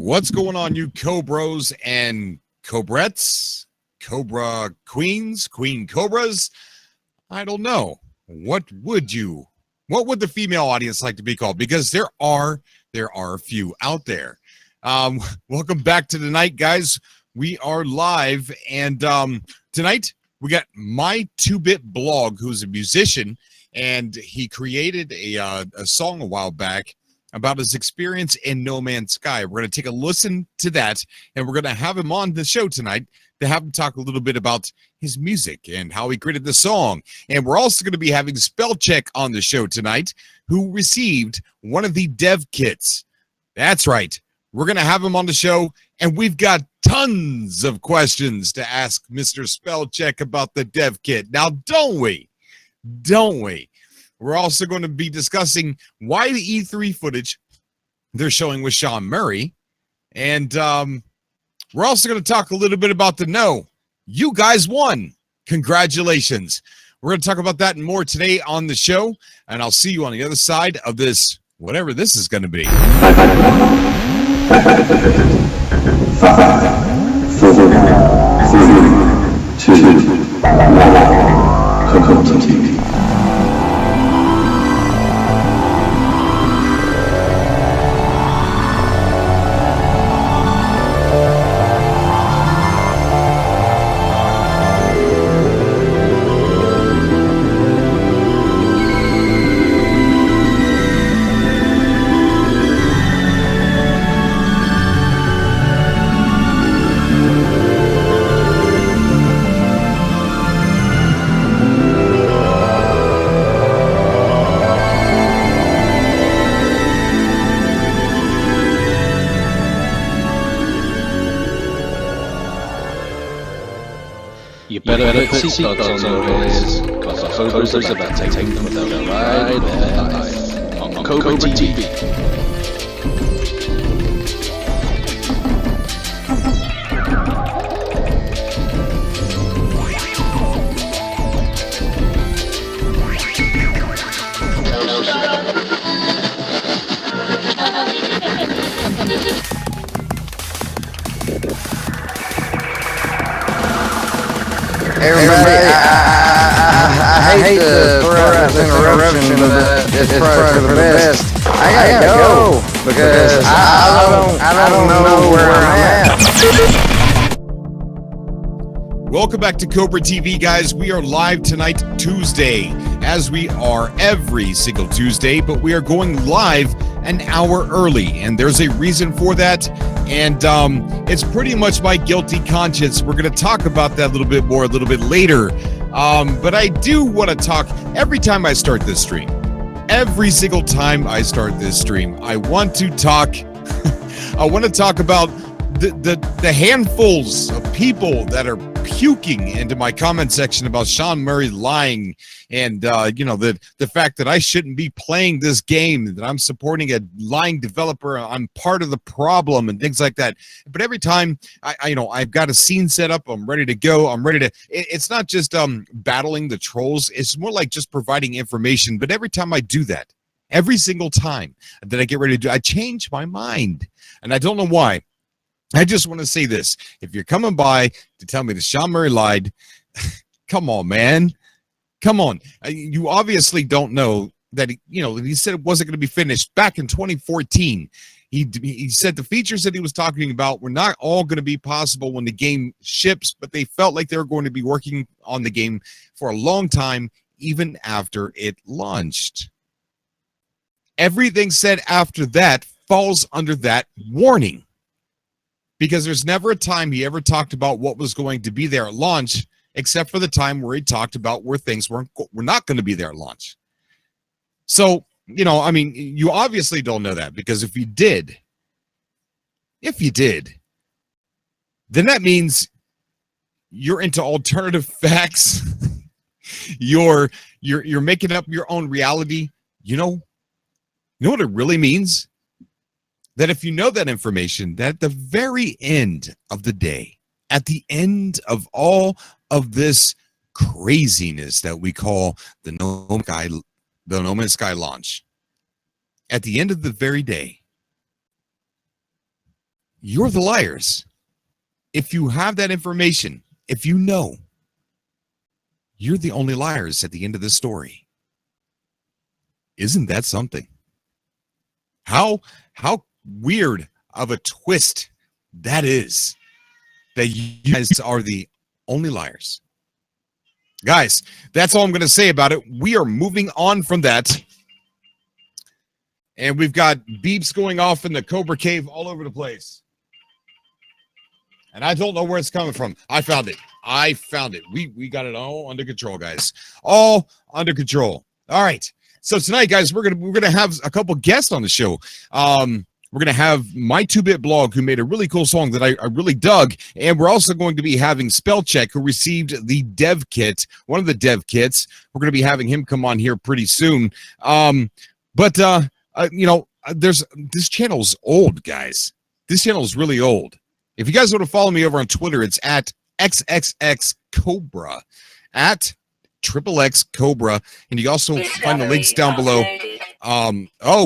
What's going on, you Cobros and Cobrettes, Cobra Queens, Queen Cobras? I don't know. What would the female audience like to be called? Because there are a few out there. Welcome back to the night, guys. We are live, and tonight we got My 2-Bit Blog, who's a musician, and he created a song a while back about his experience in No Man's Sky. We're going to take a listen to that, and we're going to have him on the show tonight to have him talk a little bit about his music and how he created the song. And we're also going to be having Spellcheck on the show tonight, who received one of the dev kits. That's right. We're going to have him on the show, and we've got tons of questions to ask Mr. Spellcheck about the dev kit. Now, don't we? Don't we? We're also going to be discussing why the E3 footage they're showing with Sean Murray. And we're also going to talk a little bit about the no. You guys won. Congratulations. We're going to talk about that and more today on the show. And I'll see you on the other side of this, whatever this is going to be. 5, 4, 3, 2, 1. Cobra TV. You better put seatbelts on your ears, because the Cobras are about to take them for the ride of their life on Cobra TV. Everybody, I hate to throw out this interruption, but it's probably for the best. I gotta go because I don't know where I'm at. Welcome back to Cobra TV, guys. We are live tonight, Tuesday, as we are every single Tuesday, but we are going live an hour early, and there's a reason for that. And it's pretty much my guilty conscience. We're going to talk about that a little bit more a little bit later. But I do want to talk every time I start this stream. Every single time I start this stream, I want to talk. I want to talk about the handfuls of people that are puking into my comment section about Sean Murray lying, and the fact that I shouldn't be playing this game, that I'm supporting a lying developer, I'm part of the problem, and things like that. But every time I've got a scene set up, I'm ready to go. I'm ready to. It's not just battling the trolls. It's more like just providing information. But every time I do that, every single time that I get ready to do, I change my mind, and I don't know why. I just want to say this. If you're coming by to tell me that Sean Murray lied, come on, man. Come on. You obviously don't know that, he said it wasn't going to be finished back in 2014. He said the features that he was talking about were not all going to be possible when the game ships, but they felt like they were going to be working on the game for a long time, even after it launched. Everything said after that falls under that warning. Because there's never a time he ever talked about what was going to be there at launch, except for the time where he talked about where things were not going to be there at launch. So, you obviously don't know that, because if you did, then that means you're into alternative facts. you're making up your own reality. You know what it really means? That if you know that information, that at the very end of the day, at the end of all of this craziness that we call the No Man's Sky launch, at the end of the very day, you're the liars. If you have that information, if you know, you're the only liars at the end of this story. Isn't that something? How weird of a twist that is, that you guys are the only liars. Guys, that's all I'm going to say about it. We are moving on from that. And we've got beeps going off in the Cobra cave all over the place. And I don't know where it's coming from. I found it. We got it all under control, guys. All under control. All right. So tonight, guys, we're gonna have a couple guests on the show. We're gonna have my 2-Bit Blog, who made a really cool song that I really dug, and we're also going to be having Spellcheck, who received the dev kit, one of the dev kits. We're gonna be having him come on here pretty soon. But this channel's old, guys. This channel is really old. If you guys want to follow me over on Twitter, it's at XXXCobra, at XXX Cobra, and you also find the links down below.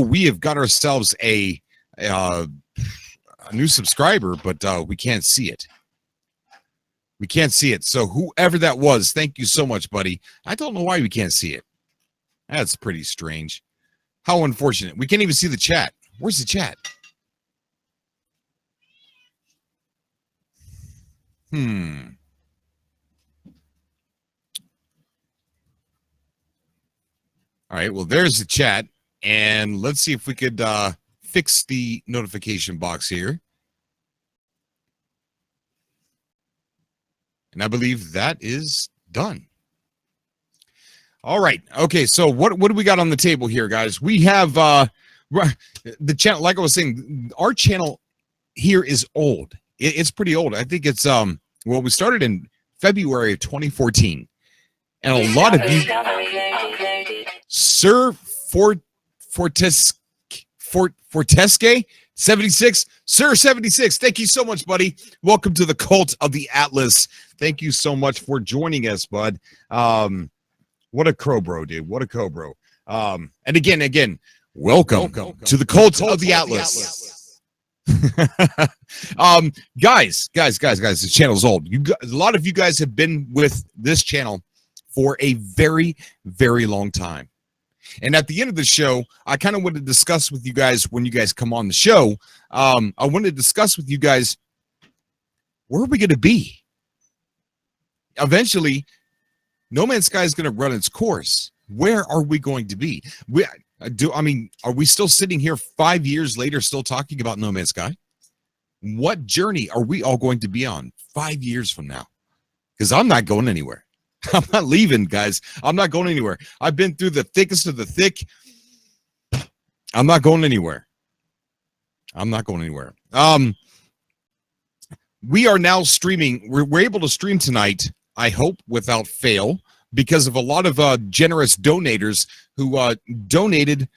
We have got ourselves a new subscriber, but we can't see it. We can't see it. So whoever that was, thank you so much, buddy. I don't know why we can't see it. That's pretty strange. How unfortunate. We can't even see the chat. Where's the chat? All right, well, there's the chat, and let's see if we could fix the notification box here. And I believe that is done. All right, okay, so what do we got on the table here, guys? We have the channel, like I was saying, our channel here is old. It's pretty old. I think it's, we started in February of 2014. And a lot of you, Sir Fortesque 76, Sir 76, thank you so much, buddy. Welcome to the cult of the Atlas. Thank you so much for joining us, bud. What a crow bro, dude. What a crow bro. And again, welcome to the cult of the Atlas. Guys, this channel's old. A lot of you guys have been with this channel for a very, very long time. And at the end of the show, I kind of want to discuss with you guys, when you guys come on the show, I want to discuss with you guys, where are we going to be? Eventually, No Man's Sky is going to run its course. Where are we going to be? Are we still sitting here 5 years later still talking about No Man's Sky? What journey are we all going to be on 5 years from now? Because I'm not going anywhere. I'm not leaving, guys. I'm not going anywhere. I've been through the thickest of the thick. I'm not going anywhere. We are now streaming. We're able to stream tonight, I hope, without fail, because of a lot of generous donators who donated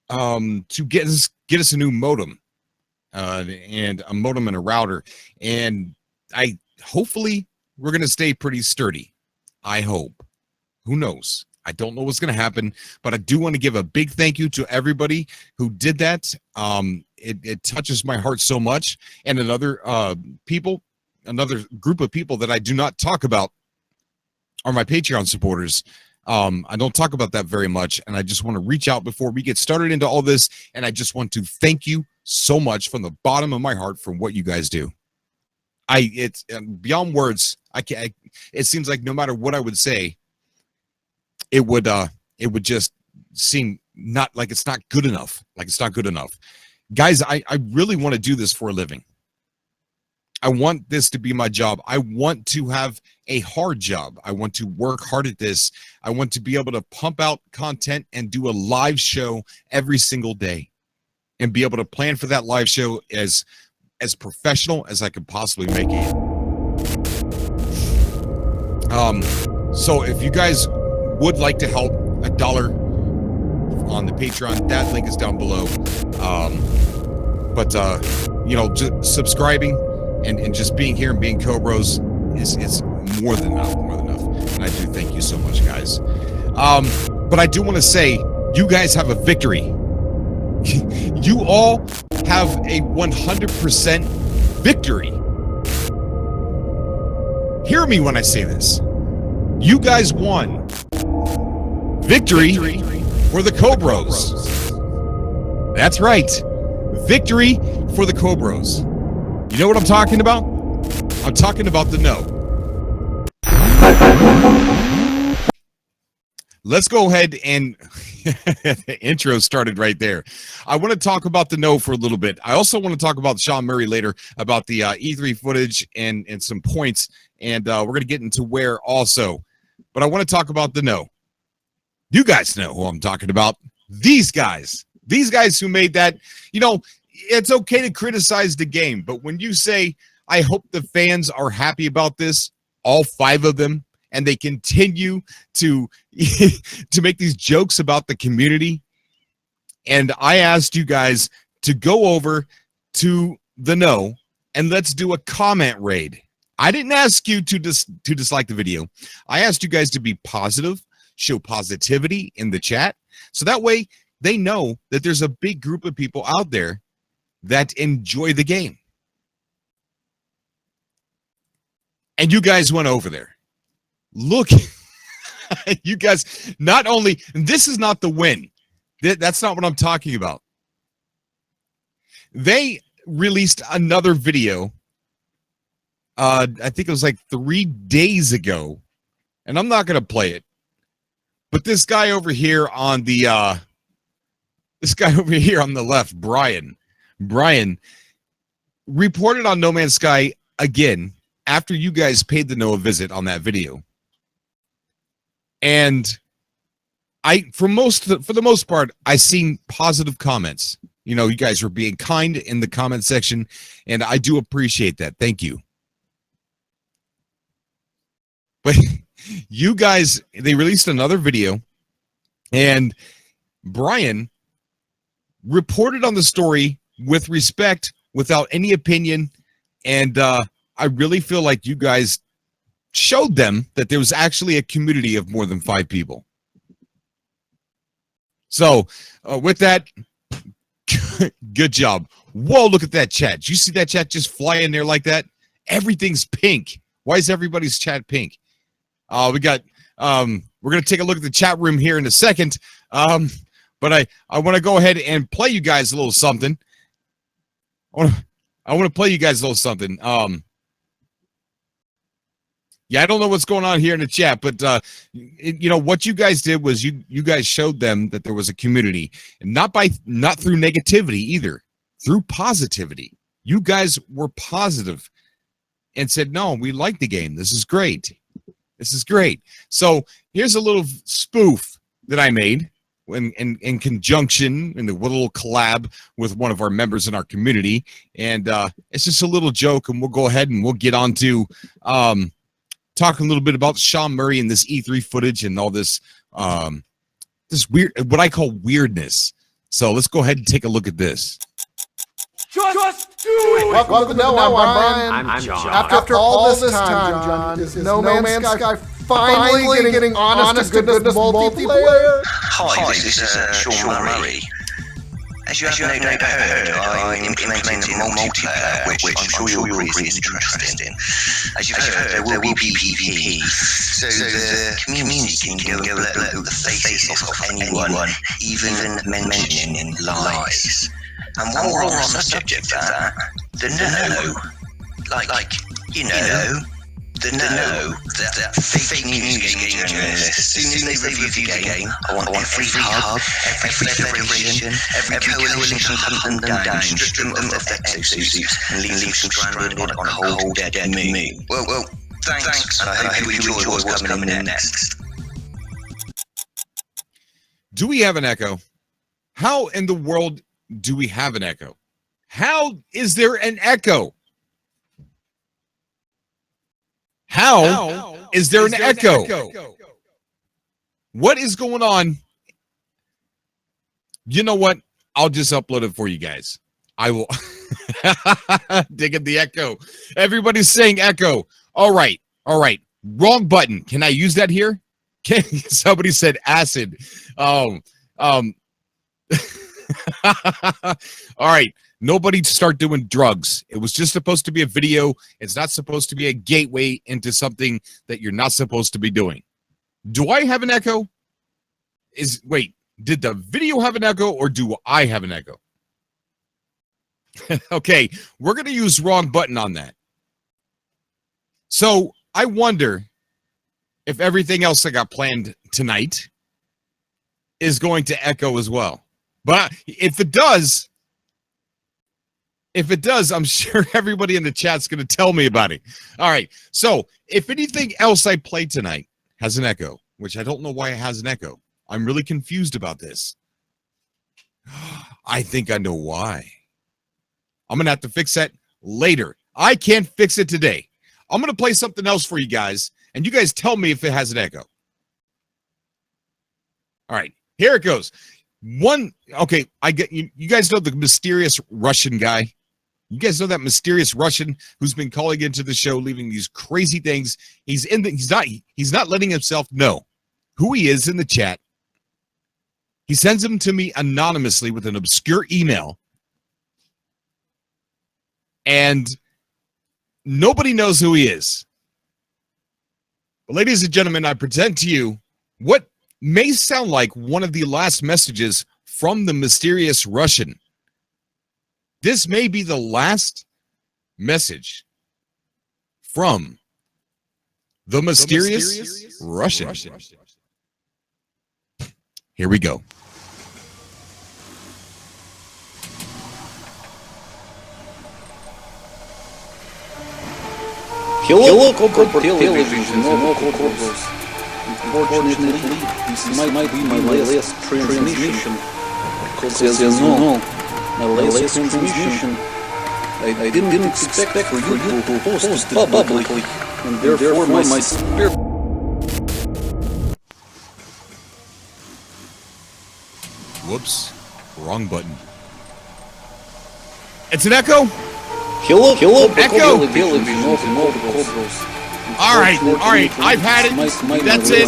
to get us a new modem, and a modem and a router. And hopefully we're going to stay pretty sturdy. I hope. Who knows? I don't know what's going to happen, but I do want to give a big thank you to everybody who did that. It touches my heart so much. And another group of people that I do not talk about are my Patreon supporters. I don't talk about that very much, and I just want to reach out before we get started into all this, and I just want to thank you so much from the bottom of my heart for what you guys do. It's beyond words. It seems like no matter what I would say, it would just seem not like it's not good enough. Guys, I really want to do this for a living. I want this to be my job. I want to have a hard job. I want to work hard at this. I want to be able to pump out content and do a live show every single day, and be able to plan for that live show as professional as I could possibly make it. So if you guys would like to help, $1 on the Patreon, that link is down below. Just subscribing and just being here and being co-bros is more than enough. And I do thank you so much, guys. But I do want to say, you guys have a victory. You all have a 100% victory. Hear me when I say this. You guys won. Victory for the Cobras. That's right. Victory for the Cobras. You know what I'm talking about? I'm talking about the no. Let's go ahead and the intro started right there. I want to talk about the no for a little bit. I also want to talk about Sean Murray later, about the E3 footage and some points, and we're going to get into where also. But I want to talk about the no. You guys know who I'm talking about. These guys who made that. You know, it's okay to criticize the game, but when you say, I hope the fans are happy about this, all 5 of them, and they continue to to make these jokes about the community. And I asked you guys to go over to the no and let's do a comment raid. I didn't ask you to dislike the video. I asked you guys to be positive, show positivity in the chat, so that way they know that there's a big group of people out there that enjoy the game. And you guys went over there. Look, you guys, not only, this is not the win. That's not what I'm talking about. They released another video, I think it was like 3 days ago, and I'm not going to play it. But this guy over here on the, left, Brian, reported on No Man's Sky again after you guys paid the no a visit on that video. And for the most part, I seen positive comments. You know, you guys were being kind in the comment section, and I do appreciate that. Thank you. But you guys, they released another video, and Brian reported on the story with respect, without any opinion, and I really feel like you guys showed them that there was actually a community of more than 5 people. So with that, good job. Whoa, look at that chat. Did you see that chat just fly in there like that? Everything's pink. Why is everybody's chat pink? We're going to take a look at the chat room here in a second. But I want to go ahead and play you guys a little something. I want to play you guys a little something. Yeah, I don't know what's going on here in the chat, but you know what you guys did was you guys showed them that there was a community, and not through negativity either, through positivity. You guys were positive and said, "No, we like the game. This is great. This is great." So here's a little spoof that I made in conjunction in a little collab with one of our members in our community, and it's just a little joke, and we'll go ahead and we'll get on to talking a little bit about Sean Murray and this E3 footage and all this this weird, what I call weirdness. So let's go ahead and take a look at this. Just do it! Welcome to the No, I'm Brian. I'm John. After all this time, John, is No Man's Sky finally getting honest to goodness multiplayer? Hi, this is Sean Murray. As you have no doubt heard, I'm implementing multiplayer, which I'm sure you'll agree is interesting. As you've heard, there will be PvP, so the community can go let the face off of anyone, even mentioning lies. And while we're on the subject of that, the no, like you know, the no, that fake news game journalists, as soon as they review the game, I want every hub, every federation, every coalition to hunt them down, strip them of their exosuits, and leave them stranded on a cold, dead moon. Well, thanks, and I hope you enjoy what's coming in next. Do we have an echo? How in the world do we have an echo? How is there an echo? How is there an echo? What is going on? You know what? I'll just upload it for you guys. I will dig at the echo. Everybody's saying echo. All right. Wrong button. Can I use that here? Somebody said acid. All right. Nobody start doing drugs. It was just supposed to be a video. It's not supposed to be a gateway into something that you're not supposed to be doing. Do I have an echo? Wait, did the video have an echo or do I have an echo? Okay, we're going to use wrong button on that. So I wonder if everything else I got planned tonight is going to echo as well. But if it does, I'm sure everybody in the chat's going to tell me about it. All right. So if anything else I play tonight has an echo, which I don't know why it has an echo. I'm really confused about this. I think I know why. I'm going to have to fix that later. I can't fix it today. I'm going to play something else for you guys, and you guys tell me if it has an echo. All right. Here it goes. Okay, I get you. You guys know the mysterious Russian guy? You guys know that mysterious Russian who's been calling into the show, leaving these crazy things. He's not letting himself know who he is in the chat. He sends them to me anonymously with an obscure email. And nobody knows who he is. But ladies and gentlemen, I present to you what may sound like one of the last messages from the mysterious Russian. This may be the last message from the mysterious Russian. Here we go. Hello, Cobra television, Cobras. Unfortunately, this might be my last transmission. Because as you know, my last transmission, I didn't expect for you to post it publicly, and therefore my spirit. Whoops, wrong button. It's an echo? Hello, echo. Television, Cobras. All right, I've had it. That's it.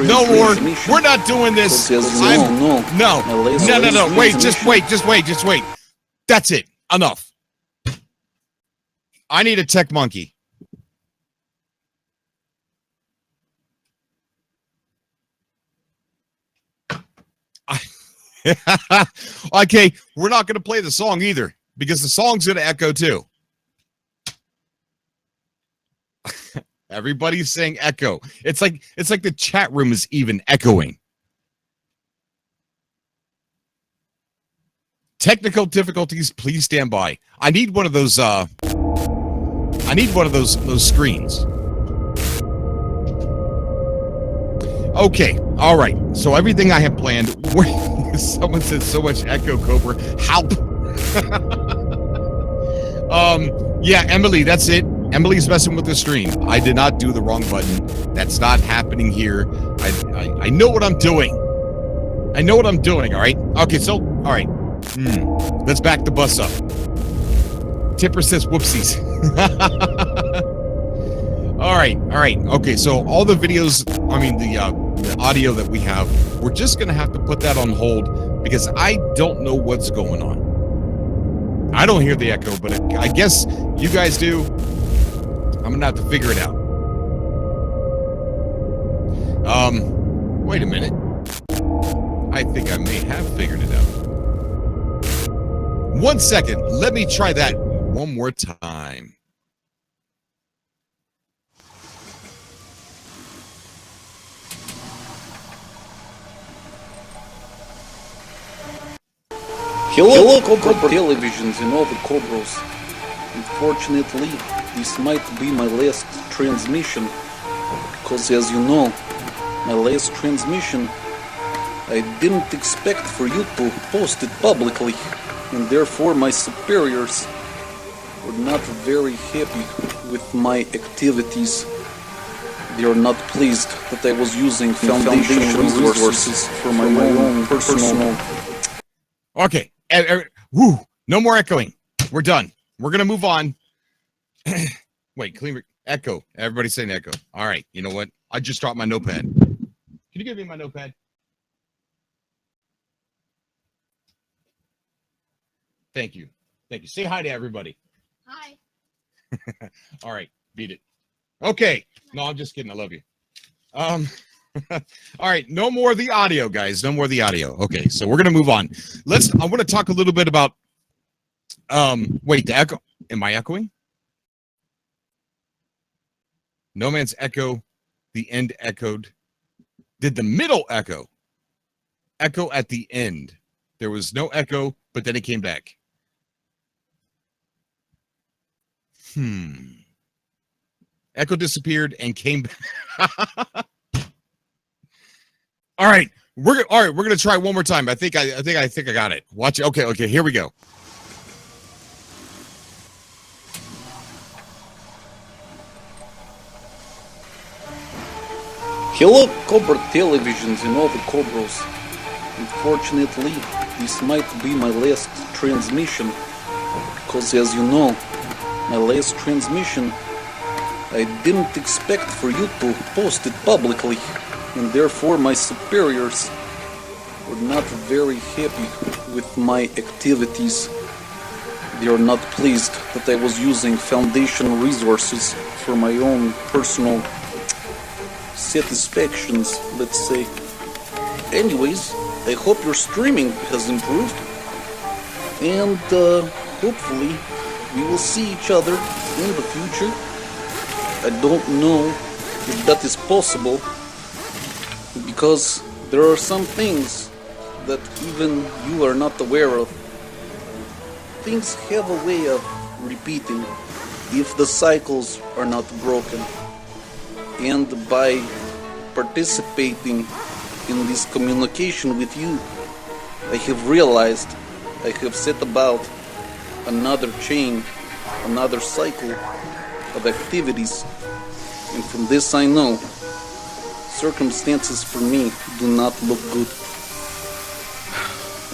No more. We're not doing this. No. Wait, just wait. That's it. Enough. I need a tech monkey. Okay, we're not going to play the song either because the song's going to echo too. Everybody's saying echo. It's like the chat room is even echoing. Technical difficulties, please stand by. I need one of those screens. Okay, all right. So everything I have planned. Someone said so much echo, Cobra. Help. Yeah, Emily, that's it. Emily's messing with the stream. I did not do the wrong button. That's not happening here. I know what I'm doing. I know what I'm doing, all right? Okay, so, all right. Let's back the bus up. Tipper says whoopsies. All right. Okay, so all the videos, the audio that we have, we're just going to have to put that on hold because I don't know what's going on. I don't hear the echo, but I guess you guys do. I'm going to have to figure it out. Wait a minute. I think I may have figured it out. 1 second. Let me try that one more time. Hello, Cobra televisions and all the Cobras. Unfortunately, this might be my last transmission, because as you know, my last transmission, I didn't expect for you to post it publicly, and therefore my superiors were not very happy with my activities. They are not pleased that I was using foundation resources for my own personal... Okay. Woo, no more echoing. We're done. We're going to move on. Wait, clean echo. Everybody's saying echo. All right. You know what? I just dropped my notepad. Can you give me my notepad? Thank you. Thank you. Say hi to everybody. Hi. All right, beat it. Okay. No, I'm just kidding. I love you. All right, no more of the audio, guys. No more of the audio. Okay, so we're gonna move on. I want to talk a little bit about wait, the echo. Am I echoing? No Man's Echo, the end echoed. Did the middle echo? Echo at the end. There was no echo, but then it came back. Echo disappeared and came back. All right, we're gonna try one more time. I think I got it. Watch it. Okay, here we go. Hello, Cobra televisions and all the Cobras. Unfortunately, this might be my last transmission, because as you know, my last transmission, I didn't expect for you to post it publicly, and therefore my superiors were not very happy with my activities. They are not pleased that I was using Foundation resources for my own personal satisfactions, let's say. Anyways, I hope your streaming has improved, and hopefully we will see each other in the future. I don't know if that is possible, because there are some things that even you are not aware of. Things have a way of repeating if the cycles are not broken. And by participating in this communication with you, I have realized I have set about another chain, another cycle of activities, and from this I know circumstances for me do not look good.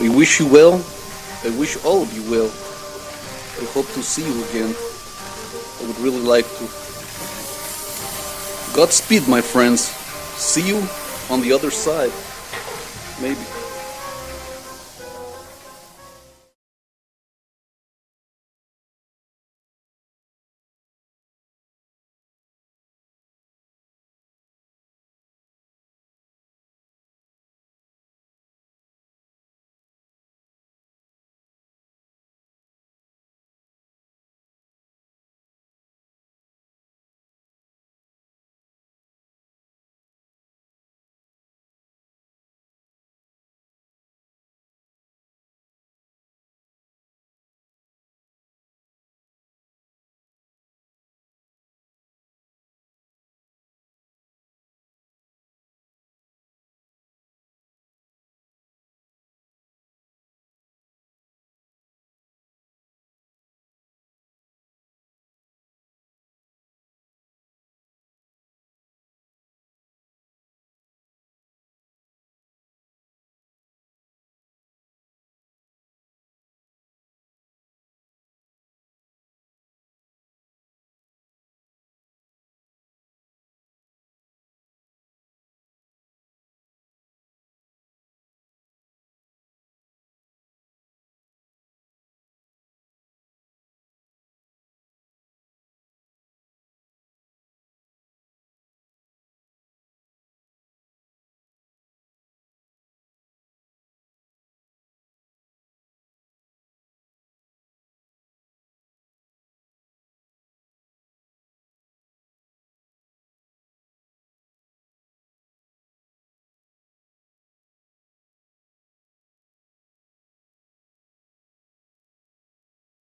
I wish you well. I wish all of you well. I hope to see you again. I would really like to. Godspeed, my friends. See you on the other side. Maybe.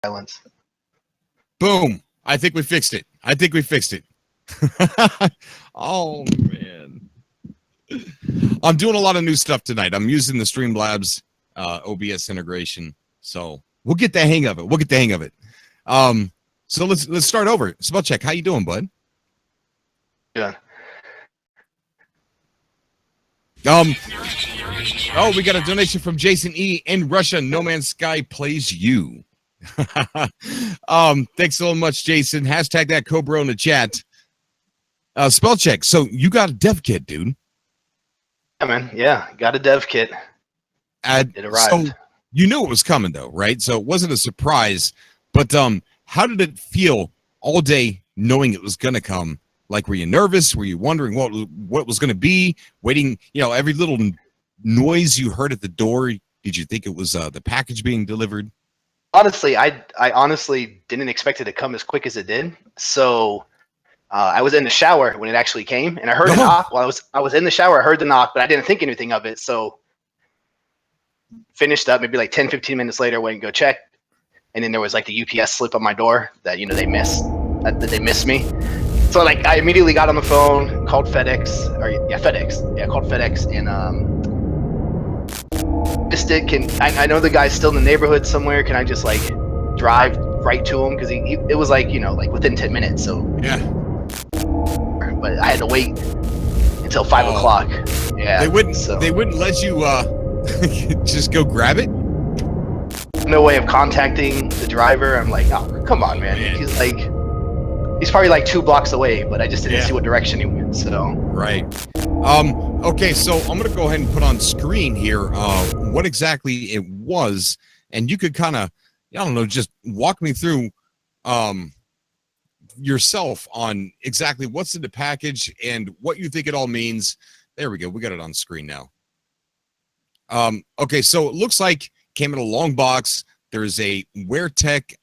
Silence. Boom. I think we fixed it. Oh, man. I'm doing a lot of new stuff tonight. I'm using the Streamlabs OBS integration. So we'll get the hang of it. So let's start over. Spellcheck, how you doing, bud? Yeah. Oh, we got a donation from Jason E. In Russia, No Man's Sky plays you. Thanks so much, Jason. Hashtag that Cobra in the chat. Spellcheck. So you got a dev kit, dude. Yeah, man. Yeah, got a dev kit. It arrived. So You knew it was coming though, right? So it wasn't a surprise. But how did it feel all day knowing it was going to come? Like, were you nervous? Were you wondering what it was going to be? Waiting, every little noise you heard at the door. Did you think it was the package being delivered? Honestly, I honestly didn't expect it to come as quick as it did. So I was in the shower when it actually came, and I heard a knock. While I was in the shower, I heard the knock, but I didn't think anything of it. So finished up, maybe like 10, 15 minutes later, went and go check, and then there was like the UPS slip on my door that they missed me. So like I immediately got on the phone, called FedEx, called FedEx, and missed it. I know the guy's still in the neighborhood somewhere? Can I just like drive right to him? Because it was like like within 10 minutes. So yeah. But I had to wait until 5 o'clock. Yeah. They wouldn't let you just go grab it? No way of contacting the driver. I'm like, oh, come on, man. He's probably like 2 blocks away, but I just didn't see what direction he went. So right. Okay, so I'm gonna go ahead and put on screen here what exactly it was, and you could kind of, just walk me through yourself on exactly what's in the package and what you think it all means. There we go. We got it on screen now. Okay, so it looks like came in a long box. There's a WearTech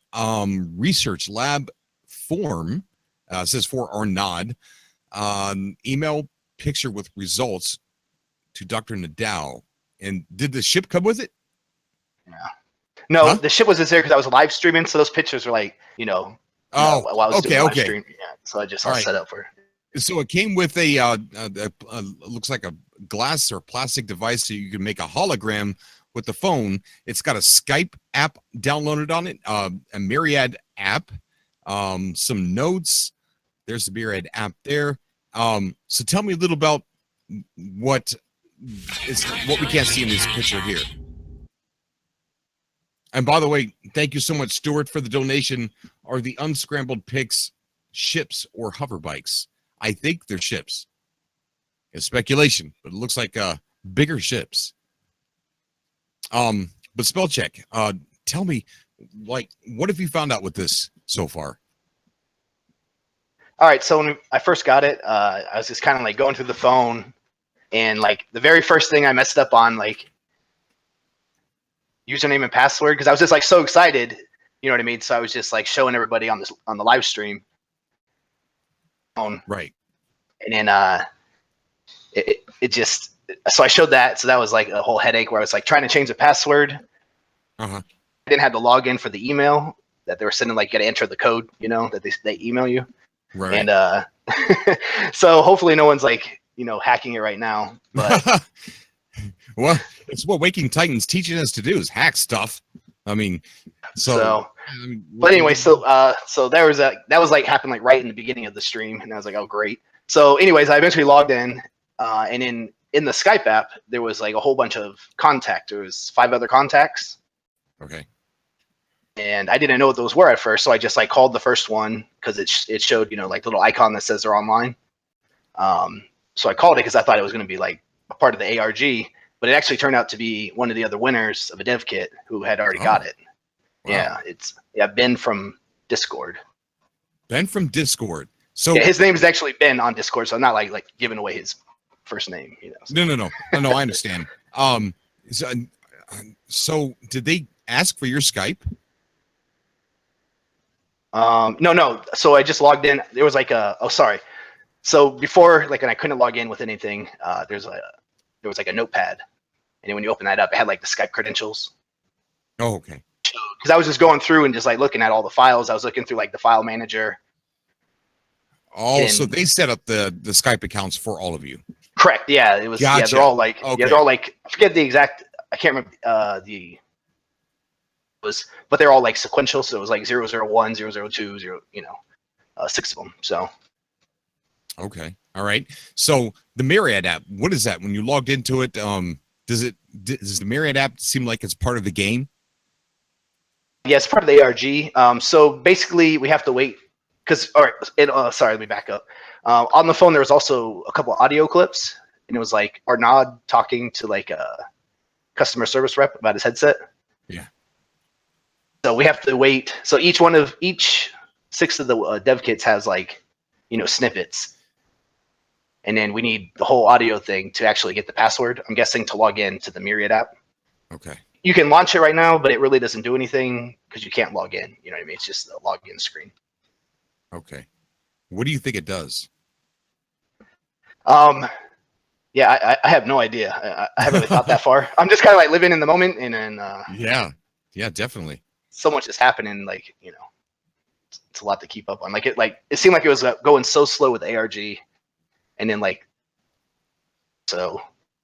research lab form. It says for Arnaud. Email picture with results to Dr. Nadal. And did the ship come with it? Yeah. No, the ship wasn't there because I was live streaming. So those pictures were like, while I was doing live stream. Yeah, so I just set up for it. So it came with a looks like a glass or plastic device so you can make a hologram with the phone. It's got a Skype app downloaded on it, a Myriad app, some notes. There's the Myriad app there. So tell me a little about what we can't see in this picture here. And by the way, thank you so much, Stuart, for the donation. Are the unscrambled pics ships or hover bikes? I think they're ships. It's speculation, but it looks like bigger ships. But Spellcheck, tell me, what have you found out with this so far? All right, so when I first got it, I was just kind of like going through the phone, and like the very first thing I messed up on, like username and password, because I was just like so excited, you know what I mean? So I was just like showing everybody on the live stream. Right. And then so I showed that, so that was like a whole headache where I was like trying to change the password. I didn't have the login for the email that they were sending, like you got to enter the code, that they email you. Right. And so hopefully no one's like hacking it right now. But well, it's what Waking Titan's teaching us to do, is hack stuff. I mean, but anyway, so there was that was like happened like right in the beginning of the stream, and I was like, oh great. So anyways, I eventually logged in, and in the Skype app there was like a whole bunch of contacts. There was 5 other contacts. Okay. And I didn't know what those were at first, so I just like called the first one because it showed like little icon that says they're online. So I called it because I thought it was going to be like a part of the ARG, but it actually turned out to be one of the other winners of a dev kit who had already got it. Wow. Yeah, Ben from Discord. Ben from Discord. So yeah, his name is actually Ben on Discord, so I'm not like giving away his first name. No, I understand. So did they ask for your Skype? No. So I just logged in. There was like So before, like, when I couldn't log in with anything, there was like a notepad, and then when you open that up, it had like the Skype credentials. Oh, okay. Because I was just going through and just like looking at all the files. I was looking through like the file manager. Oh, so they set up the Skype accounts for all of you. Correct. Yeah, it was. Gotcha. Yeah, they're all like. Okay. Yeah, they're all like. I forget the exact. I can't remember but they're all like sequential. So it was like 001, 002, 6 of them. So. Okay. All right. So the Myriad app, what is that? When you logged into it, does the Myriad app seem like it's part of the game? Yeah, it's part of the ARG. So basically, we have to wait because. All right. Sorry, let me back up. On the phone, there was also a couple audio clips, and it was like Arnaud talking to like a customer service rep about his headset. Yeah. So we have to wait. So each 6 of the dev kits has like, snippets. And then we need the whole audio thing to actually get the password. I'm guessing to log in to the Myriad app. Okay. You can launch it right now, but it really doesn't do anything because you can't log in. You know what I mean? It's just a login screen. Okay. What do you think it does? Yeah, I have no idea. I haven't really thought that far. I'm just kind of like living in the moment, and then yeah, definitely. so much is happening. Like it's a lot to keep up on. It seemed like it was going so slow with ARG, and then so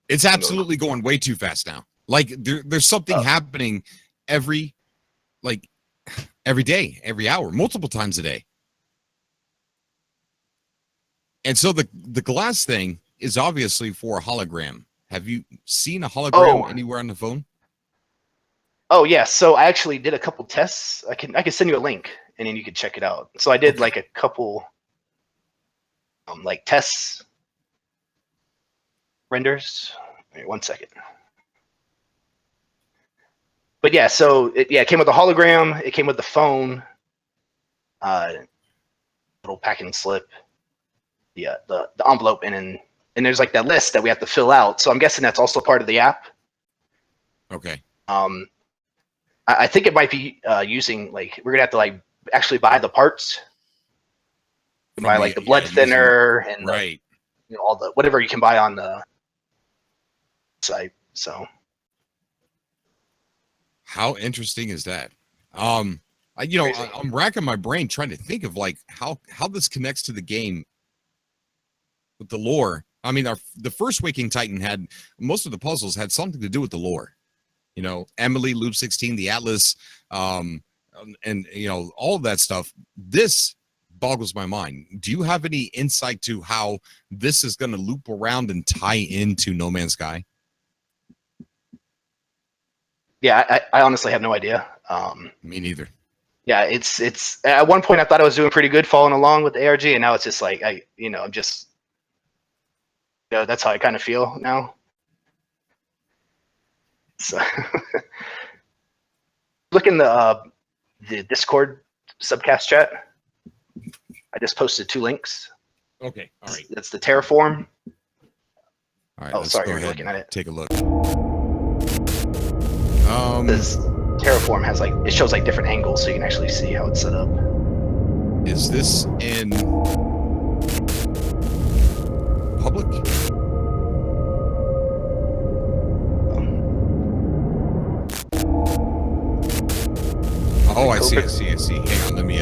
it's absolutely going way too fast now. Like there's something happening every day, every hour, multiple times a day. And so the glass thing is obviously for a hologram. Have you seen a hologram anywhere on the phone? Oh yeah, so I actually did a couple tests. I can send you a link, and then you can check it out. So I did like a couple tests renders. Wait, 1 second. But yeah, so it came with a hologram. It came with the phone, little packing slip, the envelope, and there's like that list that we have to fill out. So I'm guessing that's also part of the app. Okay. I think it might be using we're gonna have to actually buy the parts, buy the blood thinner and right, all the whatever you can buy on the site. So how interesting is that? I'm racking my brain trying to think of how this connects to the game with the lore. I mean, the first Waking Titan had most of the puzzles had something to do with the lore. Emily, Loop 16, the Atlas, and all of that stuff. This boggles my mind. Do you have any insight to how this is going to loop around and tie into No Man's Sky? Yeah, I honestly have no idea. Me neither. Yeah, it's at one point I thought I was doing pretty good following along with the ARG, and now it's just I'm just that's how I kind of feel now. So look in the Discord subcast chat. I just posted 2 links. Okay, all right. That's the Terraform. All right. Oh, let's sorry, go you're ahead looking at it. Take a look. This Terraform has it shows different angles, so you can actually see how it's set up. Is this in public? Oh, I see. Hang on, let me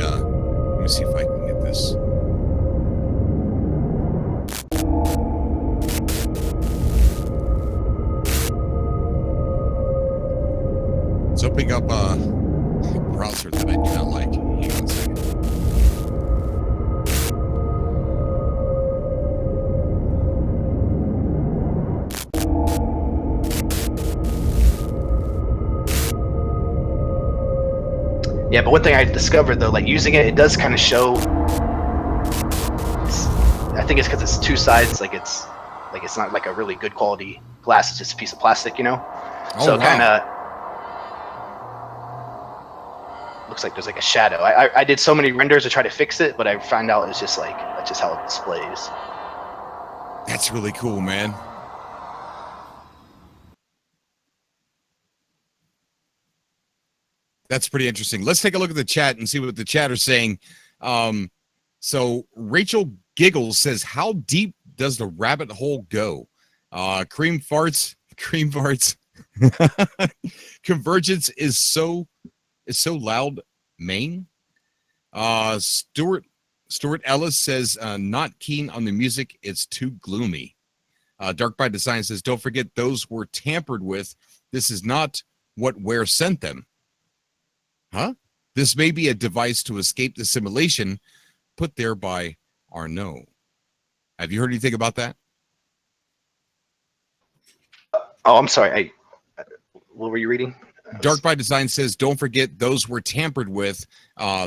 see if I can get this. It's opening up a browser that I do not like. Hang on a second. Yeah, but one thing I discovered though, using it, it does kind of show. I think it's because it's 2 sides. It's not a really good quality glass. It's just a piece of plastic, Oh, so wow. kind of looks like there's a shadow. I did so many renders to try to fix it, but I found out it's just that's just how it displays. That's really cool, man. That's pretty interesting. Let's take a look at the chat and see what the chat are saying. So Rachel Giggles says, how deep does the rabbit hole go? Cream farts. Convergence is so loud, Maine. Stuart Ellis says, not keen on the music. It's too gloomy. Dark by Design says, don't forget those were tampered with. This is not what Ware sent them. Huh? This may be a device to escape the simulation put there by Arnaud. Have you heard anything about that? Oh, I'm sorry. What were you reading? Dark by Design says, don't forget those were tampered with.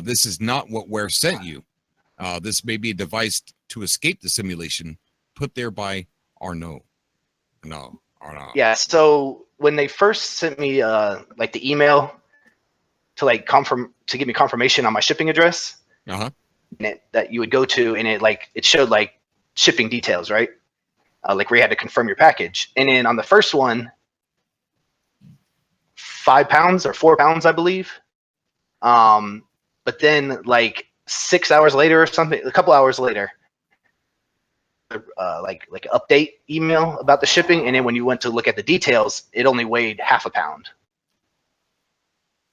This is not what Ware sent you. This may be a device to escape the simulation put there by Arnaud. No, Arnaud. Yeah, so when they first sent me like the email to like give me confirmation on my shipping address, Uh-huh. and that you would go to, and it showed like shipping details, right? Like where you had to confirm your package. And then on the first one, 5 pounds or 4 pounds, I believe. But then like 6 hours later or something, a couple hours later, like an update email about the shipping, and then when you went to look at the details, it only weighed half a pound.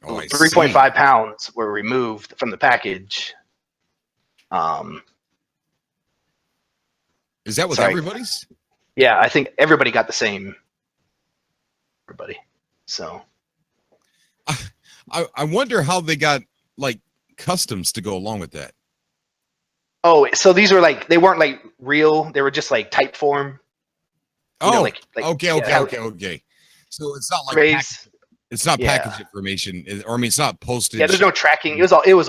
Oh, I 3.5 pounds were removed from the package. Is that with sorry. everybody's? Yeah, I think everybody got the same. Everybody. So I wonder how they got like customs to go along with that. Oh, so these were like, they weren't like real. They were just like type form. Oh, know, okay. So it's not like it's not package information, or I mean, it's not postage. Yeah, there's no tracking. It was all, it was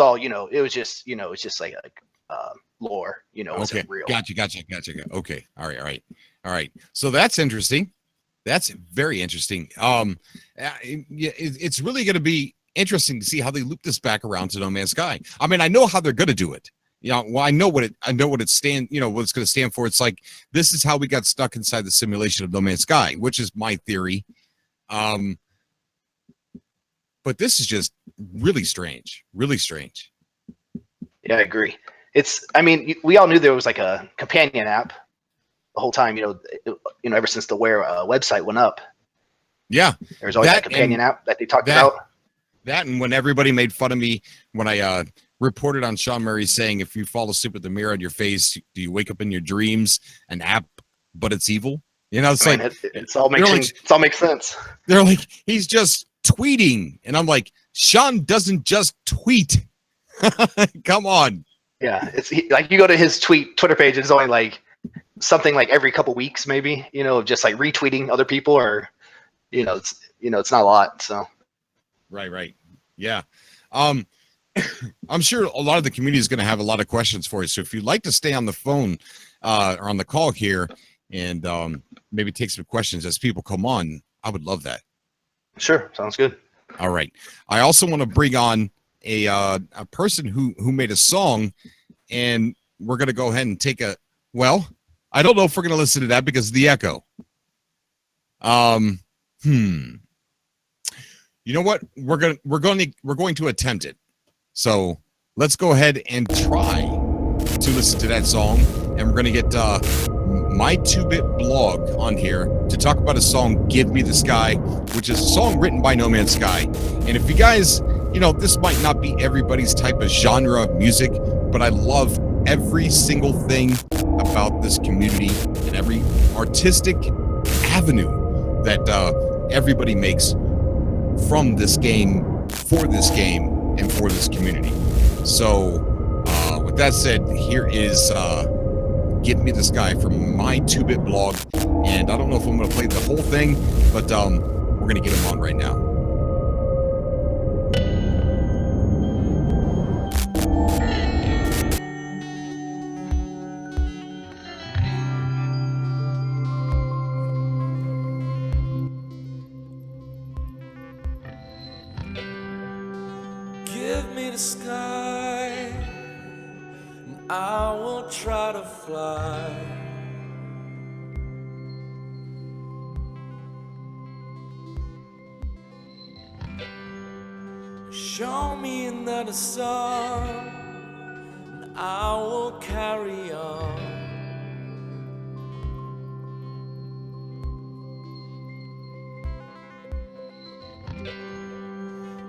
just, it's just like lore, Okay, real. gotcha. Okay, all right. So that's interesting. That's very interesting. It's really going to be interesting to see how they loop this back around to No Man's Sky. I mean, I know how they're going to do it. Well, I know what it's what it's going to stand for. It's like, this is how we got stuck inside the simulation of No Man's Sky, which is my theory. But this is just really strange. Yeah, I agree. We all knew there was like a companion app the whole time, ever since the Wear website went up. Yeah. There's always that companion app that they talked about. That, and when everybody made fun of me when I reported on Sean Murray saying, if you fall asleep with the mirror on your face, do you wake up in your dreams? An app, but it's evil. It's like it all makes sense. They're like, he's just tweeting, and I'm like, Sean doesn't just tweet. Come on. Yeah, it's like you go to his Twitter page, and it's only like something like every couple weeks, maybe, just like retweeting other people, or it's not a lot. So right, yeah. I'm sure a lot of the community is going to have a lot of questions for you. So if you'd like to stay on the phone or on the call here and maybe take some questions as people come on, I would love that. Sure, sounds good. All right. I also want to bring on a person who made a song, and we're going to go ahead and take I don't know if we're going to listen to that because of the echo. You know what? We're going to attempt it. So let's go ahead and try to listen to that song, and we're going to get my 2-bit blog on here to talk about a song, Give Me the Sky, which is a song written by No Man's Sky. And if you guys, this might not be everybody's type of genre of music, but I love every single thing about this community and every artistic avenue that everybody makes from this game, for this game, and for this community. So with that said, here is Give Me the Sky from my 2-bit blog, and I don't know if I'm going to play the whole thing, but we're going to get him on right now. Give me the sky, and I will try to fly. Show me another sun, and I will carry on.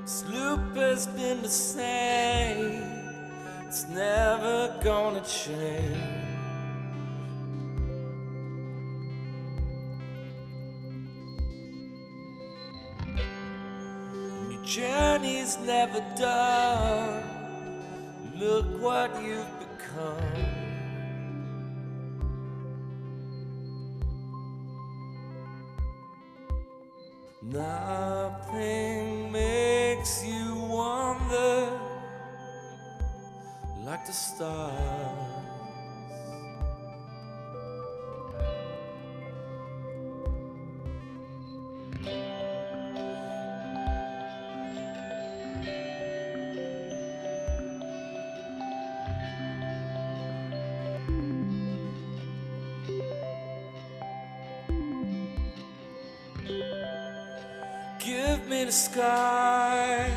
This loop has been the same, it's never gonna change. Your journey's never done, look what you've become. Nothing makes you wonder like the stars. me the sky,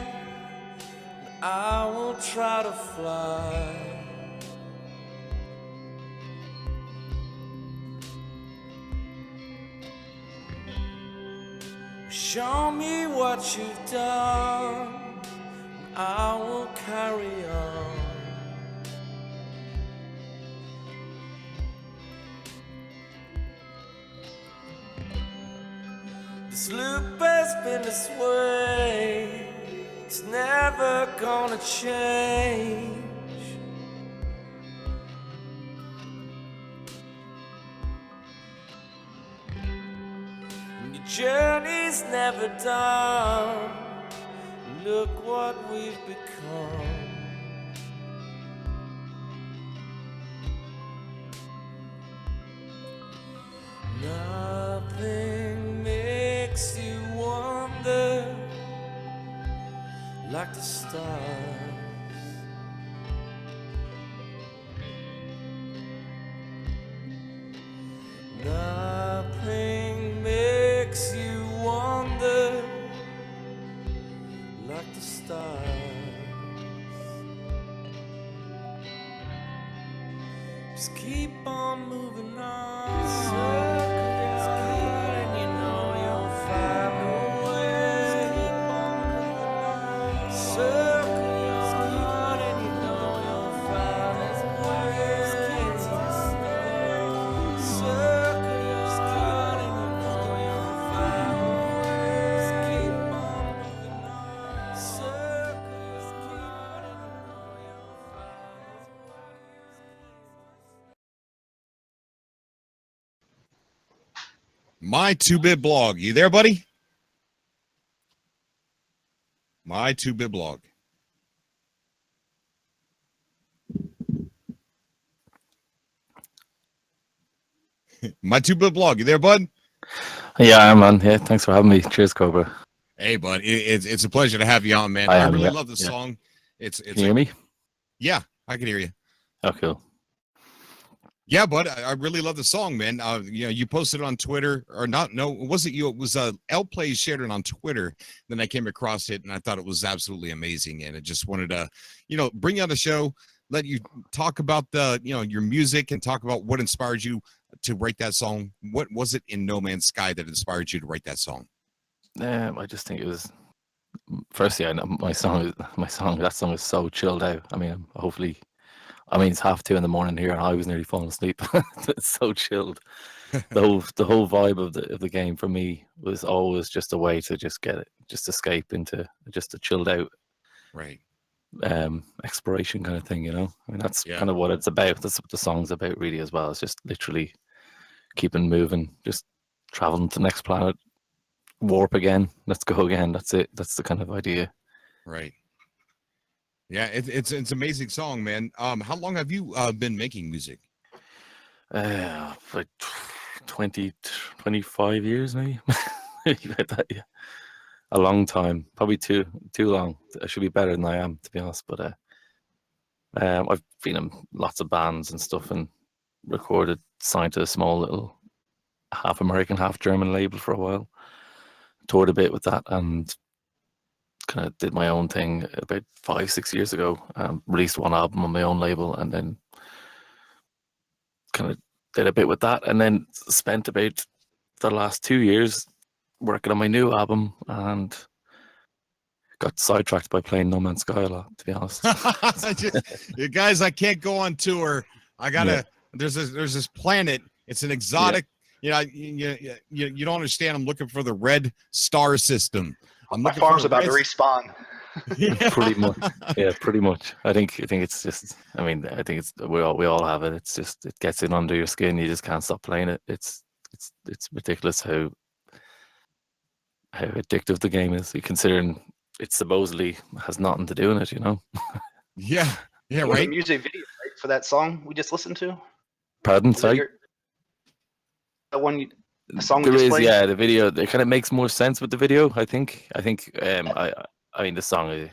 and I will try to fly. Show me what you've done, and I will carry on. This loop has been this way, it's never gonna change. And your journey's never done, look what we've become. Nothing makes you wonder like the stars. Nothing makes you wonder like the stars. Just keep on moving on. And you know you'll find a way. Just keep on moving on. Circle on, and you know you'll find a way. Circle on, and you know you'll find a way. Just keep on moving on. Circle on, and you know you'll find a way. My 2-bit blog. You there, buddy? My 2-bit blog. My 2-bit blog. You there, bud? Yeah, I'm on. Yeah, thanks for having me. Cheers, Cobra. Hey, bud. It's a pleasure to have you on, man. I I am, really yeah, love the yeah. song. It's Can you hear me? Yeah, I can hear you. Oh, cool. Yeah, bud. I really love the song, man. You posted it on Twitter or not? No, was it you? It was L Plays shared it on Twitter. Then I came across it and I thought it was absolutely amazing. And I just wanted to, bring you on the show, let you talk about your music and talk about what inspired you to write that song. What was it in No Man's Sky that inspired you to write that song? I just think it was. Firstly, I know that song is so chilled out. I mean, it's 2:30 in the morning here, and I was nearly falling asleep. It's so chilled. The whole vibe of the game for me was always just a way to just escape into just a chilled out, Right. exploration kind of thing. I mean, that's Yeah. kind of what it's about. That's what the song's about, really, as well. It's just literally keeping moving, just traveling to the next planet, warp again, let's go again. That's it. That's the kind of idea. Right. Yeah, it's an amazing song, man. How long have you been making music? Like 20, 25 years, maybe. Maybe about that, yeah. A long time, probably too long. I should be better than I am, to be honest. But I've been in lots of bands and stuff, and recorded, signed to a small little half American, half German label for a while. Toured a bit with that, and kind of did my own thing about 5-6 years ago. Released one album on my own label, and then kind of did a bit with that, and then spent about the last 2 years working on my new album, and got sidetracked by playing No Man's Sky a lot, to be honest. You guys, I can't go on tour. I gotta. There's this planet. It's an exotic. You don't understand. I'm looking for the red star system. My farm's about to respawn. Pretty much. Yeah, pretty much. I think it's just. I mean, I think it's we all have it. It's just it gets in under your skin. You just can't stop playing it. It's ridiculous how addictive the game is. Considering it supposedly has nothing to do in it. Yeah. There's Right. a music video, right, for that song we just listened to. Pardon, sorry. The one. The song There we just is, played? yeah. The video, it kind of makes more sense with the video. I think. I mean, the song.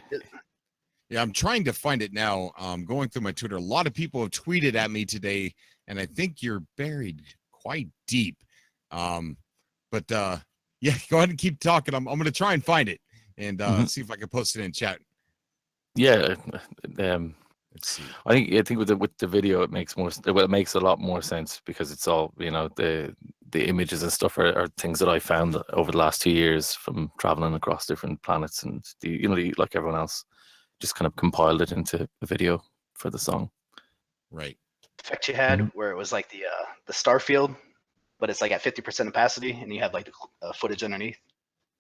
Yeah, I'm trying to find it now. Going through my Twitter. A lot of people have tweeted at me today, and I think you're buried quite deep. But yeah, go ahead and keep talking. I'm going to try and find it. and see if I can post it in chat. Yeah. Let's see. I think with the video, it makes it makes a lot more sense because it's all, you know, the images and stuff are things that I found over the last 2 years from traveling across different planets, and like everyone else, just kind of compiled it into a video for the song. Right. Effect you had where it was like the star field, but it's like at 50% opacity, and you have like the footage underneath.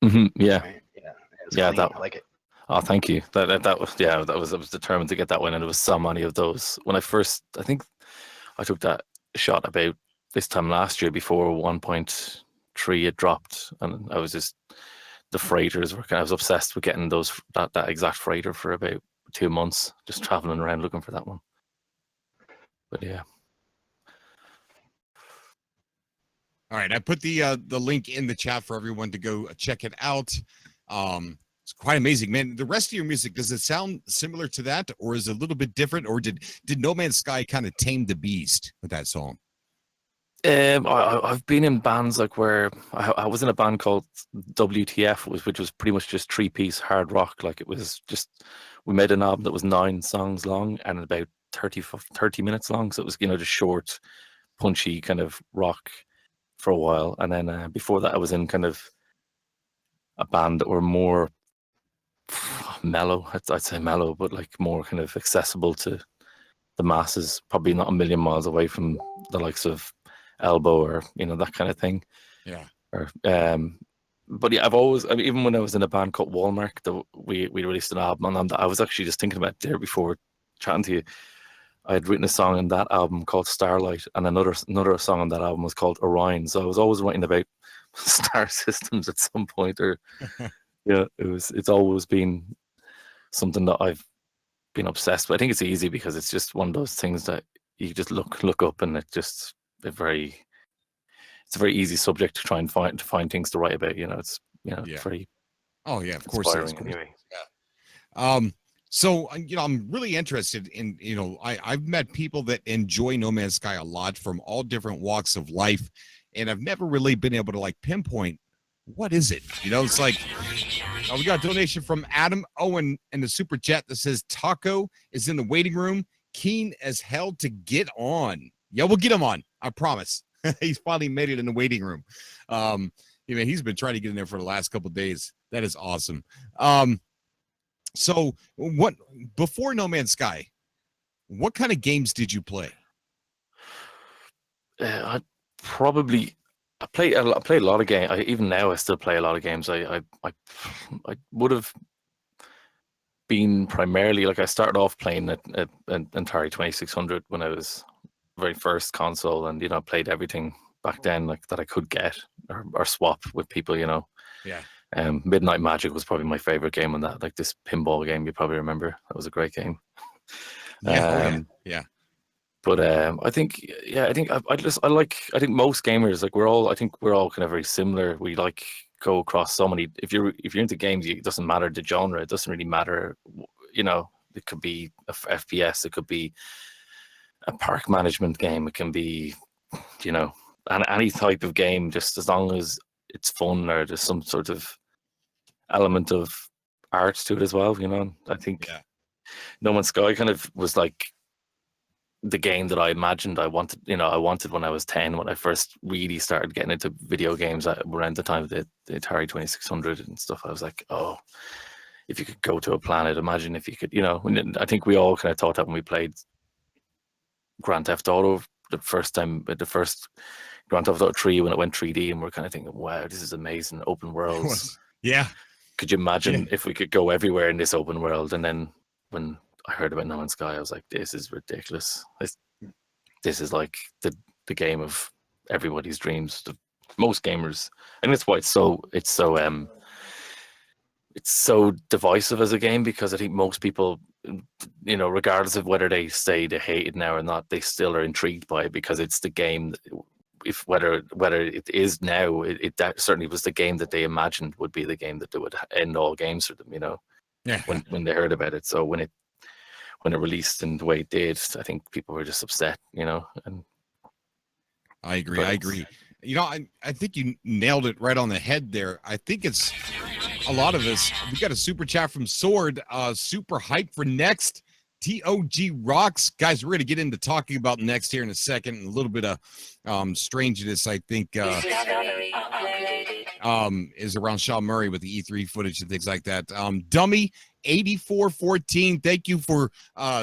Yeah. Right? Yeah. Yeah, clean. I like it. Oh, thank you. That was, yeah, I was determined to get that one, and there was so many of those. When I think I took that shot about this time last year before 1.3 had dropped, and I was just the freighters were I was obsessed with getting that exact freighter for about 2 months, just traveling around looking for that one. But yeah. All right, I put the link in the chat for everyone to go check it out. It's quite amazing, man. The rest of your music, does it sound similar to that, or is it a little bit different, or did No Man's Sky kind of tame the beast with that song? I've been in bands like where I was in a band called WTF, which was pretty much just 3-piece hard rock. Like it was just, we made an album that was 9 songs long and about 30 minutes long. So it was, just short, punchy kind of rock for a while. And then before that, I was in kind of a band that were more mellow. I'd say mellow, but like more kind of accessible to the masses, probably not a million miles away from the likes of Elbow or that kind of thing. Yeah. Or but yeah, I've always, even when I was in a band called Walmart, we released an album on that. I was actually just thinking about it there before chatting to you. I had written a song on that album called Starlight, and another song on that album was called Orion. So I was always writing about star systems at some point, or it's always been something that I've been obsessed with. I think it's easy because it's just one of those things that you just look up, and it's a very easy subject to try and find things to write about. It's very. Oh yeah, of course. Anyway. Yeah. So I'm really interested in I've met people that enjoy No Man's Sky a lot from all different walks of life, and I've never really been able to pinpoint what is it. It's like we got a donation from Adam Owen in the super chat that says Taco is in the waiting room, keen as hell to get on. Yeah, we'll get him on. I promise. He's finally made it in the waiting room. He's been trying to get in there for the last couple of days. That is awesome. So what before No Man's Sky, what kind of games did you play? I played a lot of games. Even now I still play a lot of games. I would have been primarily, I started off playing an Atari 2600 when I was very first console, and I played everything back then that I could get or swap with people. Yeah. Midnight Magic was probably my favorite game on that, this pinball game. You probably remember that was a great game. Yeah. But I think I think most gamers, we're all kind of very similar. We go across so many. If you're into games, it doesn't matter the genre. It doesn't really matter. It could be a FPS. It could be a park management game. It can be, any type of game, just as long as it's fun or there's some sort of element of art to it as well. I think No Man's Sky kind of was like the game that I imagined I wanted. I wanted when I was 10, when I first really started getting into video games around the time of the Atari 2600 and stuff. I was like, oh, if you could go to a planet, imagine if you could. I think we all kind of thought that when we played Grand Theft Auto the first Grand Theft Auto 3 when it went 3D, and we're kind of thinking, wow, this is amazing, open worlds. Yeah. Could you imagine if we could go everywhere in this open world? And then when I heard about No Man's Sky, I was like, this is ridiculous. This is like the game of everybody's dreams, most gamers. And that's why it's so divisive as a game, because I think most people, regardless of whether they say they hate it now or not, they still are intrigued by it because it's the game. If whether it is now, that certainly was the game that they imagined would be the game that would end all games for them. Yeah. When they heard about it. So when it released in the way it did, I think people were just upset. And I agree. I think you nailed it right on the head there. I think it's a lot of us. We got a super chat from Sword. Super hype for Next. TOG rocks. Guys, we're going to get into talking about Next here in a second. A little bit of strangeness, I think, is around Sean Murray with the E3 footage and things like that. Dummy 8414, thank you for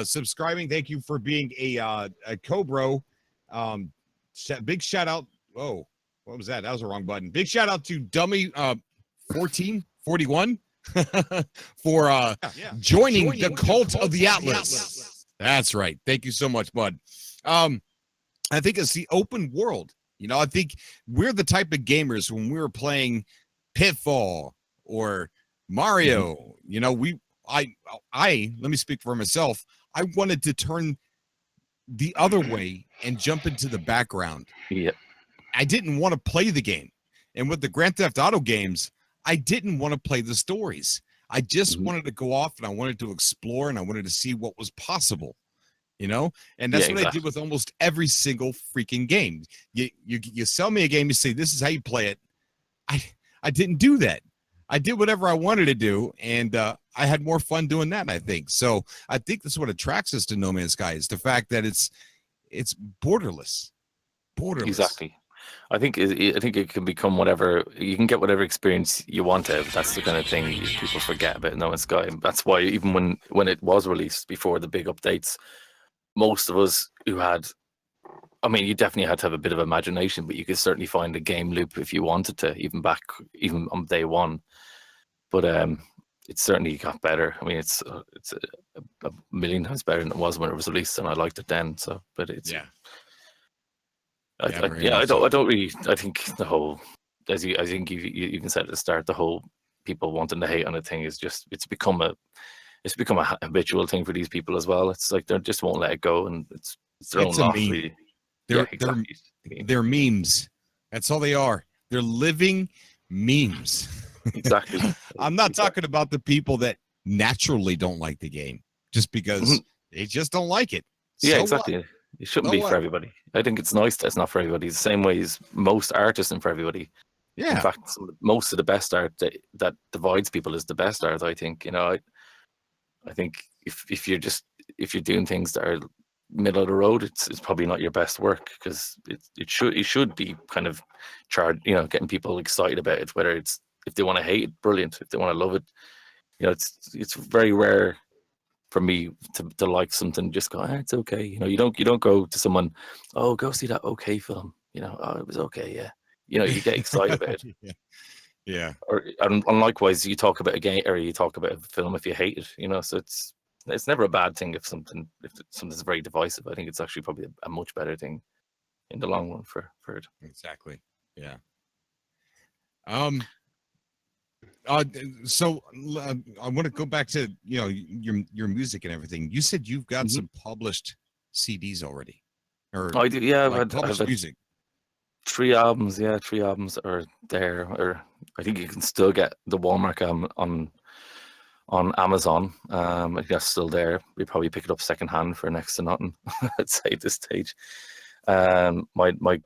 subscribing. Thank you for being a Cobra. Big shout out. Whoa, what was that? That was the wrong button. Big shout out to Dummy 1441 for joining the cult of the Atlas. That's right. Thank you so much, bud. I think it's the open world. You know, I think we're the type of gamers when we were playing Pitfall or Mario. You know, I let me speak for myself. I wanted to turn the other way and jump into the background. Yeah. I didn't want to play the game. And with the Grand Theft Auto games, I didn't want to play the stories. I just wanted to go off and I wanted to explore and I wanted to see what was possible, you know? And that's what I did with almost every single freaking game. You sell me a game, you say, this is how you play it. I didn't do that. I did whatever I wanted to do, and I had more fun doing that, I think. So I think that's what attracts us to No Man's Sky is the fact that it's borderless. Exactly. I think it can become whatever you can get, whatever experience you want out of it. That's the kind of thing people forget about No Man's Sky. That's why even when it was released before the big updates, most of us who had, I mean, you definitely had to have a bit of imagination, but you could certainly find a game loop if you wanted to, even on day one. But it certainly got better. I mean, it's a million times better than it was when it was released, and I liked it then. So, but it's I don't really. I think the whole, I think you even said at the start, the whole people wanting to hate on a thing is just it's become a habitual thing for these people as well. It's like they just won't let it go, and it's their own loss. Really. They're memes. That's all they are. They're living memes. Exactly. I'm not talking about the people that naturally don't like the game just because they just don't like it. Yeah, exactly. What? It shouldn't be for everybody. I think it's nice that it's not for everybody. The same way as most art isn't for everybody. Yeah. In fact, most of the best art that divides people is the best art. I think. You know, I think if you're doing things that are middle of the road, it's probably not your best work, because it should be kind of charged. You know, getting people excited about it. Whether it's if they want to hate it, brilliant. If they want to love it, you know, it's very rare for me to like something, just go, it's okay. You know, you don't go to someone, oh, go see that okay film. You know, oh, it was okay, yeah. You know, you get excited about it. Yeah. And likewise, you talk about a game or you talk about a film if you hate it. You know, so it's never a bad thing if something's very divisive. I think it's actually probably a much better thing in the long run for it. Exactly. Yeah. So I want to go back to your music and everything. You said you've got some published CDs already, or I do. Yeah, like published music. 3 albums. Yeah, 3 albums are there. Or I think you can still get the Walmart album on Amazon. I think that's still there. We probably pick it up secondhand for next to nothing. I'd say at this stage. My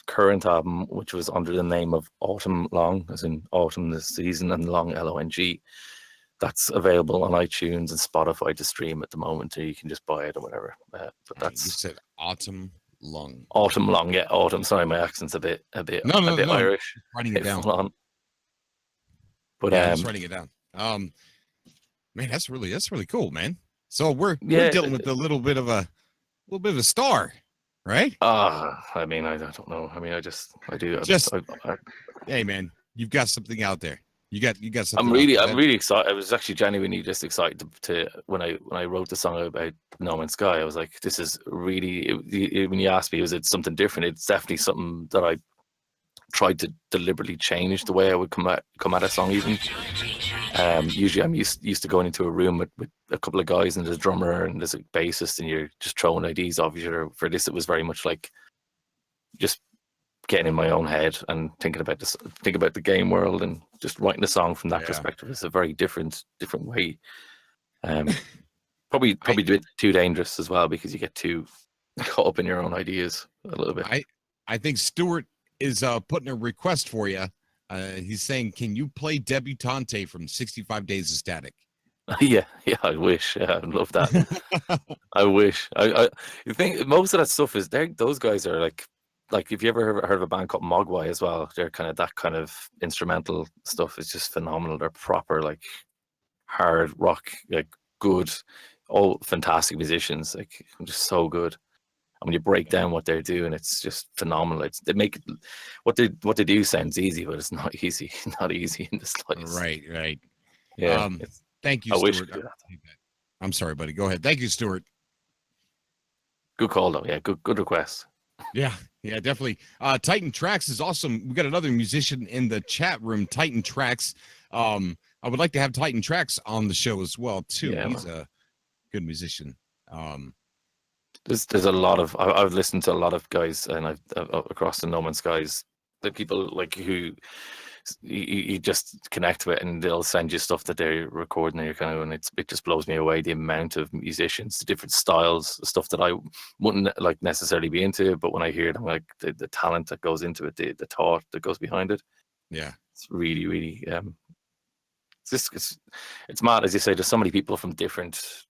current album, which was under the name of Autumn Long, as in autumn this season, and long LONG, that's available on iTunes and Spotify to stream at the moment, or you can just buy it or whatever. But that's, you said Autumn Long. Autumn Long, yeah, autumn. Sorry, my accent's a bit Irish. Writing it down. But yeah, I'm just writing it down. Man, that's really cool, man. So we're dealing with a little bit of a star. Right? I mean, I don't know. I mean, I do. Hey, man, you've got something out there. You got something. I'm really excited. I was actually genuinely just excited to when I wrote the song about No Man's Sky. I was like, this is really. When you asked me, was it something different? It's definitely something that I tried to deliberately change the way I would come at a song. Even usually, I'm used to going into a room with a couple of guys and there's a drummer and there's a bassist and you're just throwing ideas off each other. For this, it was very much like just getting in my own head and thinking about the game world and just writing the song from that perspective. It's a very different way. Probably a bit too dangerous as well, because you get too caught up in your own ideas a little bit. I think Stuart is putting a request for you. He's saying, can you play Debutante from 65 Days of Static? Yeah, I wish. Yeah, I'd love that. I wish. You think most of that stuff is there. Those guys are like if you ever heard of a band called Mogwai as well, they're kind of that kind of instrumental stuff is just phenomenal. They're proper like hard rock, like good, all fantastic musicians, like just so good. And when you break down what they're doing, it's just phenomenal. They make what they do sounds easy, but it's not easy. Not easy in the slightest. Right. Yeah. Thank you, I wish Stuart. we could do that. I'm sorry, buddy. Go ahead. Thank you, Stuart. Good call though. Yeah, good request. Yeah, definitely. Titan Tracks is awesome. We got another musician in the chat room, Titan Tracks. I would like to have Titan Tracks on the show as well, too. Yeah, He's a good musician. There's a lot of I've listened to a lot of guys, and I've across the No Man's Skies, the people like who you just connect with, and they'll send you stuff that they're recording, and you're kind of, and it just blows me away the amount of musicians, the different styles, stuff that I wouldn't like necessarily be into, but when I hear them, like the talent that goes into it, the thought that goes behind it, yeah, it's really it's mad, as you say. There's so many people from different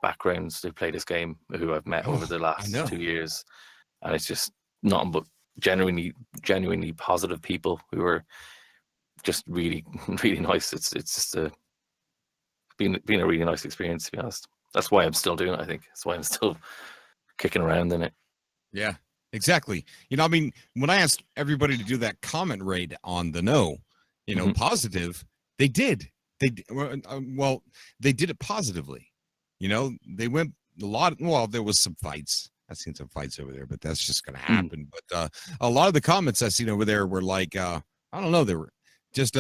backgrounds who play this game who I've met over the last 2 years, and it's just nothing but genuinely positive people who are just really nice. It's just been a really nice experience, to be honest. That's why I'm still doing it. I think that's why I'm still kicking around in it. Yeah, exactly. I mean, when I asked everybody to do that comment raid on the No, positive, they did. They did it positively. They went a lot. Well, there was some fights. I've seen some fights over there, but that's just going to happen. But a lot of the comments I've seen over there were like, I don't know, they were just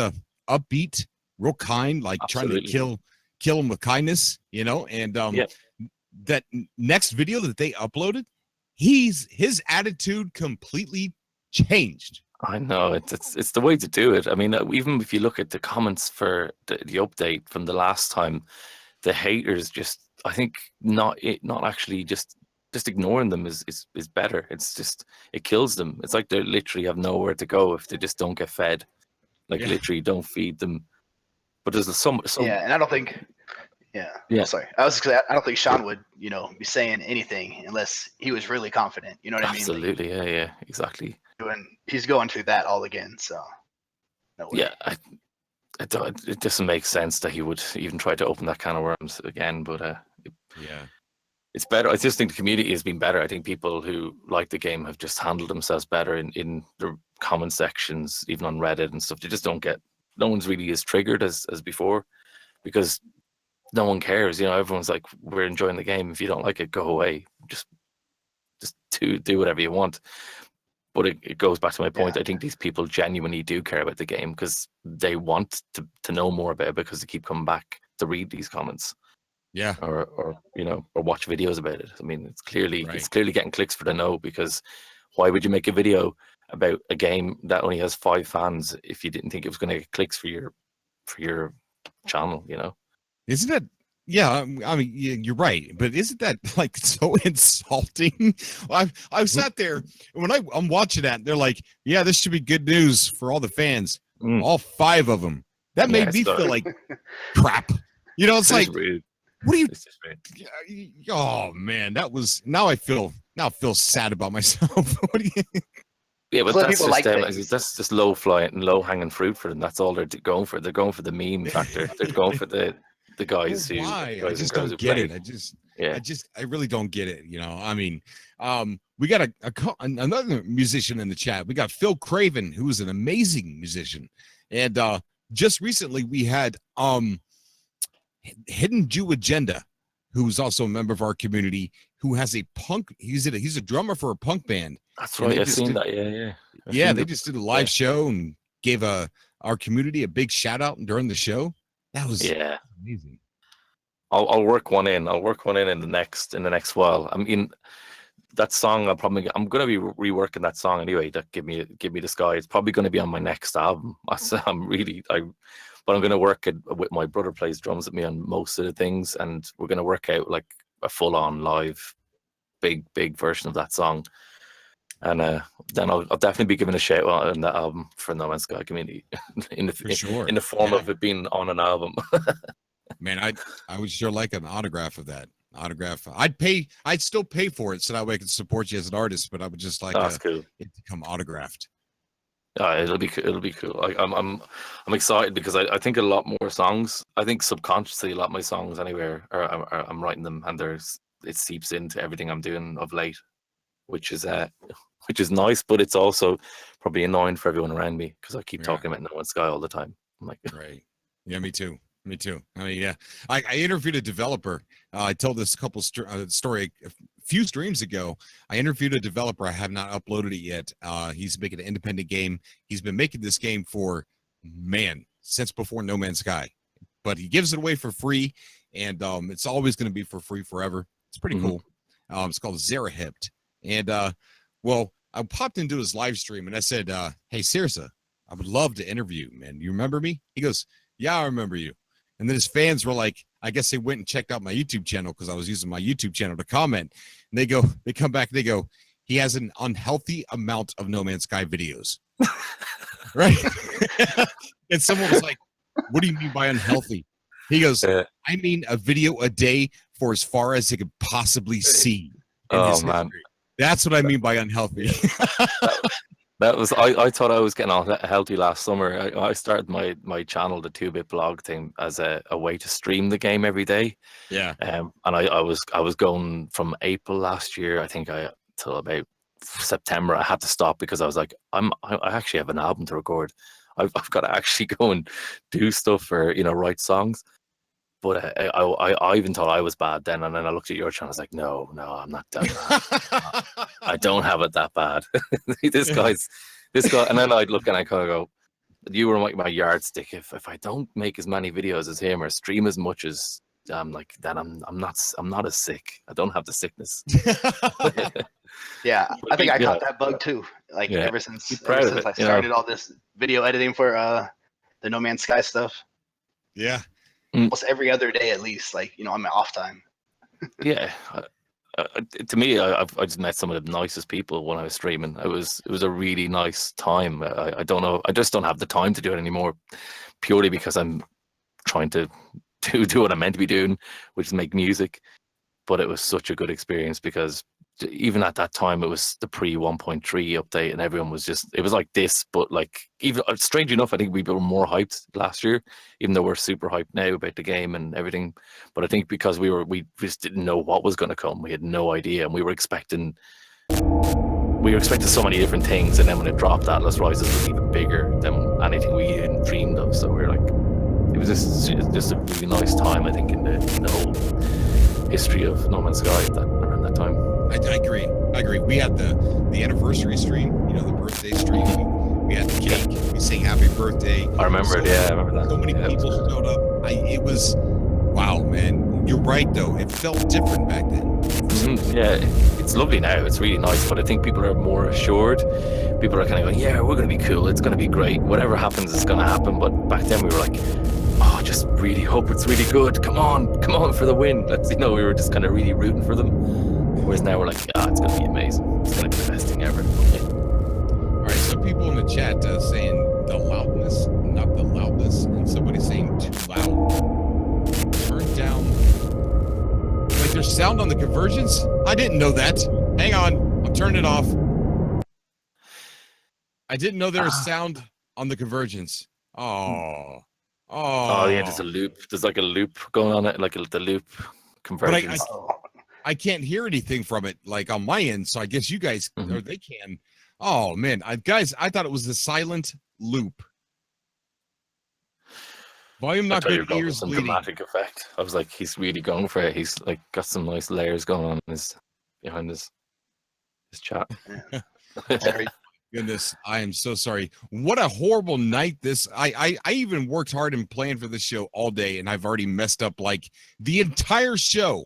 upbeat, real kind, like Absolutely. trying to kill them with kindness, and that next video that they uploaded, his attitude completely changed. I know it's the way to do it. I mean, even if you look at the comments for the update from the last time, the haters just, I think not actually just ignoring them is better. It's just, it kills them. It's like they literally have nowhere to go if they just don't get fed. Like literally don't feed them. But there's some and I don't think yeah. Sorry, I don't think Sean would be saying anything unless he was really confident. You know what I mean? Absolutely, yeah, exactly. He's going through that all again, so no way. Yeah, it doesn't make sense that he would even try to open that can of worms again. But it's better. I just think the community has been better. I think people who like the game have just handled themselves better in the comment sections, even on Reddit and stuff. They just don't get. No one's really as triggered as before, because no one cares. Everyone's like, we're enjoying the game. If you don't like it, go away. Just do whatever you want. But it goes back to my point. I think these people genuinely do care about the game because they want to know more about it, because they keep coming back to read these comments. Yeah. Or watch videos about it. I mean, it's clearly getting clicks for the No, because why would you make a video about a game that only has 5 fans if you didn't think it was going to get clicks for your channel, Isn't that? Yeah, I mean, you're right, but isn't that like so insulting? I've sat there when I'm watching that, and they're like, "Yeah, this should be good news for all the fans, all 5 of them." That made me feel like crap. It's like, rude. What do you? Oh man, that was. Now I feel sad about myself. What do you? Yeah, but that's just that's just low flying, low hanging fruit for them. That's all they're going for. They're going for the meme factor. They're going for the guys who. Why? Guys I just don't get it. I really don't get it. I mean, we got another musician in the chat. We got Phil Craven, who is an amazing musician, and just recently we had Hidden Jew Agenda, who's also a member of our community, who has a punk. He's a drummer for a punk band. That's right. I've seen that. Yeah. They just did a live show and gave our community a big shout out during the show. That was amazing. I'll work one in. I'll work one in the next while. I mean, that song I'm going to be reworking that song anyway. That give me the sky. It's probably going to be on my next album. But I'm going to work it with my brother. Plays drums with me on most of the things, and we're going to work out like a full on live, big version of that song. And then I'll definitely be giving a shout out on that album for No Man's Sky community in the form of it being on an album. Man, I would sure like an autograph of that. Autograph. I'd still pay for it so that way I can support you as an artist, but I would just like That's cool. it to come autographed. It'll be cool. I'm excited because I think a lot more songs. I think subconsciously a lot of my songs anywhere I'm writing them, and it seeps into everything I'm doing of late, which is nice, but it's also probably annoying for everyone around me because I keep talking about No Man's Sky all the time. I'm like, right. Yeah, me too. Me too. I mean, yeah, I interviewed a developer. I told this story a few streams ago. I interviewed a developer. I have not uploaded it yet. He's making an independent game. He's been making this game since before No Man's Sky, but he gives it away for free, and it's always going to be for free forever. It's pretty cool. It's called Zerahipt, and well, I popped into his live stream and I said, "Hey, Sirsa, I would love to interview you, man. You remember me?" He goes, "Yeah, I remember you." And then his fans were like, I guess they went and checked out my YouTube channel because I was using my YouTube channel to comment. And they come back and they go, he has an unhealthy amount of No Man's Sky videos. Right? And someone was like, what do you mean by unhealthy? He goes, I mean a video a day for as far as he could possibly see. Oh, man. That's what I mean by unhealthy. That was I thought I was getting all healthy last summer. I started my channel, the 2-bit blog thing, as a way to stream the game every day. Yeah. And I was going from April last year, I think, till about September. I had to stop because I was like, I actually have an album to record. I've got to actually go and do stuff or write songs. But I even thought I was bad then, and then I looked at your channel. I was like, no, I'm not done. I don't have it that bad. this guy, and then I'd look and I kind of go, you were my yardstick. If I don't make as many videos as him or stream as much as I'm not as sick. I don't have the sickness. Yeah, I think I caught that bug too. Like ever since I started all this video editing for the No Man's Sky stuff. Yeah. Almost every other day at least, on my off time. Yeah. To me, I just met some of the nicest people when I was streaming. It was a really nice time. I don't know. I just don't have the time to do it anymore, purely because I'm trying to do what I'm meant to be doing, which is make music. But it was such a good experience because even at that time, it was the pre 1.3 update, and everyone was it was like this. But even strange enough, I think we were more hyped last year, even though we're super hyped now about the game and everything. But I think because we just didn't know what was going to come, we had no idea, and we were expecting so many different things. And then when it dropped, Atlas Rises was even bigger than anything we even dreamed of. So we were like, it was just a really nice time, I think, in the whole history of No Man's Sky around that time. I agree. We had the anniversary stream, the birthday stream. We had the cake. We sang happy birthday. I remember it. Yeah, I remember that. So many people showed up. It was, wow, man. You're right, though. It felt different back then. Yeah, it's lovely now. It's really nice, but I think people are more assured. People are kind of going, yeah, we're going to be cool. It's going to be great. Whatever happens is going to happen. But back then we were like, oh, just really hope it's really good. Come on for the win. We were just kind of really rooting for them. Whereas now we're like, it's going to be amazing. It's going to be the best thing ever. All right, some people in the chat saying the loudness, not the loudness, and somebody saying too loud. Turn down. Like there's sound on the conversions? I didn't know that. Hang on, I'm turning it off. I didn't know there was sound on the convergence. Oh, yeah, there's a loop. There's like a loop going on it, like the loop conversions. But I can't hear anything from it, like on my end. So I guess you guys, or they can. Oh man, guys, I thought it was a silent loop. Volume not good, ears some bleeding. Dramatic effect. I was like, he's really going for it. He's like got some nice layers going on behind his chat. Oh, goodness, I am so sorry. What a horrible night this. I even worked hard and planned for this show all day, and I've already messed up like the entire show.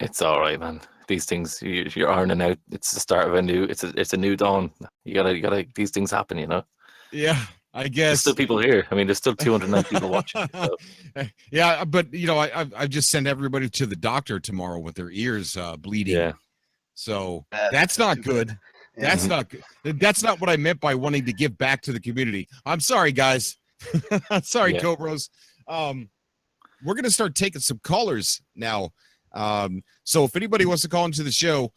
It's all right, man. These things you're ironing out. It's the start of a new. It's a new dawn. You gotta. These things happen, Yeah, I guess. There's still people here. I mean, there's still 209 people watching. So. Yeah, but I've just sent everybody to the doctor tomorrow with their ears bleeding. Yeah. So that's not good. That's not good. That's not what I meant by wanting to give back to the community. I'm sorry, guys. Sorry, Yeah. Cobras. We're gonna start taking some callers now. So if anybody wants to call into the show,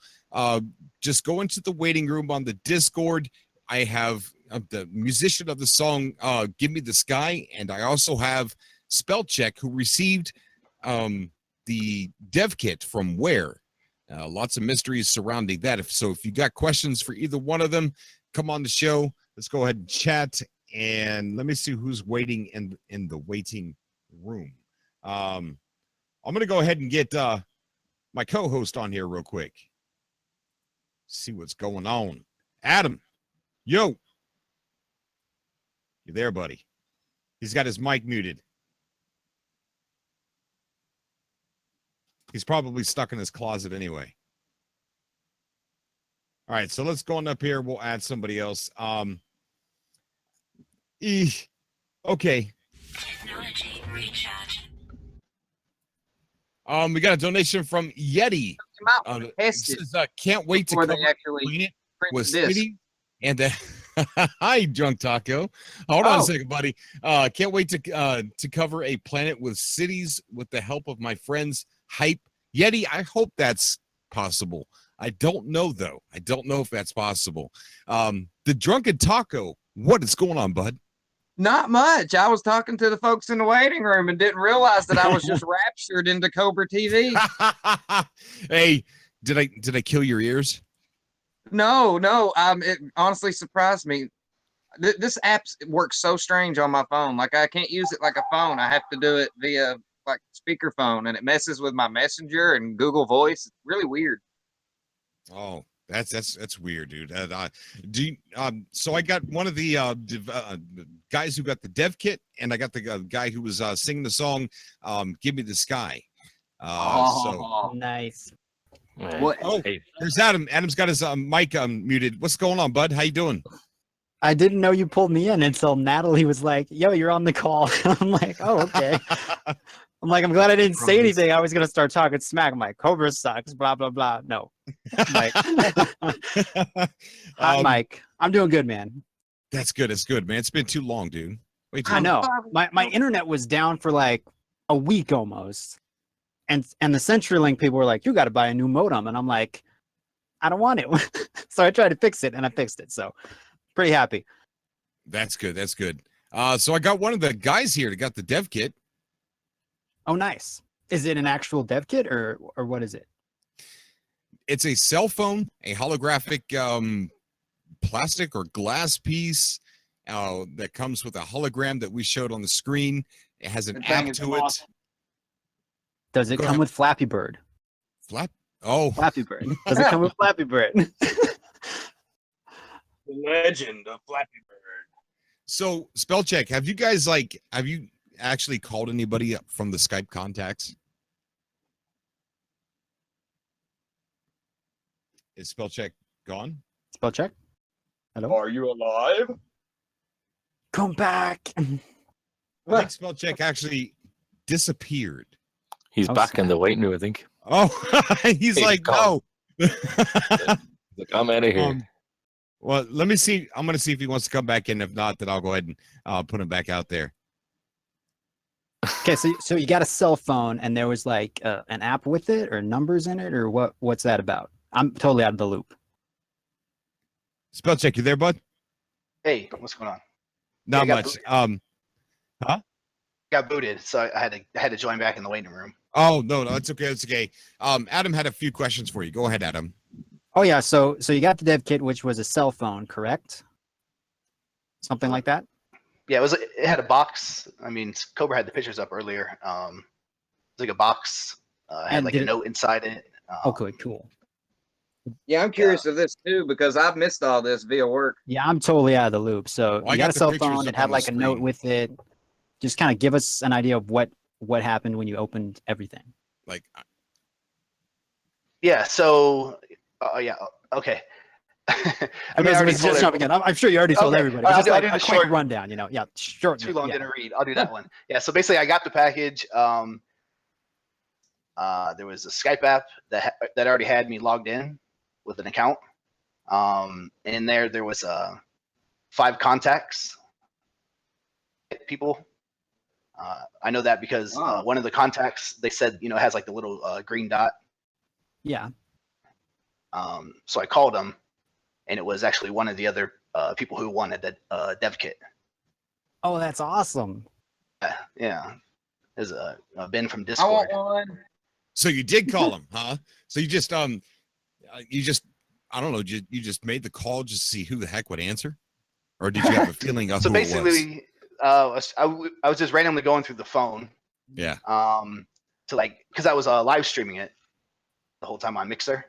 just go into the waiting room on the Discord. I have the musician of the song "Give Me the Sky," and I also have Spellcheck, who received the dev kit from where. Lots of mysteries surrounding that. So if you got questions for either one of them, come on the show. Let's go ahead and chat. And let me see who's waiting in the waiting room. I'm going to go ahead and get my co-host on here real quick. See what's going on. Adam, yo. You there, buddy? He's got his mic muted. He's probably stuck in his closet anyway. All right, so let's go on up here. We'll add somebody else. Okay. Technology recharge. We got a donation from Yeti. It says, can't wait to cover it with City and hi, Drunk Taco. Hold on a second, buddy. Can't wait to cover a planet with cities with the help of my friends Hype. Yeti, I hope that's possible. I don't know, though. I don't know if that's possible. The Drunken Taco, what is going on, bud? Not much. I was talking to the folks in the waiting room and didn't realize that I was just raptured into Cobra TV. Hey, did I kill your ears? No. It honestly surprised me. This app works so strange on my phone. Like, I can't use it like a phone. I have to do it via like speakerphone, and it messes with my Messenger and Google Voice. It's really weird. Oh, that's weird, dude. So I got one of the guys who got the dev kit, and I got the guy who was singing the song "Give Me the Sky." So nice. What? Oh, there's Adam. Adam's got his mic muted. What's going on, bud? How you doing? I didn't know you pulled me in until Natalie was like, "Yo, you're on the call." I'm like, "Oh, okay." I'm like, "I'm glad I didn't say anything. I was gonna start talking smack." I'm like, "Cobra sucks." Blah blah blah. No. Mike. Hi, Mike. I'm doing good, man. That's good. It's good, man. It's been too long, dude. I know. My internet was down for like a week almost, and the CenturyLink people were like, "You got to buy a new modem," and I'm like, "I don't want it." So I tried to fix it, and I fixed it. So pretty happy. That's good. That's good. So I got one of the guys here that got the dev kit. Oh, nice. Is it an actual dev kit or what is it? It's a cell phone, a holographic plastic or glass piece that comes with a hologram that we showed on the screen. It has an app to it. Does it come with Flappy Bird? Flappy Bird. Does it come with Flappy Bird? The legend of Flappy Bird. So, Spellcheck, have you actually called anybody up from the Skype contacts? Is Spellcheck gone? Spellcheck? Hello? Are you alive? Come back. I think Spellcheck actually disappeared. He's back in the waiting room, I think. Oh, he's like, no. Look, I'm out of here. Well, let me see. I'm going to see if he wants to come back in. If not, then I'll go ahead and put him back out there. Okay, so you got a cell phone, and there was like an app with it, or numbers in it, or what's that about? I'm totally out of the loop. Spellcheck, you there, bud? Hey, what's going on? Not much. Huh? Got booted, so I had to join back in the waiting room. Oh no, it's okay. It's okay. Adam had a few questions for you. Go ahead, Adam. Oh yeah, so you got the dev kit, which was a cell phone, correct? Something like that. Yeah, it had a box. I mean, Cobra had the pictures up earlier. It was like a box. Had like a note inside it. Okay, cool. Yeah, I'm curious of this too because I've missed all this via work. Yeah, I'm totally out of the loop. So I you got a the cell pictures phone. up It had on the like a note screen. with it. Just kind of give us an idea of what happened when you opened everything. Like, Yeah. So, yeah. Okay. I mean, just jumping in. I'm sure you already told everybody. But just I'll like do a the quick short rundown, Yeah, short. Too long yeah. didn't read. I'll do that one. Yeah. So basically, I got the package. There was a Skype app that already had me logged in with an account. In there was 5 contacts people. I know that because one of the contacts, they said, you know, has like the little green dot. Yeah. So I called him, and it was actually one of the other people who wanted the dev kit. Oh, that's awesome. Yeah. There's Ben from I Discord. want one. So you did call him, huh? So you just I don't know, you just made the call just to see who the heck would answer, or did you have a feeling of So who it was? basically, I was just randomly going through the phone. Yeah. To like, because I was live streaming it the whole time on Mixer.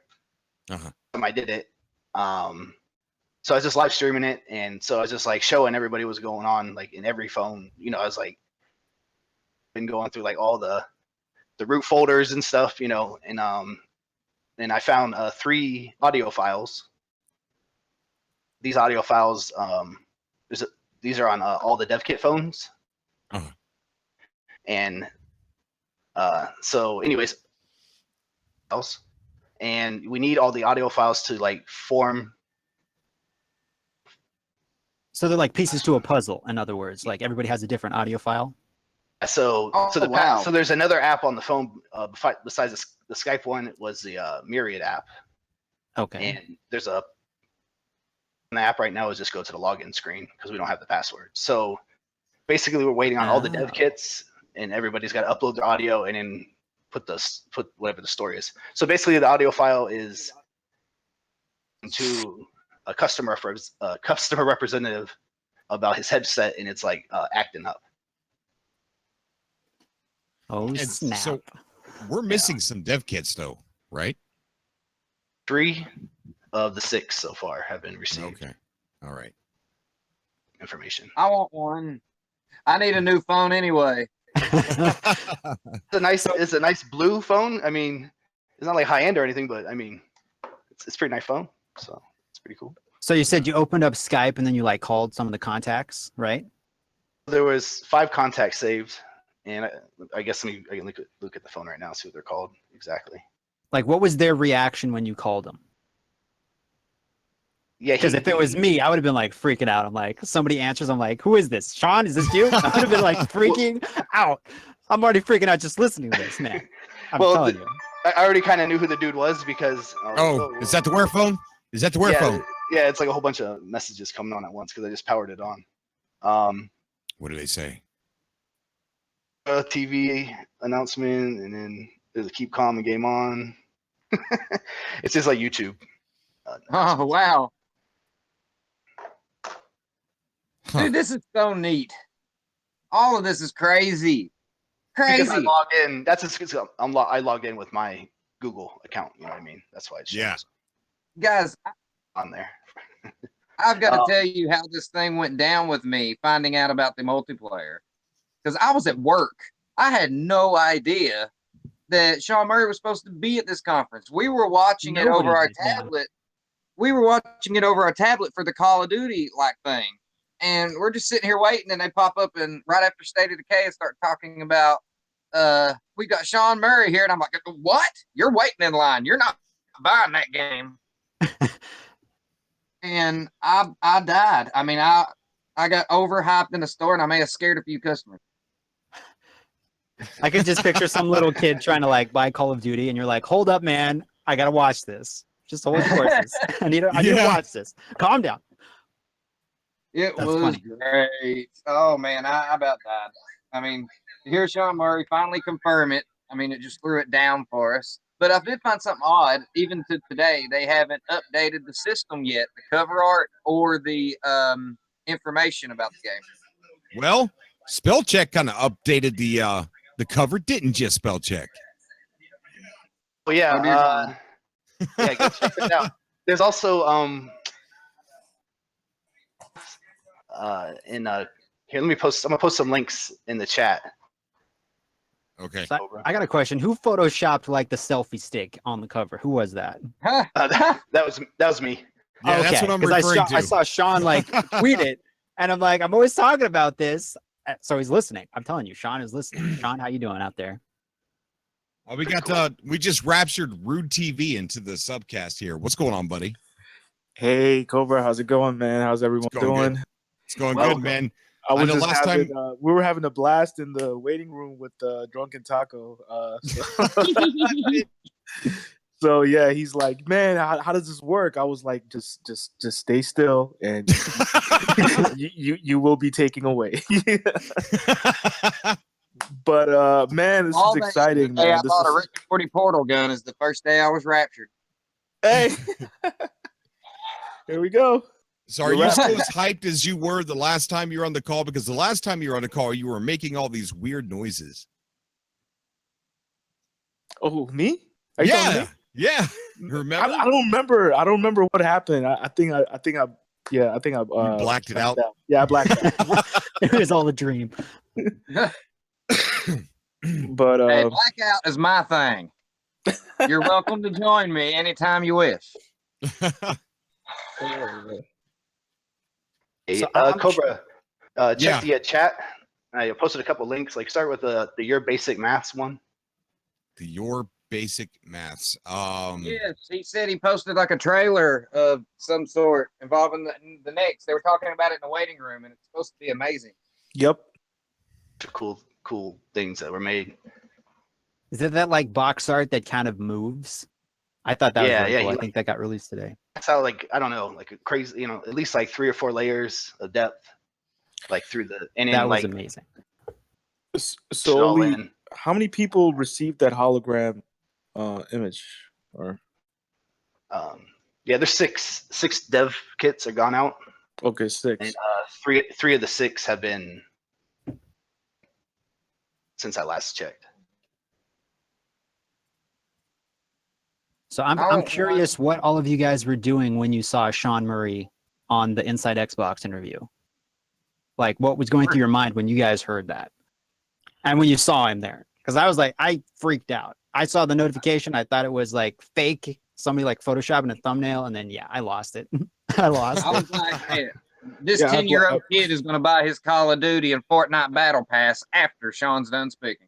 Uh-huh. I did it. So I was just live streaming it, and so I was just like showing everybody what's going on, like in every phone. You know, I was like been going through like all the root folders and stuff, you know, and I found 3 audio files. These audio files, these are on all the dev kit phones. Uh-huh. And so anyways, and we need all the audio files to like form. So they're like pieces to a puzzle. In other words, like everybody has a different audio file. So so there's another app on the phone besides the Skype one. It was the Myriad app. Okay. And there's an app right now is just go to the login screen because we don't have the password. So basically, we're waiting on all the dev kits, and everybody's got to upload their audio and then put whatever the story is. So basically, the audio file is to a customer representative about his headset, and it's like acting up. Oh, And snap. so we're missing some dev kits though, right? 3 of the 6 so far have been received. Okay. All right. Information. I want one. I need a new phone anyway. It's a nice blue phone. I mean, it's not like high end or anything, but I mean, it's a pretty nice phone. So it's pretty cool. So you said you opened up Skype and then you like called some of the contacts, right? There was 5 contacts saved, and I guess I can look at the phone right now, see what they're called exactly. Like, what was their reaction when you called them? Yeah, because if it was me, I would have been like freaking out. I'm like, somebody answers, I'm like, who is this? Sean, is this you? I would have been like freaking out. I'm already freaking out just listening to this, man. I'm telling you. I already kind of knew who the dude was because. Is that the Wear phone? Is that the Wear phone? Yeah, it's like a whole bunch of messages coming on at once because I just powered it on. What do they say? TV announcement, and then there's a keep calm and game on. It's just like YouTube. Oh, wow. Dude, this is so neat. All of this is crazy. Crazy. Because I log in. That's I logged in with my Google account. You know what I mean? That's why it's guys on there. I've got to tell you how this thing went down with me finding out about the multiplayer. Because I was at work. I had no idea that Sean Murray was supposed to be at this conference. We were watching it over our tablet. We were watching it over our tablet for the Call of Duty like thing. And we're just sitting here waiting, and they pop up and right after State of Decay and start talking about we got Sean Murray here, and I'm like, what? You're waiting in line. You're not buying that game. And I died. I mean, I got overhyped in the store, and I may have scared a few customers. I could just picture some little kid trying to like buy Call of Duty, and you're like, hold up, man, I gotta watch this. Just hold your horses. I need to watch this. Calm down. It was great. Oh man, I about died. I mean, to hear Sean Murray finally confirm it, I mean, it just threw it down for us. But I did find something odd. Even to today, they haven't updated the system yet, the cover art or the information about the game. Well, Spellcheck kind of updated the cover, didn't you, Spellcheck? Well, yeah, yeah, go check it out. There's also here, let me post. I'm gonna post some links in the chat. Okay. So I got a question. Who photoshopped like the selfie stick on the cover? Who was that? That was me. Yeah, that's what I'm referring to. I saw Sean like tweet it, and I'm like, I'm always talking about this. So he's listening. I'm telling you, Sean is listening. Sean, how you doing out there? Oh, we got we just raptured Rude TV into the subcast here. What's going on, buddy? Hey, Cobra, how's it going, man? How's everyone doing? Good. It's going Well, good, man. I was know just last having, time. we were having a blast in the waiting room with Drunken Taco. So yeah, he's like, man, how does this work? I was like, just stay still, and you will be taken away. But man, this is exciting, The day man. I bought a Rick and Morty portal gun is the first day I was raptured. Hey, here we go. So are you still as hyped as you were the last time you were on the call? Because the last time you were on the call, you were making all these weird noises. Oh, me? Are you talking to me? Yeah. Remember? I don't remember. I don't remember what happened. I think I you blacked it out. Yeah, I blacked it out. It was all a dream. But hey, blackout is my thing. You're welcome to join me anytime you wish. Hey, Cobra, check the chat. I posted a couple links. Like, start with the Your Basic Maths one. The Your Basic Maths. Yes, he said he posted like a trailer of some sort involving the Knicks. They were talking about it in the waiting room, and it's supposed to be amazing. Yep. Cool things that were made. Is it that like box art that kind of moves? I thought that was really cool. I think that got released today. That's how, like, I don't know, like a crazy, at least like 3 or 4 layers of depth, like through the that was amazing. So Lee, how many people received that hologram image? Or yeah, there's six dev kits are gone out. Okay, 6. And three of the 6 have been since I last checked. So I'm curious what all of you guys were doing when you saw Sean Murray on the Inside Xbox interview. Like, what was going through your mind when you guys heard that? And when you saw him there? Because I was like, I freaked out. I saw the notification. I thought it was like fake, somebody like photoshopping a thumbnail, and then I lost it. I lost I it. was like, hey, this 10-year-old kid is going to buy his Call of Duty and Fortnite Battle Pass after Sean's done speaking.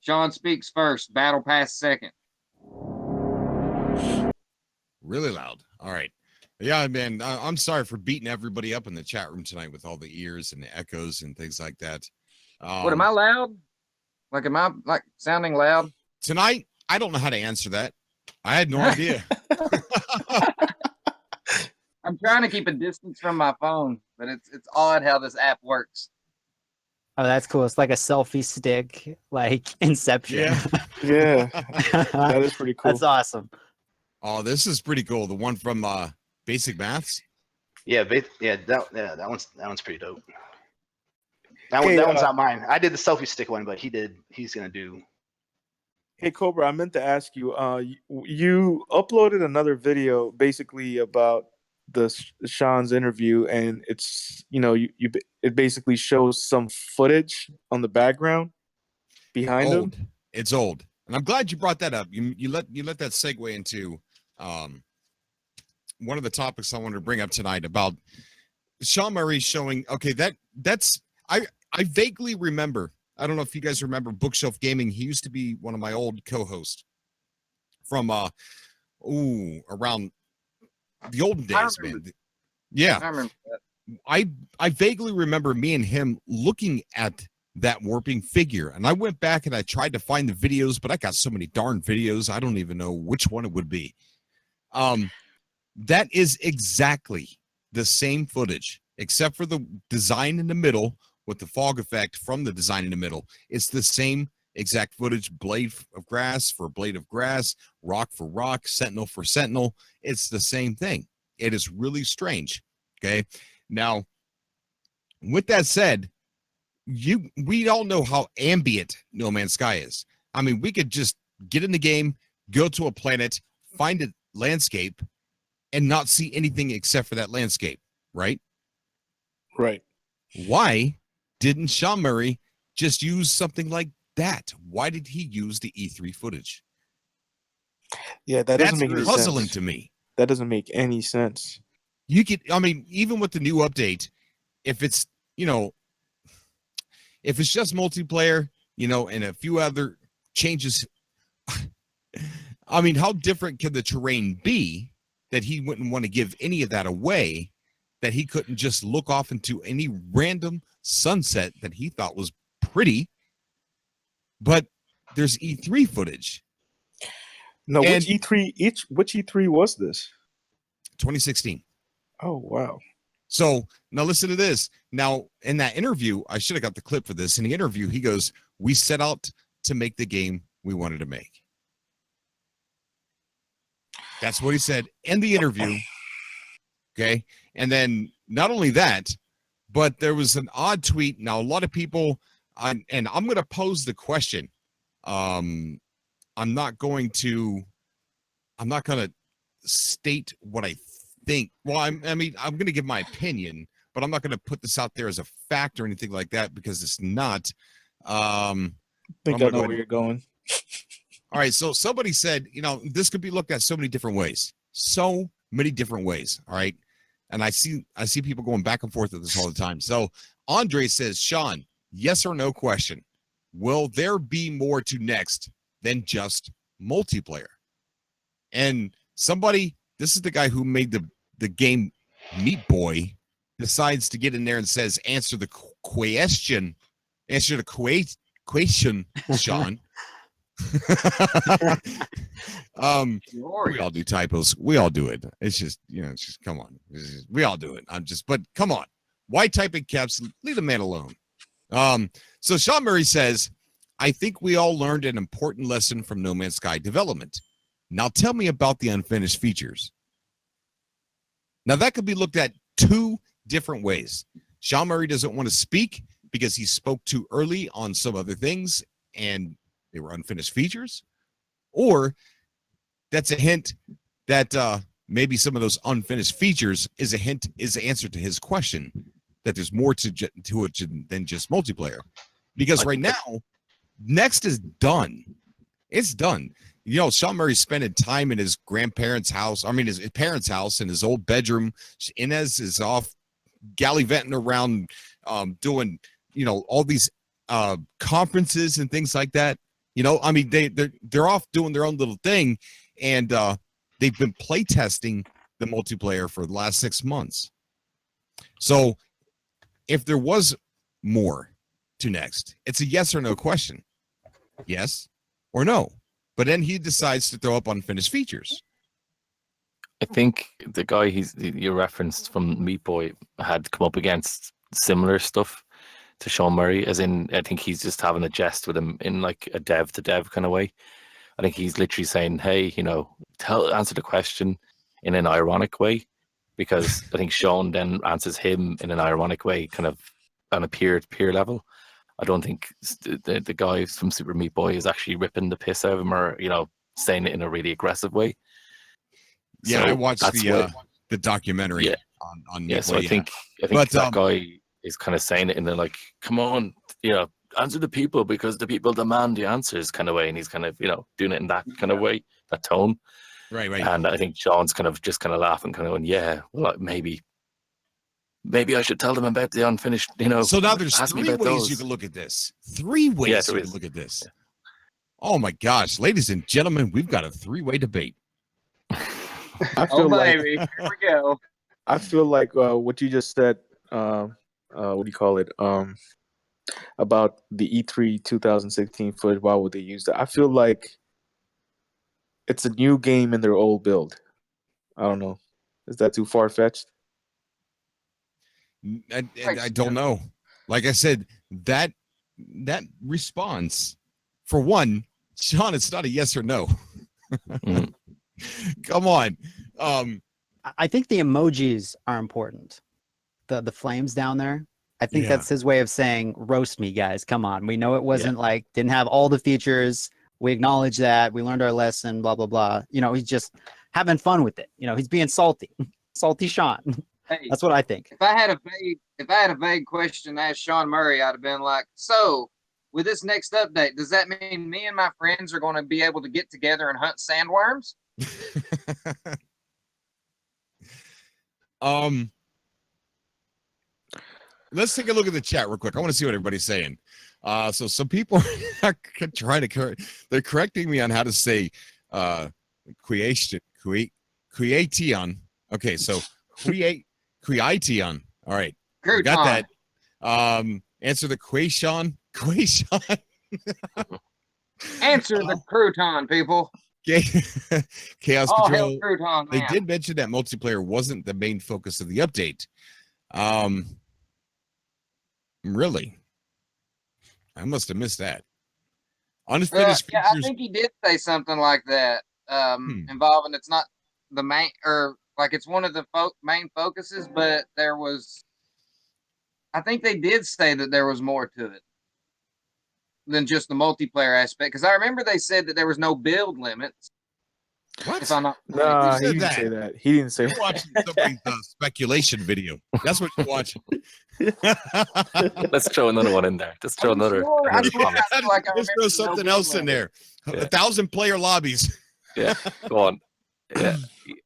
Sean speaks first, Battle Pass second. Really loud. All right. Yeah, man, I'm sorry for beating everybody up in the chat room tonight with all the ears and the echoes and things like that. What, am I loud? Like, am I like sounding loud? Tonight, I don't know how to answer that. I had no idea. I'm trying to keep a distance from my phone, but it's odd how this app works. Oh, that's cool. It's like a selfie stick, like Inception. Yeah. That is pretty cool. That's awesome. Oh, this is pretty cool. The one from Basic Maths. Yeah, that one's pretty dope. That one's not mine. I did the selfie stick one, but he's gonna do. Hey Cobra, I meant to ask you. You uploaded another video basically about Sean's interview, and it's it basically shows some footage on the background behind him. It's old, and I'm glad you brought that up. You let that segue into one of the topics I wanted to bring up tonight about Sean Murray showing. Okay, that's I vaguely remember. I don't know if you guys remember Bookshelf Gaming. He used to be one of my old co-hosts from around the olden days, man. Yeah. I remember that. I vaguely remember me and him looking at that warping figure, and I went back and I tried to find the videos, but I got so many darn videos, I don't even know which one it would be. That is exactly the same footage, except for the design in the middle with the fog effect from the design in the middle. It's the same exact footage, blade of grass for blade of grass, rock for rock, sentinel for sentinel. It's the same thing. It is really strange. Okay. Now, with that said, we all know how ambient No Man's Sky is. I mean, we could just get in the game, go to a planet, find a landscape, and not see anything except for that landscape, right? Right. Why didn't Sean Murray just use something like that? Why did he use the E3 footage? Yeah, that's puzzling to me. That doesn't make any sense. You could, I mean, even with the new update, if it's, if it's just multiplayer, and a few other changes, I mean, how different could the terrain be that he wouldn't want to give any of that away, that he couldn't just look off into any random sunset that he thought was pretty, but there's E3 footage. No, And- which E3 was this? 2016. Oh, wow. So now listen to this. Now, in that interview, I should have got the clip for this. In the interview, he goes, "We set out to make the game we wanted to make." That's what he said in the interview. Okay. And then not only that, but there was an odd tweet. Now, a lot of people, and I'm going to pose the question. I'm not going to state what I think. Well, I mean, I'm going to give my opinion, but I'm not going to put this out there as a fact or anything like that because it's not. I think I know where you're going. All right. So somebody said, this could be looked at so many different ways. So many different ways. All right. And I see people going back and forth with this all the time. So Andre says, Sean, yes or no question. Will there be more to next than just multiplayer? And somebody, this is the guy who made the game Meat Boy, decides to get in there and says, answer the question, Sean. We all do typos. We all do it. It's just, come on. We all do it. But come on. Why type in caps? Leave the man alone. So Sean Murray says, I think we all learned an important lesson from No Man's Sky development. Now tell me about the unfinished features. Now that could be looked at two different ways. Sean Murray doesn't want to speak because he spoke too early on some other things and they were unfinished features. Or that's a hint that maybe some of those unfinished features is the answer to his question, that there's more to it than just multiplayer. Because right now, next is done. It's done. Sean Murray's spending time in his grandparents' house. His parents' house in his old bedroom. Inez is off gallivanting around, doing, all these conferences and things like that. They're off doing their own little thing, and they've been playtesting the multiplayer for the last 6 months. So, if there was more to next, it's a yes or no question. Yes or no. But then he decides to throw up unfinished features. I think the guy you referenced from Meat Boy had come up against similar stuff to Sean Murray, as in, I think he's just having a jest with him in like a dev to dev kind of way. I think he's literally saying, hey, answer the question in an ironic way, because I think Sean then answers him in an ironic way, kind of on a peer level. I don't think the guy from Super Meat Boy is actually ripping the piss out of him or, saying it in a really aggressive way. Yeah, So I watched the documentary on Meat Boy. So I think that guy is kind of saying it in the like, come on, answer the people because the people demand the answers kind of way. And he's kind of, doing it in that kind of way, that tone. Right. And I think Sean's kind of laughing, kind of going, yeah, well, maybe I should tell them about the unfinished, So now there's three ways you can look at this. Three ways you can look at this. Yeah. Oh my gosh, ladies and gentlemen, we've got a three-way debate. I feel baby, here we go. I feel like what you just said, what do you call it? About the E3 2016 footage, why would they use that? I feel like it's a new game in their old build. I don't know. Is that too far-fetched? I don't know. Like I said, that response, for one, Sean, it's not a yes or no. Come on. I think the emojis are important. The flames down there. I think that's his way of saying, roast me, guys. Come on. We know it wasn't didn't have all the features. We acknowledge that. We learned our lesson, blah, blah, blah. He's just having fun with it. He's being salty. Salty Sean. Hey, that's what I think. If I had a vague question to ask Sean Murray, I'd have been like, so with this next update, does that mean me and my friends are going to be able to get together and hunt sandworms? Let's take a look at the chat real quick. I want to see what everybody's saying. So some people are trying to they're correcting me on how to say Creation. Okay, so creation. All right. We got that. Answer the question. Answer the crouton, people. Chaos All Control. hail crouton, They man. did mention that multiplayer wasn't the main focus of the update. Really? I must have missed that. Unfinished Yeah, I features. think he did say something like that, involving it's not the main, or like it's one of the main focuses, but there was, I think they did say that there was more to it than just the multiplayer aspect. Because I remember they said that there was no build limits. What? If I'm not Nah, Who he said didn't say that. He didn't say You're watching somebody's speculation video. That's what you're watching. Let's throw another one in there. Let's throw another. I swear, I feel like I Let's remember throw no something build else in limit. there. 1,000 player lobbies. Yeah, go on. Yeah,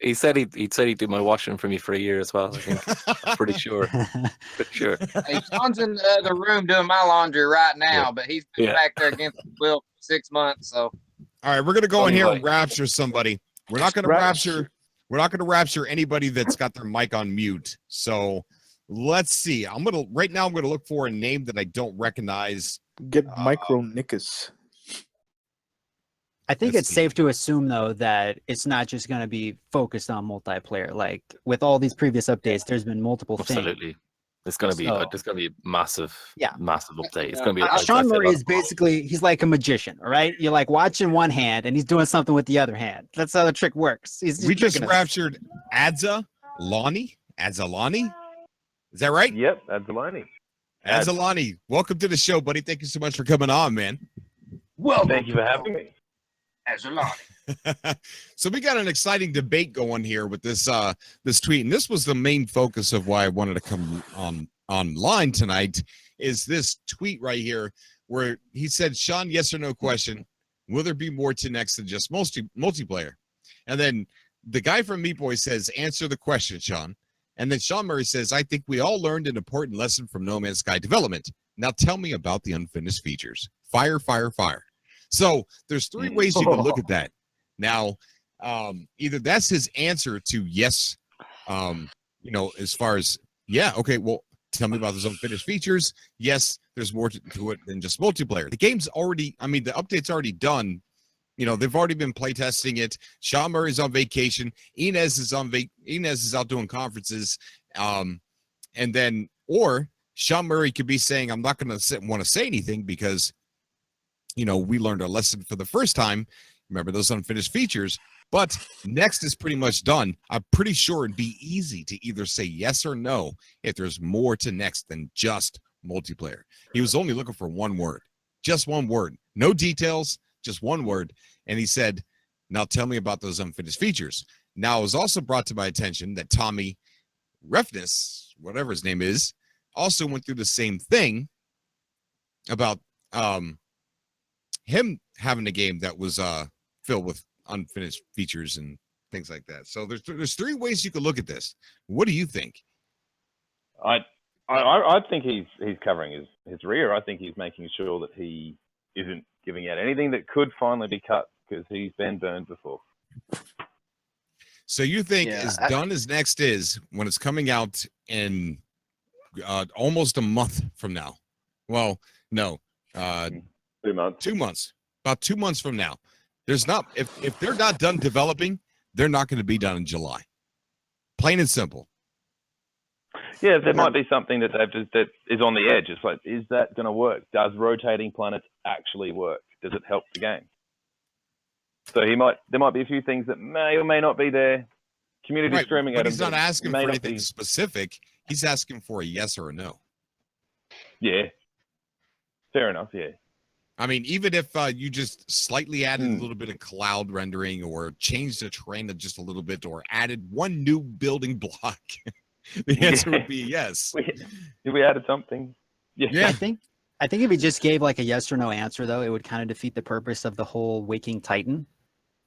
he said he'd do my washing for me for a year as well. I think. I'm pretty sure. Pretty sure. Hey, Sean's in the other room doing my laundry right now, but he's been back there against the will for 6 months. So, all right, we're gonna go in here and Anyway. rapture somebody. We're not gonna rapture. We're not gonna rapture anybody that's got their mic on mute. So let's see. I'm gonna look for a name that I don't recognize. Get Micro Nickus. I think Let's it's safe to assume, though, that it's not just going to be focused on multiplayer. Like with all these previous updates, there's been multiple things. Absolutely. It's gonna be So- there's gonna be a massive, Yeah. massive update. It's gonna be Sean Murray is basically, he's like a magician, all right? You're like watching one hand and he's doing something with the other hand. That's how the trick works. We just raptured Adzalani. Is that right? Yep, Adzalani. Adzalani, welcome to the show, buddy. Thank you so much for coming on, man. Well, thank you for having me. So we got an exciting debate going here with this this tweet, and this was the main focus of why I wanted to come online tonight. Is this tweet right here where he said, "Sean, yes or no question: will there be more to next than just multiplayer?" And then the guy from Meat Boy says, "Answer the question, Sean." And then Sean Murray says, "I think we all learned an important lesson from No Man's Sky development. Now tell me about the unfinished features. Fire, fire, fire." So there's three ways you can look at that. Now, either that's his answer to yes, as far as, yeah, okay, well, tell me about those unfinished features. Yes, there's more to it than just multiplayer. The game's already, the update's already done. They've already been playtesting it. Sean Murray's on vacation. Inez is out doing conferences. And then, or Sean Murray could be saying, I'm not going to want to say anything because, we learned our lesson for the first time. Remember those unfinished features, but next is pretty much done. I'm pretty sure it'd be easy to either say yes or no if there's more to next than just multiplayer. He was only looking for one word, just one word, no details, just one word. And he said, now tell me about those unfinished features. Now it was also brought to my attention that Tommy Refness, whatever his name is, also went through the same thing about him having a game that was filled with unfinished features and things like that. So there's three ways you could look at this. What do you think? I think he's covering his rear. I think he's making sure that he isn't giving out anything that could finally be cut because he's been burned before. So you think as done as next is when it's coming out in almost a month from now? Well, no, 2 months. 2 months. About 2 months from now. There's not if they're not done developing, they're not going to be done in July. Plain and simple. Yeah, there might be something that is on the edge. It's like, is that going to work? Does rotating planets actually work? Does it help the game? So there might be a few things that may or may not be there. Community screaming but at him. he's not asking for anything be... specific. He's asking for a yes or a no. Yeah. Fair enough, yeah. Even if you just slightly added a little bit of cloud rendering or changed the terrain just a little bit or added one new building block, the answer would be yes. If we added something. Yeah. I think if he just gave like a yes or no answer, though, it would kind of defeat the purpose of the whole Waking Titan,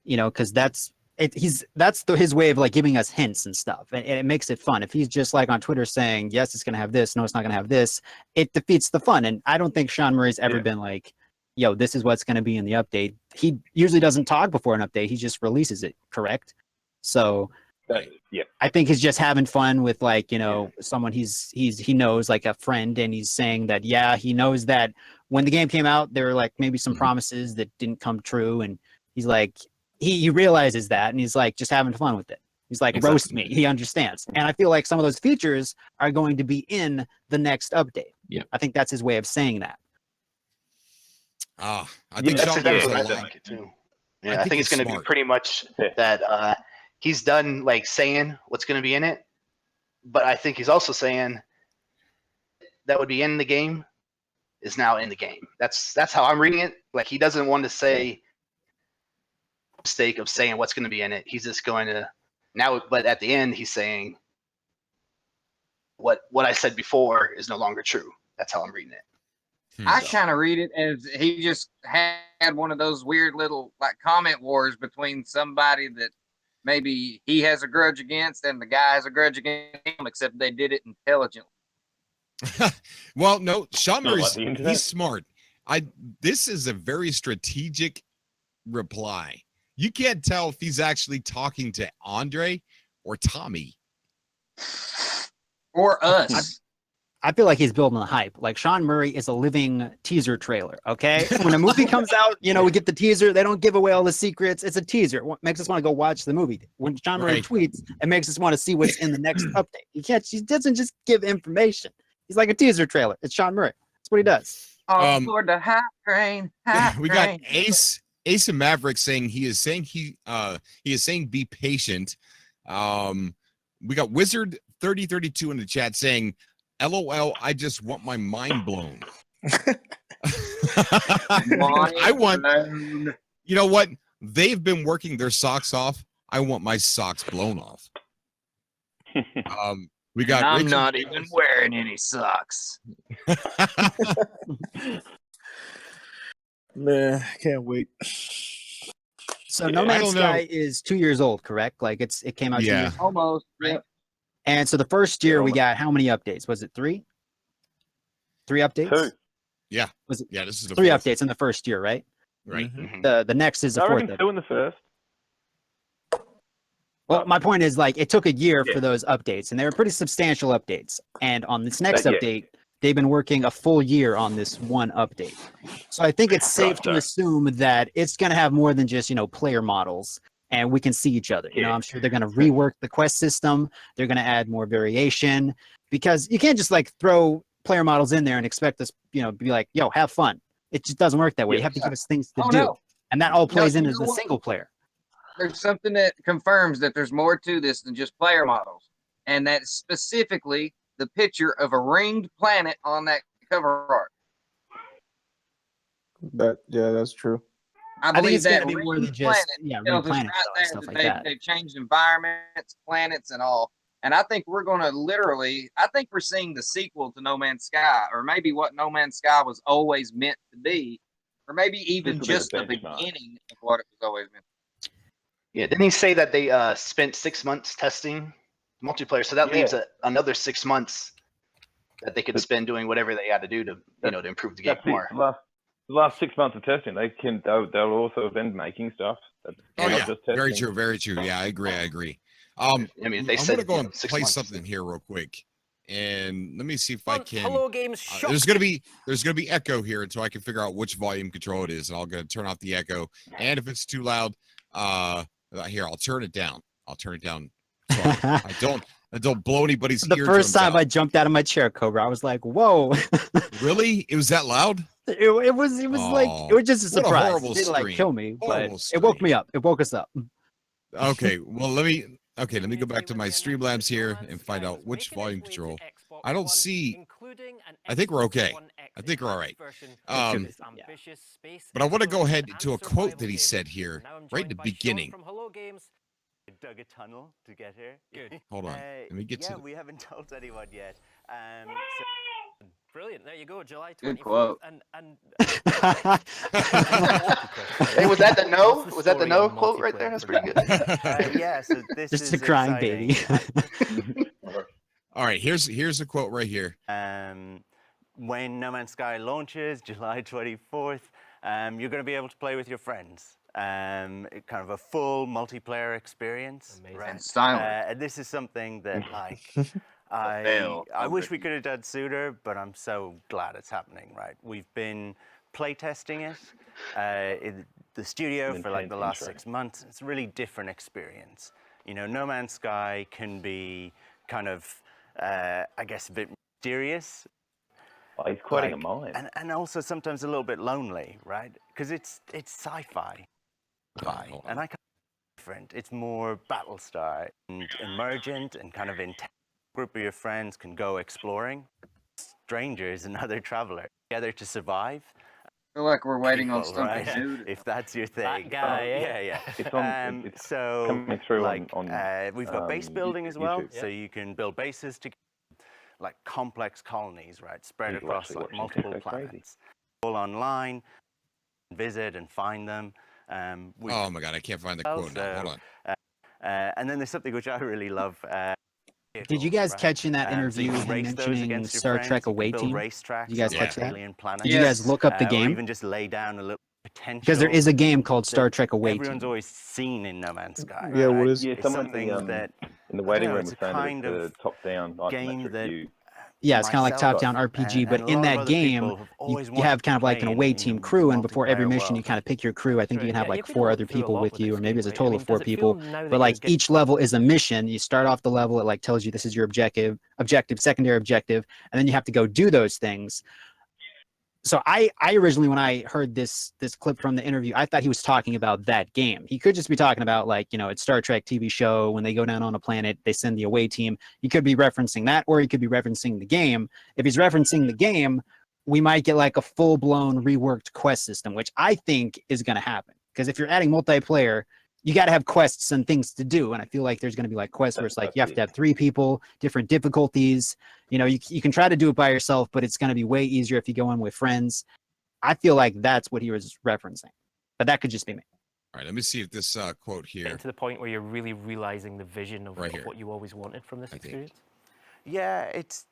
because that's his way of like giving us hints and stuff. And it makes it fun. If he's just like on Twitter saying, yes, it's going to have this, no, it's not going to have this, it defeats the fun. And I don't think Sean Murray's ever been like, yo, this is what's going to be in the update. He usually doesn't talk before an update. He just releases it, correct? So Yeah. I think he's just having fun with, like, someone he knows, like a friend, and he's saying that, yeah, he knows that when the game came out, there were like maybe some promises that didn't come true, and he's like, he realizes that, and he's like just having fun with it. He's like, roast me. He understands. And I feel like some of those features are going to be in the next update. Yeah. I think that's his way of saying that. I think that's Sean exactly Murray's what I a lot. think too. Yeah, I think it's going to be smart. pretty much that he's done like saying what's going to be in it, but I think he's also saying that would be in the game is now in the game. That's how I'm reading it. Like, he doesn't want to say mistake of saying what's going to be in it. He's just going to now, but at the end he's saying what I said before is no longer true. That's how I'm reading it. I kind of read it as he just had one of those weird little like comment wars between somebody that maybe he has a grudge against and the guy has a grudge against him, except they did it intelligently. Well, no, Sean Not like Murray's the internet. he's smart. This is a very strategic reply. You can't tell if he's actually talking to Andre or Tommy. Or us. I feel like he's building the hype. Like, Sean Murray is a living teaser trailer, okay? When a movie comes out, we get the teaser. They don't give away all the secrets. It's a teaser. What makes us want to go watch the movie? When Sean Murray tweets, it makes us want to see what's in the next update. He doesn't just give information. He's like a teaser trailer. It's Sean Murray. That's what he does. Toward the high train. We got Ace and Maverick saying he is saying be patient. We got Wizard 3032 in the chat saying, LOL, I just want my mind blown. I want, you know what? They've been working their socks off. I want my socks blown off. We got. I'm Richard not even wearing any socks. Man, I can't wait. So No Man's Sky is 2 years old, correct? Like, it came out 2 years ago. Almost, right? And so the first year we got how many updates? Was it 3? 3 updates? 2. Yeah. Was it? Yeah, this is the 3 fourth. updates in the first year, right? Right. The next is the I fourth. reckon 2 in the first. Well, my point is, like, it took a year for those updates, and they were pretty substantial updates. And on this next update, they've been working a full year on this one update. So I think it's safe to assume that it's going to have more than just, player models, and we can see each other. I'm sure they're going to rework the quest system. They're going to add more variation, because you can't just like throw player models in there and expect us, be like, yo, have fun. It just doesn't work that way. You have to give us things to do. No. And that all plays No, in you as know the what? single player. There's something that confirms that there's more to this than just player models. And that's specifically the picture of a ringed planet on that cover art. That's true. I think believe it's gonna that be more than ringed just planet ringed tells us planets right and there stuff that like that. they've changed environments, planets, and all. And I think we're going to I think we're seeing the sequel to No Man's Sky, or maybe what No Man's Sky was always meant to be, or maybe even just the beginning of what it was always meant to be. Yeah, didn't he say that they spent 6 months testing multiplayer? So that leaves another 6 months that they could spend doing whatever they had to do to to improve the game more. The last 6 months of testing, they'll also have been making stuff. Just very testing. true, very true. Yeah, I agree. I mean, they I'm said gonna go and 6 play months. something here real quick, and let me see if I can. Hello, Games Shop. There's gonna be echo here until I can figure out which volume control it is, and I'll go turn off the echo. And if it's too loud, here I'll turn it down. So I don't blow anybody's The eardrums first time out. I jumped out of my chair, Cobra, I was like, whoa. Really? It was that loud? It was like, it was just a What a surprise. horrible It didn't like stream. kill me, Horrible but it woke me up. It woke us up. Okay, well let me go back to my Streamlabs here and find out which volume control. I don't see. I think we're okay. I think we're all right. But I want to go ahead to a quote that he said here right at the beginning. Dug a tunnel to get here. Good. Hold on. Let me get to we haven't told anyone yet. Brilliant. There you go. July 24th. Good quote. And Hey, was that the no? Was that the no quote right there? That's pretty good. yeah. So this Just is a crying exciting. baby. All right, here's a quote right here. When No Man's Sky launches, July 24th, you're going to be able to play with your friends. Kind of a full multiplayer experience. Amazing. Right? And silent. And this is something that like Fail I wish we already. could have done sooner, but I'm so glad it's happening. Right? We've been playtesting it in the studio for like the last 6 months. It's a really different experience. You know, No Man's Sky can be kind of, I guess, a bit mysterious. Oh, he's quoting a mine. And also sometimes a little bit lonely, right? Because it's sci-fi. And I kind of different. It's more Battlestar and emergent and kind of intense. A group of your friends can go exploring. Strangers and other travelers together to survive. I feel like we're waiting on People, something right? new. If that's your thing. That guy, yeah. It's on. It's So coming through like, on we've got base building as well, YouTube. so you can build bases to like complex colonies, right, spread People across actually like watching multiple TikTok crazy. planets. All online, visit and find them. Oh my God, I can't find the quote now. Hold on. And then there's something which I really love. Did you guys right? catch in that So interview you him race those mentioning against your Star friends, Trek you can Away build Team? racetracks Did you guys on catch that? alien planets. Did you guys look up the Or game? even just lay down a little potential. Because there is a game called Star that Trek Away everyone's Team. always seen in No Man's Sky. Yeah, right? what is? Yeah, It's someone something that in the I waiting don't know, room it's was a saying that kind it's of a top-down game isometric that view. Yeah, it's kind of like myself top-down RPG, and but a in lot of that other game, people have always you wanted have to kind of like play an in, away you team know, crew, and before every multiplayer mission, you world. kind of pick your crew. I think you True. can have Yeah, like you've been 4 going other through a people lot with you, this or maybe game, it's a right? I total mean, of 4 does it feel people. now that But you're like getting each level is a mission. You start off the level, it like tells you this is your objective, secondary objective, and then you have to go do those things. So I originally, when I heard this clip from the interview, I thought he was talking about that game. He could just be talking about like, you know, it's Star Trek TV show, when they go down on a planet, they send the away team. He could be referencing that, or he could be referencing the game. If he's referencing the game, we might get like a full-blown reworked quest system, which I think is going to happen. Because if you're adding multiplayer, you got to have quests and things to do. And I feel like there's going to be like quests where it's like you have to have 3 people, different difficulties. You know, you can try to do it by yourself, but it's going to be way easier if you go in with friends. I feel like that's what he was referencing, but that could just be me. All right, let me see if this quote here. getting to the point where you're really realizing the vision of, Right of here. what you always wanted from this experience? Yeah, it's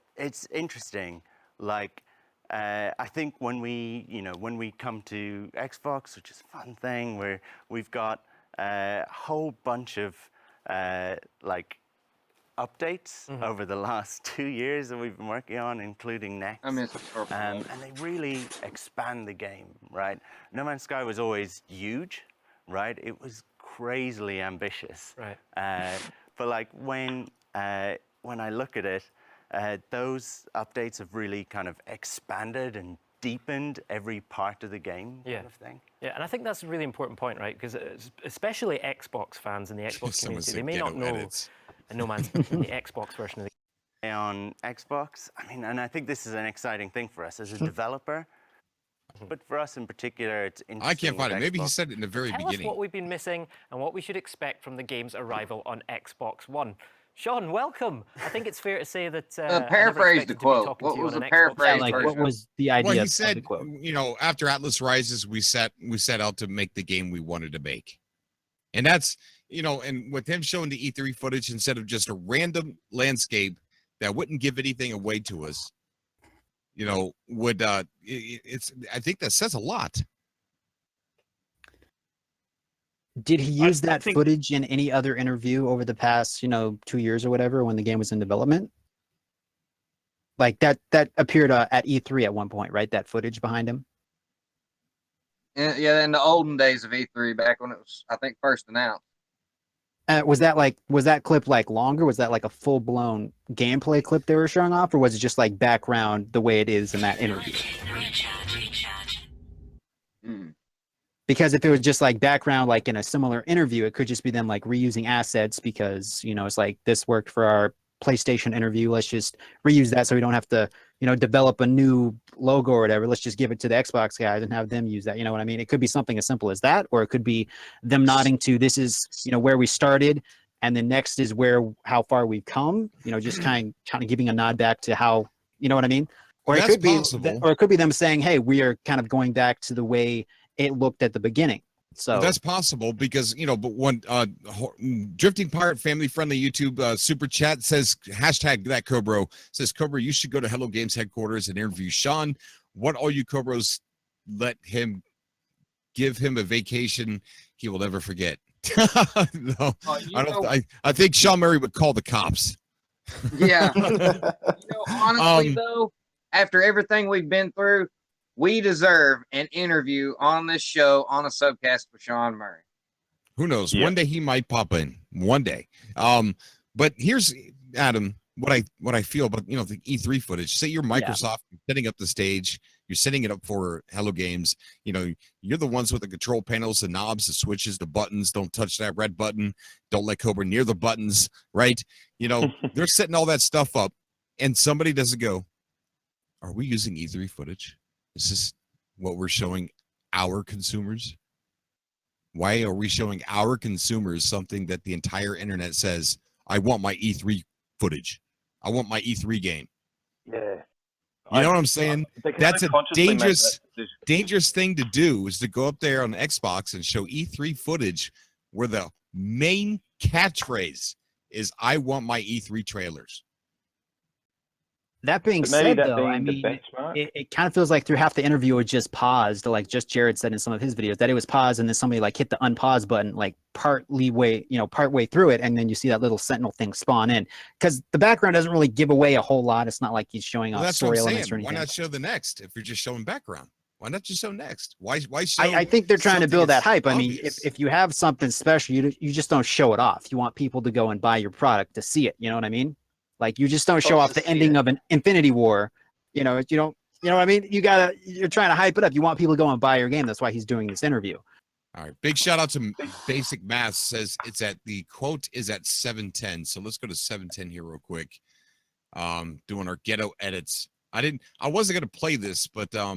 interesting. Like, I think when we come to Xbox, which is a fun thing, where we've got a whole bunch of like updates over the last 2 years that we've been working on, including next. I miss Purple. And they really expand the game, right? No Man's Sky was always huge, right? It was crazily ambitious. Right. But like when I look at it, those updates have really kind of expanded and deepened every part of the game, Yeah. kind of thing. Yeah, and I think that's a really important point, right? Because especially Xbox fans in the Xbox Someone community, said they may not ghetto know edits. No Man's the Xbox version of the On Xbox, I mean, and I think this is an exciting thing for us as a developer. But for us in particular, it's interesting. I can't find it. with Maybe he Xbox. said it in the very Tell beginning. us what we've been missing and what we should expect from the game's arrival on Xbox One. Sean, welcome. I think it's fair to say that I never paraphrase expected the to be quote. talking What to you was on the an Xbox paraphrase Like, version? what was the idea Well, he of said, the quote? you know, after Atlas Rises, we set out to make the game we wanted to make. And that's, you know, and with him showing the E3 footage instead of just a random landscape that wouldn't give anything away to us, you know, would it's I think that says a lot. Did he use that footage in any other interview over the past, 2 years or whatever when the game was in development? Like that appeared at E3 at one point, right? That footage behind him. Yeah, in the olden days of E3, back when it was, I think, first announced. Was that clip like longer? Was that like a full blown gameplay clip they were showing off, or was it just like background the way it is in that interview? Because if it was just like background, like in a similar interview, it could just be them like reusing assets because, it's like this worked for our PlayStation interview. Let's just reuse that so we don't have to, develop a new logo or whatever. Let's just give it to the Xbox guys and have them use that. You know what I mean? It could be something as simple as that, or it could be them nodding to this is, where we started. And then next is how far we've come, just kind of giving a nod back to how, you know what I mean? Or That's it could be, possible. or it could be them saying, hey, we are kind of going back to the way it looked at the beginning. So That's possible because, but when Drifting Pirate family friendly YouTube super chat says hashtag that Cobra says, Cobra, you should go to Hello Games headquarters and interview Sean. What all you Cobras let him give him a vacation he will never forget. No, I think Sean Murray would call the cops. Yeah. Honestly, though, after everything we've been through, we deserve an interview on this show on a subcast with Sean Murray. Who knows? One day he might pop in. One day. But here's Adam. What I feel about the E3 footage. Say you're Microsoft, you're setting up the stage, you're setting it up for Hello Games. You're the ones with the control panels, the knobs, the switches, the buttons. Don't touch that red button. Don't let Cobra near the buttons. Right? They're setting all that stuff up, and somebody doesn't go. Are we using E3 footage? Is this what we're showing our consumers? Why are we showing our consumers something that the entire internet says, I want my E3 footage. I want my E3 game. Yeah. You know what I'm saying? That's a dangerous thing to do, is to go up there on Xbox and show E3 footage where the main catchphrase is, I want my E3 trailers. That being said, though, I mean, it kind of feels like through half the interview it just paused, like just Jared said in some of his videos, that it was paused and then somebody like hit the unpause button like part way through it, and then you see that little sentinel thing spawn in, because the background doesn't really give away a whole lot. It's not like he's showing off story elements or anything. Why not show the next if you're just showing background? Why not just show next? Why show? I think they're trying to build that hype. I mean, if you have something special, you just don't show it off. You want people to go and buy your product to see it. You know what I mean? Like, you just don't show off the ending of an Infinity War. You don't, you know what I mean? You're trying to hype it up. You want people to go and buy your game. That's why he's doing this interview. All right. Big shout out to Basic Math, says the quote is at 7:10. So let's go to 7:10 here real quick. Doing our ghetto edits. I wasn't going to play this, but here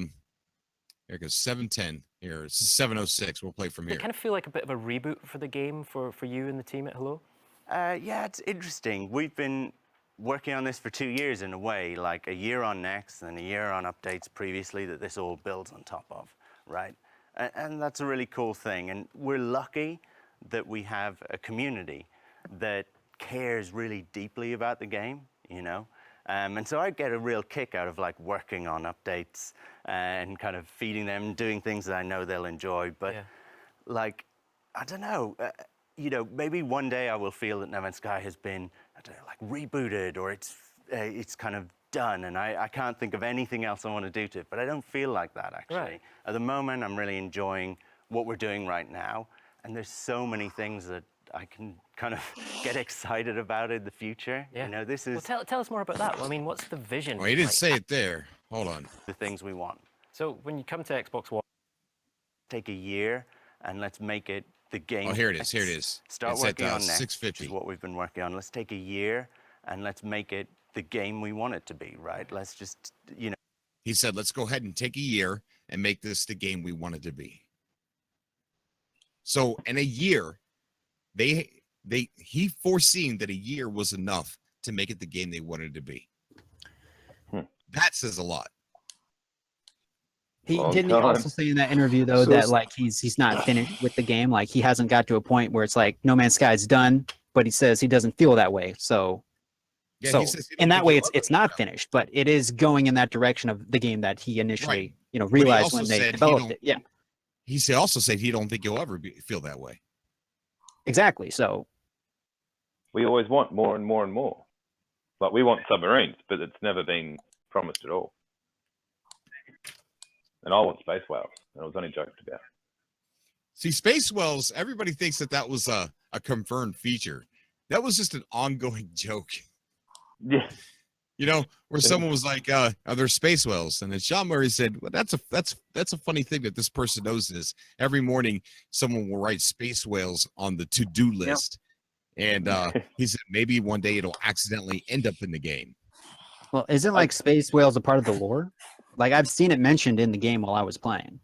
it goes. 7:10 here. This is 7:06. We'll play from here. Does it kind of feel like a bit of a reboot for the game for you and the team at Hello? Yeah, it's interesting. We've been working on this for 2 years in a way, like a year on Next and a year on updates previously that this all builds on top of, right? And that's a really cool thing. And we're lucky that we have a community that cares really deeply about the game, And so I get a real kick out of like working on updates and kind of feeding them, doing things that I know they'll enjoy. But like, I don't know, maybe one day I will feel that No Man's Sky has been, rebooted, or it's kind of done, and I can't think of anything else I want to do to it. But I don't feel like that, actually. Right. At the moment, I'm really enjoying what we're doing right now, and there's so many things that I can kind of get excited about in the future. Yeah. This is... Well, tell us more about that. I mean, what's the vision? Well, you didn't say it there. Hold on. The things we want. So when you come to Xbox One, take a year and let's make it the game. Oh, here it is. Here it is. Start it's working at, on Next, 650. which is what we've been working on. Let's take a year and let's make it the game we want it to be, right? Let's just, He said, let's go ahead and take a year and make this the game we want it to be. So in a year, he foreseen that a year was enough to make it the game they wanted it to be. That says a lot. He also say in that interview though that like he's not finished with the game. Like, he hasn't got to a point where it's like No Man's Sky is done, but he says he doesn't feel that way. So in that way it's not finished, but it is going in that direction of the game that he initially realized when they developed it. Yeah. He also said he don't think he'll ever feel that way. Exactly. So we always want more and more and more. Like, we want submarines, but it's never been promised at all. And I want space whales, and it was only joked about. See, space whales, everybody thinks that was a confirmed feature. That was just an ongoing joke. Yeah. Where someone was like, are there space whales? And then Sean Murray said, well, that's a funny thing that this person knows this. Every morning, someone will write space whales on the to-do list. Yep. And he said maybe one day it'll accidentally end up in the game. Well, isn't like space whales a part of the lore? Like, I've seen it mentioned in the game while I was playing.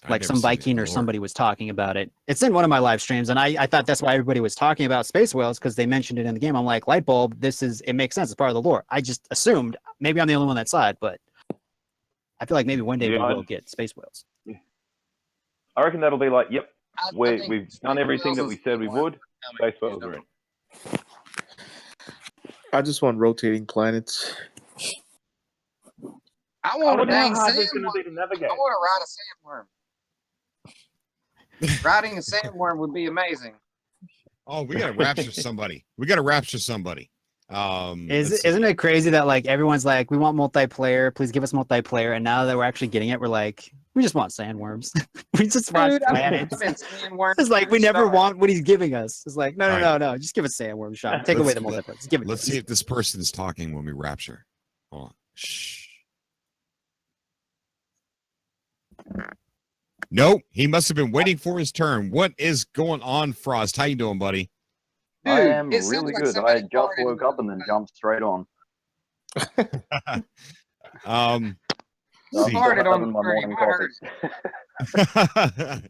Like, some Viking or somebody was talking about it. It's in one of my live streams, and I thought that's why everybody was talking about space whales, because they mentioned it in the game. I'm like, light bulb, it makes sense. It's part of the lore. I just assumed, maybe I'm the only one that saw it, but I feel like maybe one day we will get space whales. Yeah. I reckon that'll be like, yep, we've done everything that we said we would. Space whales are in. I just want rotating planets. I want a wonder how dang hard this is going to be sandworm. to navigate. I want to ride a sandworm. Riding a sandworm would be amazing. Oh, we gotta rapture somebody. We gotta rapture somebody. Isn't it crazy that like everyone's like, we want multiplayer, please give us multiplayer, and now that we're actually getting it, we're like, we just want sandworms. We just want Dude, I've planets. been sandworms It's like we since never start. want what he's giving us. It's like, no, All no, right. no, no, just give us sandworm shot. Take away the multiplayer. Just give it. Let's to see us. if this person's talking when we rapture. Hold on. Shh. Nope, he must have been waiting for his turn. What is going on, Frost? How you doing, buddy? Dude, I am it sounds really like good. somebody I just farted woke up and then jumped straight on. Um, So I'm see. still farted on having the my stream. morning I heard. coffee.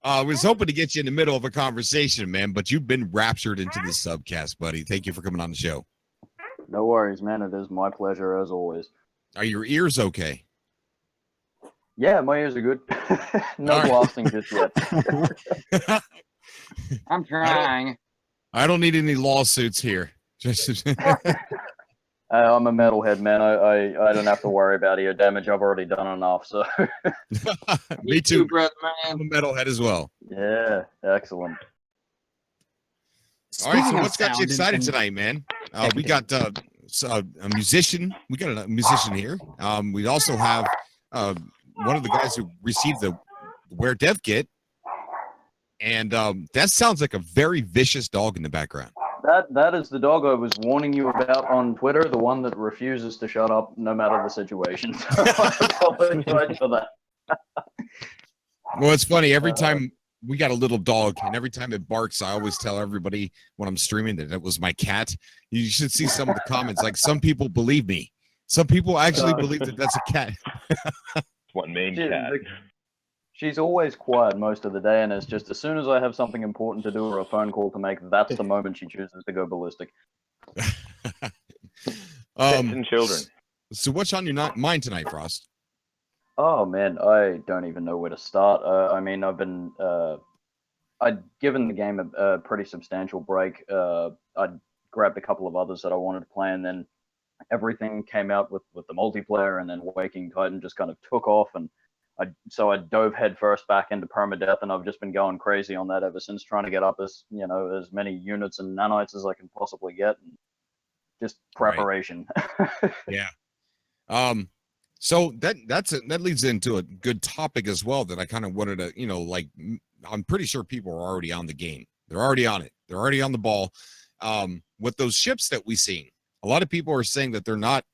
I was hoping to get you in the middle of a conversation, man, but you've been raptured into the subcast, buddy. Thank you for coming on the show. No worries, man. It is my pleasure as always. Are your ears okay? Yeah, my ears are good. No All right. blasting just yet. I'm trying. I don't need any lawsuits here. Just I'm a metalhead, man. I don't have to worry about ear damage. I've already done enough. So me too. brother, I'm man. a metalhead as well. yeah, excellent. All right, so Speaking of what's got you sound excited and- tonight, man? We got a musician. We got a musician here. We also have one of the guys who received the Where Dev Kit, and that sounds like a very vicious dog in the background. That is the dog I was warning you about on Twitter, the one that refuses to shut up no matter the situation. So I apologize for that. Well, it's funny. Every time we got a little dog, and every time it barks, I always tell everybody when I'm streaming that it was my cat. You should see some of the comments. Like, some people believe me. Some people actually believe that that's a cat. One main She- cat. She's always quiet most of the day, and it's just as soon as I have something important to do or a phone call to make, that's the moment she chooses to go ballistic. Pets and children. So what's on your mind tonight, Frost? Oh man, I don't even know where to start. I mean, I'd given the game a pretty substantial break. I'd grabbed a couple of others that I wanted to play, and then everything came out with the multiplayer, and then Waking Titan just kind of took off, and so I dove headfirst back into permadeath, and I've just been going crazy on that ever since, trying to get up as many units and nanites as I can possibly get, and just preparation. Yeah. So that leads into a good topic as well that I kind of wanted to, I'm pretty sure people are already on the game. They're already on it. They're already on the ball. With those ships that we seen, a lot of people are saying that they're not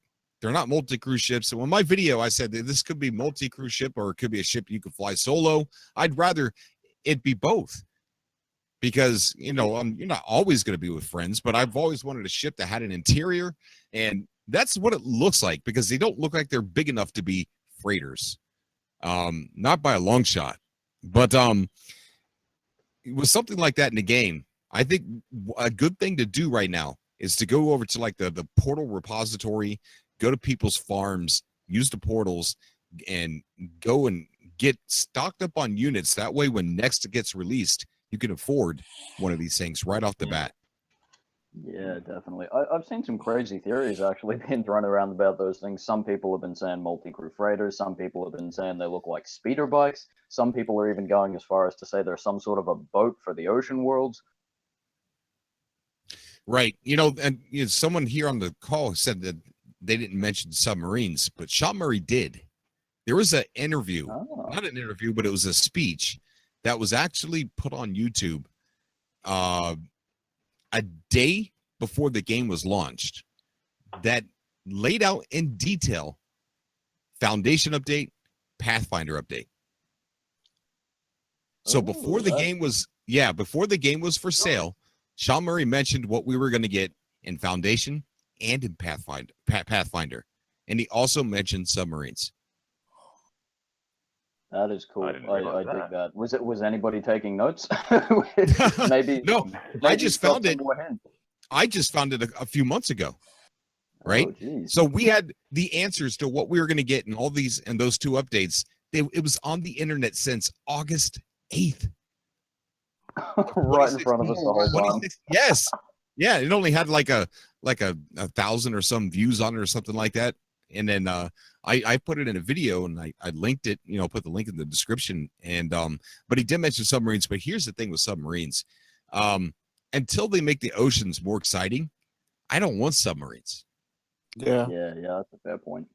multi-cruise ships. So in my video, I said that this could be multi-cruise ship or it could be a ship you could fly solo. I'd rather it be both because, you're not always going to be with friends, but I've always wanted a ship that had an interior, and that's what it looks like because they don't look like they're big enough to be freighters. Not by a long shot, but with something like that in the game, I think a good thing to do right now is to go over to like the portal repository, go to people's farms, use the portals, and go and get stocked up on units. That way, when next gets released, you can afford one of these things right off the bat. Yeah, definitely. I've seen some crazy theories actually being thrown around about those things. Some people have been saying multi-crew freighters. Some people have been saying they look like speeder bikes. Some people are even going as far as to say they're some sort of a boat for the ocean worlds. Right. And someone here on the call said that they didn't mention submarines, but Sean Murray did. There was an interview, not an interview, but it was a speech that was actually put on YouTube a day before the game was launched that laid out in detail Foundation update, Pathfinder update. So before the game was for sale, Sean Murray mentioned what we were going to get in Foundation and in Pathfinder. And he also mentioned submarines. That is cool. I realize dig that. Was anybody taking notes? Maybe. No, maybe I just found some it. more hints. I just found it a few months ago. Right. Oh, geez. So we had the answers to what we were going to get in all these and those two updates. It was on the internet since August 8th. Right in front of us the whole time. Yes. Yeah. It only had like a 1,000 or some views on it or something like that. And then I put it in a video and I linked it, put the link in the description. And but he did mention submarines. But here's the thing with submarines. Until they make the oceans more exciting, I don't want submarines. Yeah, that's a fair point.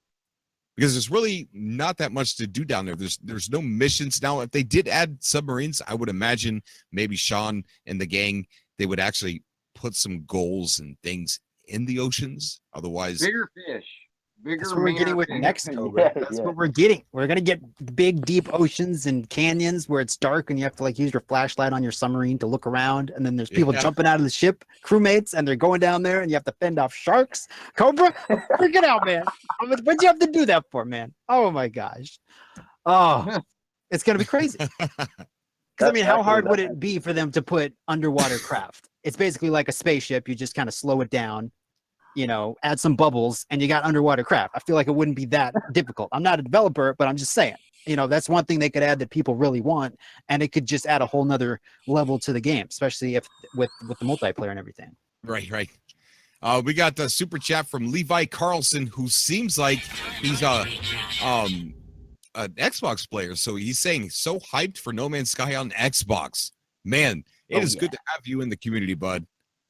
Because there's really not that much to do down there. There's no missions. Now, if they did add submarines, I would imagine maybe Sean and the gang, they would actually put some goals and things in the oceans. Otherwise, Bigger fish. Bigger, That's what we're getting with meaner next fish. Cobra. That's what we're getting. We're gonna get big, deep oceans and canyons where it's dark and you have to like use your flashlight on your submarine to look around. And then there's people Yeah. jumping out of the ship, crewmates, and they're going down there and you have to fend off sharks. Cobra, freaking out, man. What'd you have to do that for, man? Oh my gosh. Oh, it's gonna be crazy. Because I mean, how hard would it be for them to put underwater craft? It's basically like a spaceship. You just kind of slow it down, add some bubbles, and you got underwater craft. I feel like it wouldn't be that difficult. I'm not a developer, but I'm just saying, that's one thing they could add that people really want, and it could just add a whole nother level to the game, especially if with the multiplayer and everything. Right. We got the super chat from Levi Carlson, who seems like he's an Xbox player. So he's saying so hyped for No Man's Sky on Xbox. Man, it is good to have you in the community, bud.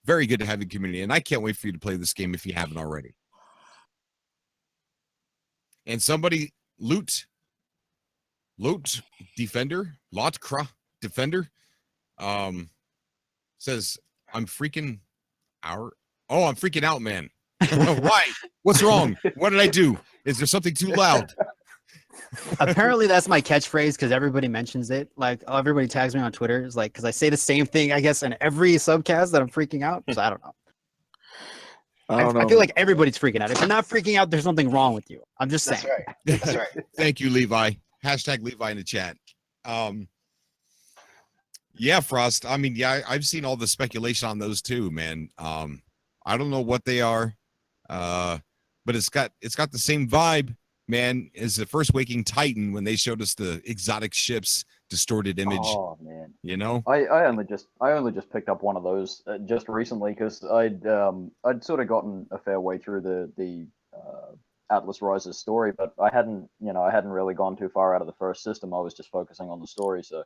Very good to have you in the community, and I can't wait for you to play this game if you haven't already. And somebody, Loot Defender, Lotkra Defender, says, I'm freaking out, man. Why? What's wrong? What did I do? Is there something too loud? Apparently that's my catchphrase because everybody mentions it. Like everybody tags me on Twitter. It's like because I say the same thing, I guess, in every subcast that I'm freaking out. So I don't know. I feel like everybody's freaking out. If you're not freaking out, there's something wrong with you. I'm just saying. That's right. Thank you, Levi. Hashtag Levi in the chat. Yeah, Frost. I mean, yeah, I've seen all the speculation on those too, man. I don't know what they are, but it's got the same vibe, man, as the first Waking Titan when they showed us the exotic ships distorted image. Oh man, I only just picked up one of those just recently because I'd sort of gotten a fair way through the Atlas Rises story, but I hadn't really gone too far out of the first system. I was just focusing on the story, so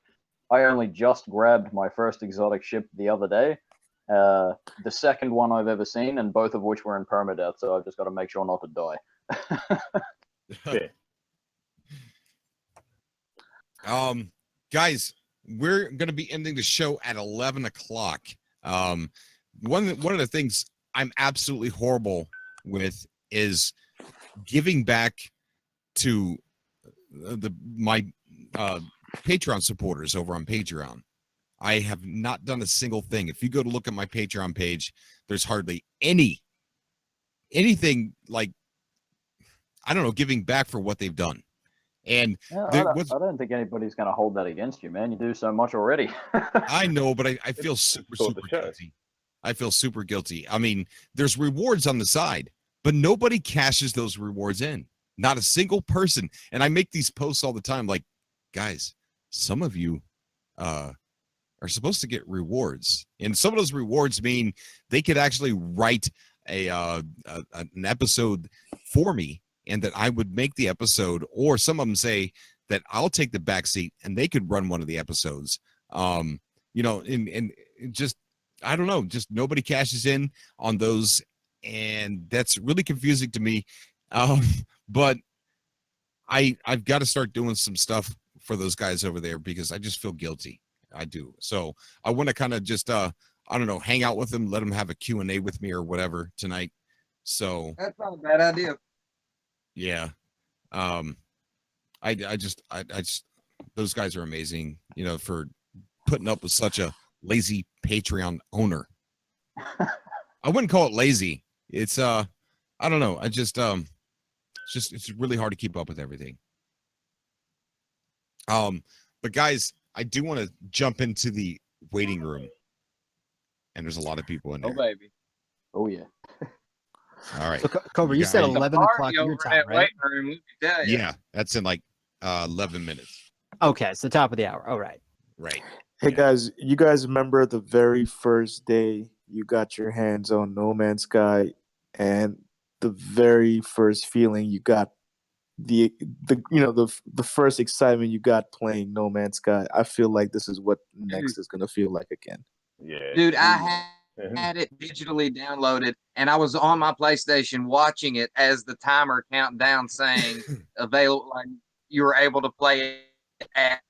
I only just grabbed my first exotic ship the other day. The second one I've ever seen, and both of which were in permadeath, so I've just got to make sure not to die. Guys, we're going to be ending the show at 11 o'clock. One of the things I'm absolutely horrible with is giving back to my Patreon supporters over on Patreon. I have not done a single thing. If you go to look at my Patreon page, there's hardly anything like, I don't know, giving back for what they've done. And I don't think anybody's going to hold that against you, man. You do so much already. I know, but I feel super guilty. I feel super guilty. I mean, there's rewards on the side, but nobody cashes those rewards in. Not a single person. And I make these posts all the time like, guys, some of you are supposed to get rewards. And some of those rewards mean they could actually write an episode for me and that I would make the episode, or some of them say that I'll take the back seat and they could run one of the episodes. And just, I don't know, just nobody cashes in on those. And that's really confusing to me. But I've got to start doing some stuff for those guys over there because I just feel guilty. I do. So I want to kind of just, I don't know, hang out with them, let them have a Q&A with me or whatever tonight. So that's not a bad idea. Yeah. I just those guys are amazing, for putting up with such a lazy Patreon owner. I wouldn't call it lazy. It's I don't know. It's really hard to keep up with everything. But guys, I do want to jump into the waiting room. And there's a lot of people in there. Oh baby. Oh yeah. All right. So, Cobra, you said 11 o'clock your time, right? Yeah, that's in like 11 minutes. Okay, so top of the hour. All right. Right. Hey guys, you guys remember the very first day you got your hands on No Man's Sky and the very first feeling you got, the first excitement you got playing No Man's Sky. I feel like this is what next is gonna feel like again. Yeah, Dude, I had it digitally downloaded, and I was on my PlayStation watching it as the timer counting down, saying available. Like you were able to play it,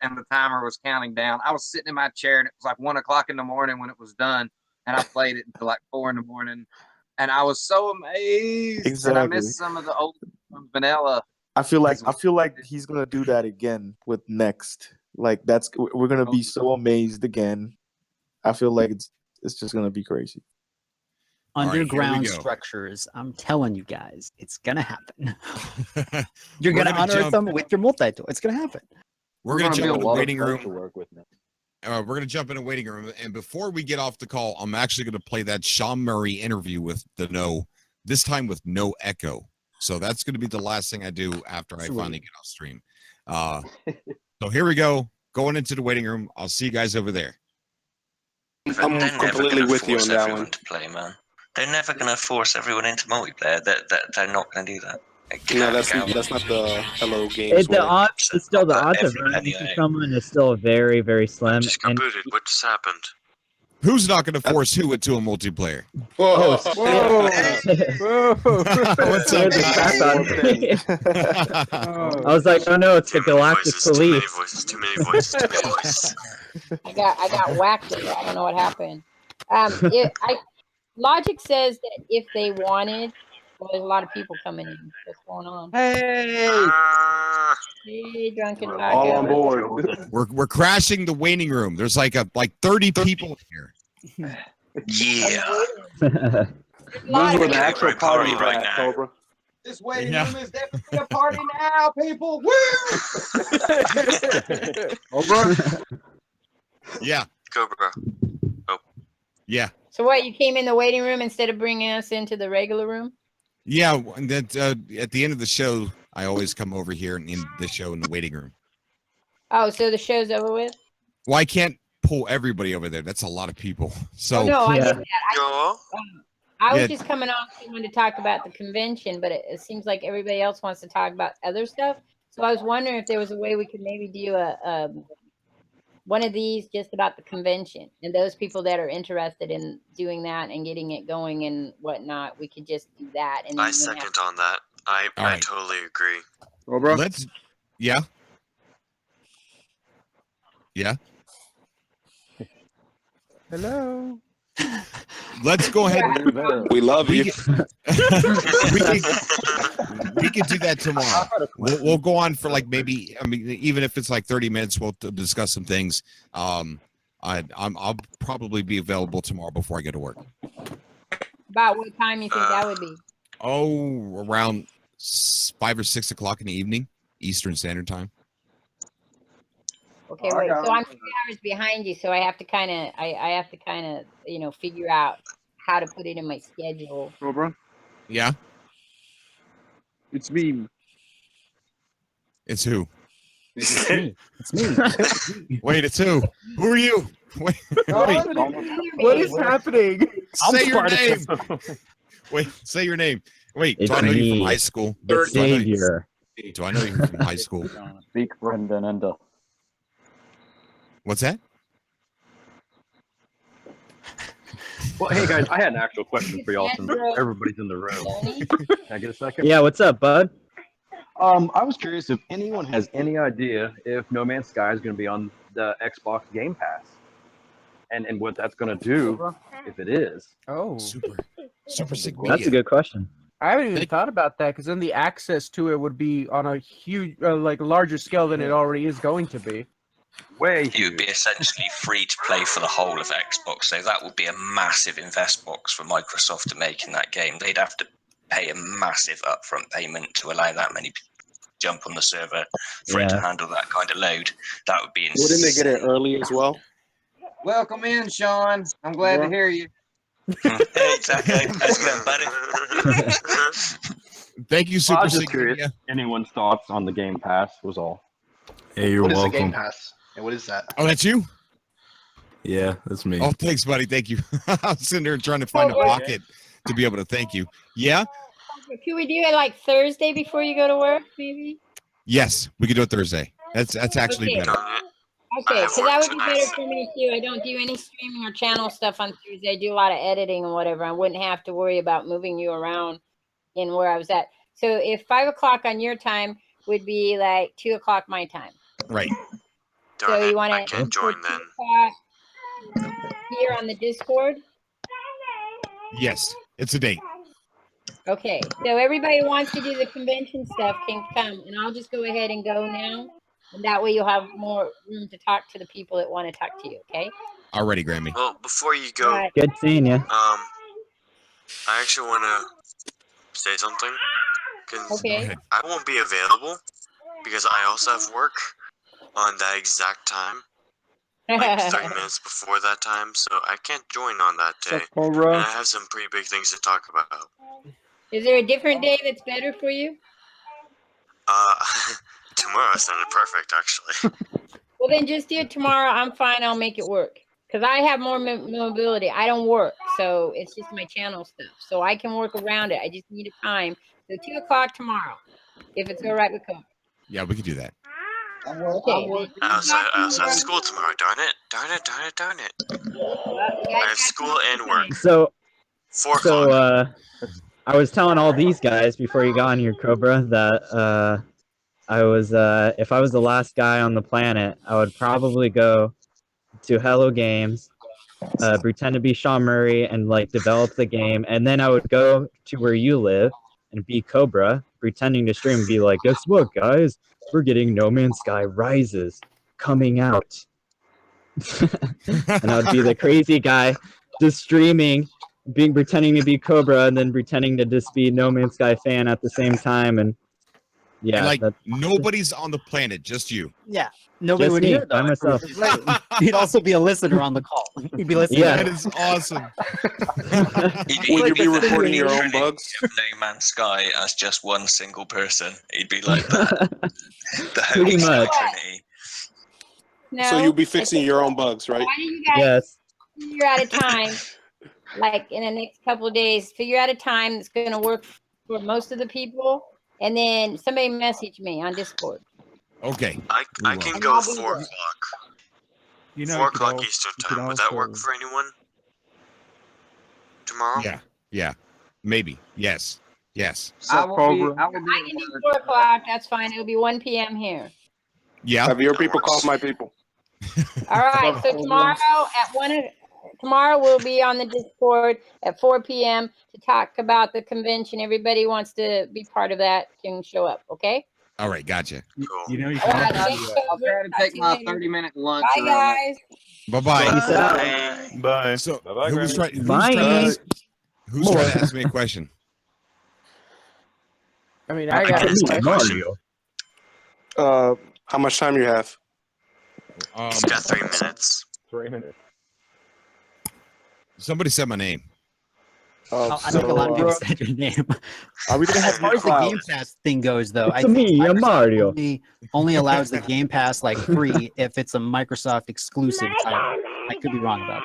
and the timer was counting down. I was sitting in my chair, and it was like 1 o'clock in the morning when it was done, and I played it until like 4 in the morning, and I was so amazed. And I Exactly. missed some of the old vanilla. I feel like he's gonna do that again with next. Like we're gonna be so amazed again. I feel like it's just gonna be crazy. Underground structures. I'm telling you guys, it's gonna happen. You're We're gonna gonna unearth jump- them with your multi-tool. It's gonna happen. We're gonna jump in the waiting room. To work with now. We're going to jump in a waiting room. And before we get off the call, I'm actually going to play that Sean Murray interview with the this time with no echo. So that's going to be the last thing I do after I finally get off stream. So here we go. Going into the waiting room. I'll see you guys over there. I'm completely with you on that one. To play, man. They're never going to force everyone into multiplayer. They're not going to do that. No, that's not the Hello Games. The odds, it's still the odds of running into someone is still very, very slim. Just got booted. What just happened? Who's not going to force who into a multiplayer? Whoa! What's up, I was like, oh no, it's the Galactic Police. Too many voices. I got whacked there. I don't know what happened. Logic says that if they wanted, well, there's a lot of people coming in. What's going on? Hey, drunken taco. All on board. We're crashing the waiting room. There's like 30 people here. Yeah. Those were the actual party right now. Cobra. This waiting room is definitely a party now, people. Woo! Cobra. Yeah. Cobra. Oh. Yeah. So what? You came in the waiting room instead of bringing us into the regular room? Yeah. And that at the end of the show, I always come over here and end the show in the waiting room. Oh, so the show's over with? Well, I can't pull everybody over there. That's a lot of people. So no, I get that. I was Yeah. just coming on to talk about the convention, but it seems like everybody else wants to talk about other stuff. So I was wondering if there was a way we could maybe do a one of these just about the convention, and those people that are interested in doing that and getting it going and whatnot, we could just do that. And I second on that. I right. totally agree. Cobra. Yeah. Hello. Let's go ahead. We love you. We could do that tomorrow. We'll go on for like maybe, I mean, even if it's like 30 minutes, we'll discuss some things. I'll probably be available tomorrow before I get to work. About what time you think that would be? Oh, around 5 or 6 o'clock in the evening, Eastern Standard Time. Okay, wait. So I'm 3 hours behind you, so I have to kind of, figure out how to put it in my schedule. Cobra. Yeah. It's me. It's who? It's me. It's me. Wait, it's who? Who are you? Wait. What is happening? Say your name. Wait, say your name. Wait, It's do I know you me. from high school? It's Xavier. Do I know you from high school? Speak, Brendan Ender. What's that? Well, hey guys, I had an actual question for y'all since everybody's in the room. Can I get a second? Yeah, what's up, bud? I was curious if anyone has any idea if No Man's Sky is going to be on the Xbox Game Pass, and what that's going to do if it is. Oh, super sick. That's a good question. I haven't even thought about that because then the access to it would be on a huge, larger scale than it already is going to be. It would be essentially free to play for the whole of Xbox, so that would be a massive invest box for Microsoft to make in that game. They'd have to pay a massive upfront payment to allow that many people to jump on the server for it to handle that kind of load. That would be insane. Wouldn't they get it early as well? Welcome in, Sean. I'm glad to hear you. Exactly. How's it going, buddy? Thank you, I Super was just Sick. curious. Anyone's thoughts on the Game Pass was all. Hey, you're What is welcome. the Game Pass? And what is that? Oh, that's you? Yeah, that's me. Oh, thanks, buddy. Thank you. I was sitting there trying to find a pocket to be able to thank you. Yeah? Could we do it like Thursday before you go to work, maybe? Yes, we can do it Thursday. That's actually Okay. better. Okay, because that would be better for me too. I don't do any streaming or channel stuff on Thursday. I do a lot of editing and whatever. I wouldn't have to worry about moving you around in where I was at. So if 5 o'clock on your time would be like 2 o'clock my time. Right. So you want to I can't join then. here on the Discord? Yes, it's a date. Okay, so everybody who wants to do the convention stuff can come, and I'll just go ahead and go now. And that way you'll have more room to talk to the people that want to talk to you, okay? Already, Grammy. Well, before you go, Right. Good seeing you. I actually want to say something. 'Cause Okay. I won't be available because I also have work on that exact time, like 30 minutes before that time, so I can't join on that day. Cobra? And I have some pretty big things to talk about. Is there a different day that's better for you? Tomorrow sounded perfect, actually. Well, then just do it tomorrow. I'm fine. I'll make it work. Because I have more mobility. I don't work, so it's just my channel stuff. So I can work around it. I just need a time. So 2 o'clock tomorrow, if it's all right with Cobra. Yeah, we can do that. Okay. I also have school tomorrow, darn it. Darn it, darn it, darn it. I have school and work. So, 4 so o'clock. I was telling all these guys before you got on here, Cobra, that I was if I was the last guy on the planet, I would probably go to Hello Games, pretend to be Sean Murray, and like develop the game, and then I would go to where you live and be Cobra, pretending to stream and be like, guess what, guys? We're getting No Man's Sky Rises coming out. And I would be the crazy guy just streaming, pretending to be Cobra, and then pretending to just be No Man's Sky fan at the same time. And yeah, And like nobody's on the planet, just you. Yeah, nobody Just would me, hear by though. myself. He'd also be a listener on the call. He'd be listening. Yeah. That is awesome. Would you be recording your own bugs? Of No Man's Sky as just one single person. He'd be like that. The Pretty Holy Sky much. Trinity. No. So you'll be fixing your own bugs, right? Why do you guys Yes. figure out a time, like in the next couple of days, figure out a time that's going to work for most of the people, and then somebody message me on Discord. Okay. I can go 4 o'clock. You know, 4 o'clock Eastern time. Would that work for anyone? Tomorrow? Yeah. Maybe. Yes. I will be I can do 4 o'clock. That's fine. It'll be 1 p.m. here. Yeah. Have your people call my people. All right. So tomorrow at tomorrow we'll be on the Discord at 4 p.m. to talk about the convention. Everybody wants to be part of that can show up. Okay. All right, gotcha. You know, you All right, can thanks, I'll try to take my 30-minute lunch. Bye, around guys. Bye-bye. Bye. So Bye-bye, who's Grammy. trying to ask me a question? I mean, I got a question. How much time you have? He's got 3 minutes. 3 minutes. Somebody said my name. I think a lot of people said your name. Are we gonna have As far as the Game Pass thing goes, though, I It's me, think I'm Mario. only allows the Game Pass like free if it's a Microsoft exclusive title. I could be wrong about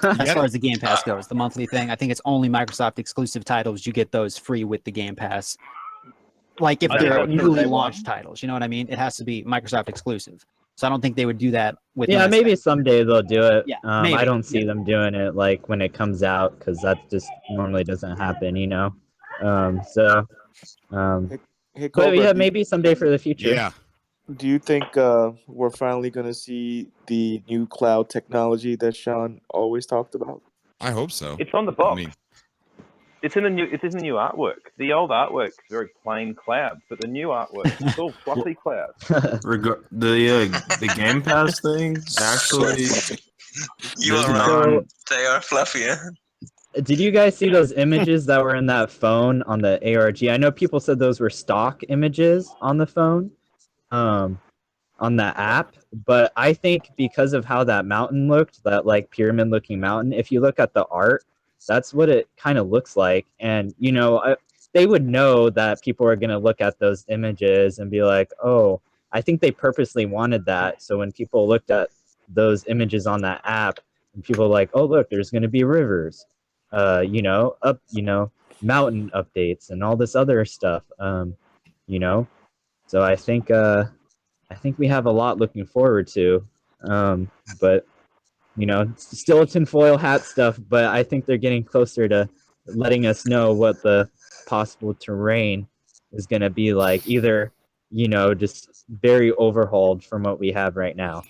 that. As far as the Game Pass goes, the monthly thing, I think it's only Microsoft exclusive titles. You get those free with the Game Pass. Like if they're newly launched titles, you know what I mean? It has to be Microsoft exclusive. So I don't think they would do that with. Yeah, maybe someday they'll do it. Yeah, I don't see them doing it like when it comes out because that just normally doesn't happen, you know. Hey, But Cobra, yeah, maybe someday for the future. Yeah. Do you think we're finally gonna see the new cloud technology that Sean always talked about? I hope so. It's on the box. I mean, It's in the new artwork. The old artwork's very plain clouds, but the new artwork it's all fluffy clouds. The Game Pass thing actually. You there's are non- right. They are fluffier. Did you guys see those images that were in that phone on the ARG? I know people said those were stock images on the phone, on the app, but I think because of how that mountain looked, that like pyramid-looking mountain, if you look at the art, that's what it kind of looks like. And, you know, they would know that people are going to look at those images and be like, oh, I think they purposely wanted that. So when people looked at those images on that app, and people were like, oh, look, there's going to be rivers, you know, mountain updates and all this other stuff. You know, so I think we have a lot looking forward to. But you know, it's still tinfoil hat stuff. But I think they're getting closer to letting us know what the possible terrain is going to be like. Either, you know, just very overhauled from what we have right now.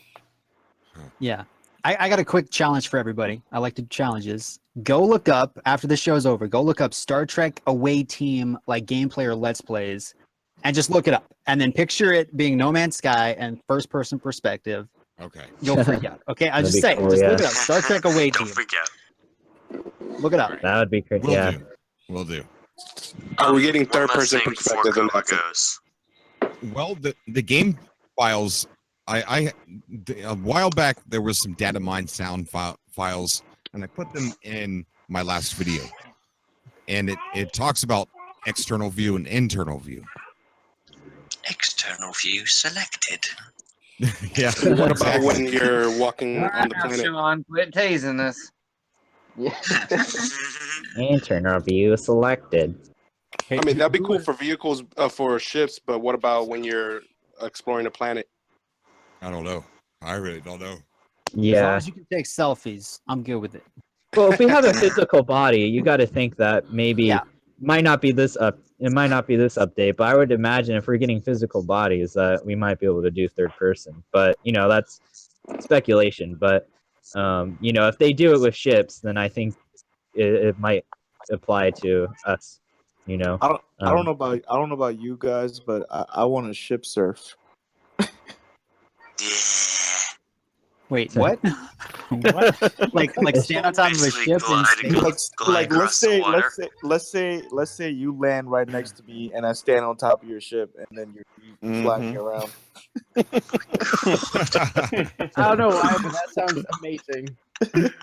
Yeah. I got a quick challenge for everybody. I like to do challenges. Go look up, after the show's over, go look up Star Trek Away Team, like gameplay or Let's Plays, and just look it up. And then picture it being No Man's Sky and first person perspective. Okay. You'll freak out. Okay, I That'd just be say, cool, just yeah. look it up. Star Trek Away Team. Don't freak out. Look it up. That would be great. Yeah. Will do. Are we getting One third last person thing before perspective? in Cobra that? goes. Well, the game files, a while back there was some data mine sound files, and I put them in my last video, and it talks about external view and internal view. External view selected. Yeah. What exactly. about when you're walking All on right, the now, planet? Sean, quit teasing us. Internal view selected. I mean, that'd be cool for vehicles, for ships, but what about when you're exploring the planet? I don't know. I really don't know. As long Yeah. as you can take selfies, I'm good with it. Well, if we have a physical body, you got to think that maybe might not be this it might not be this update, but I would imagine if we're getting physical bodies that we might be able to do third person. But you know, that's speculation. But you know, if they do it with ships, then I think it might apply to us. You know, I don't know about you guys, but I want to ship surf. Wait, what? What? Like stand on top of a ship and Like let's say you land right next to me and I stand on top of your ship and then you fly me around. I don't know why, but that sounds amazing.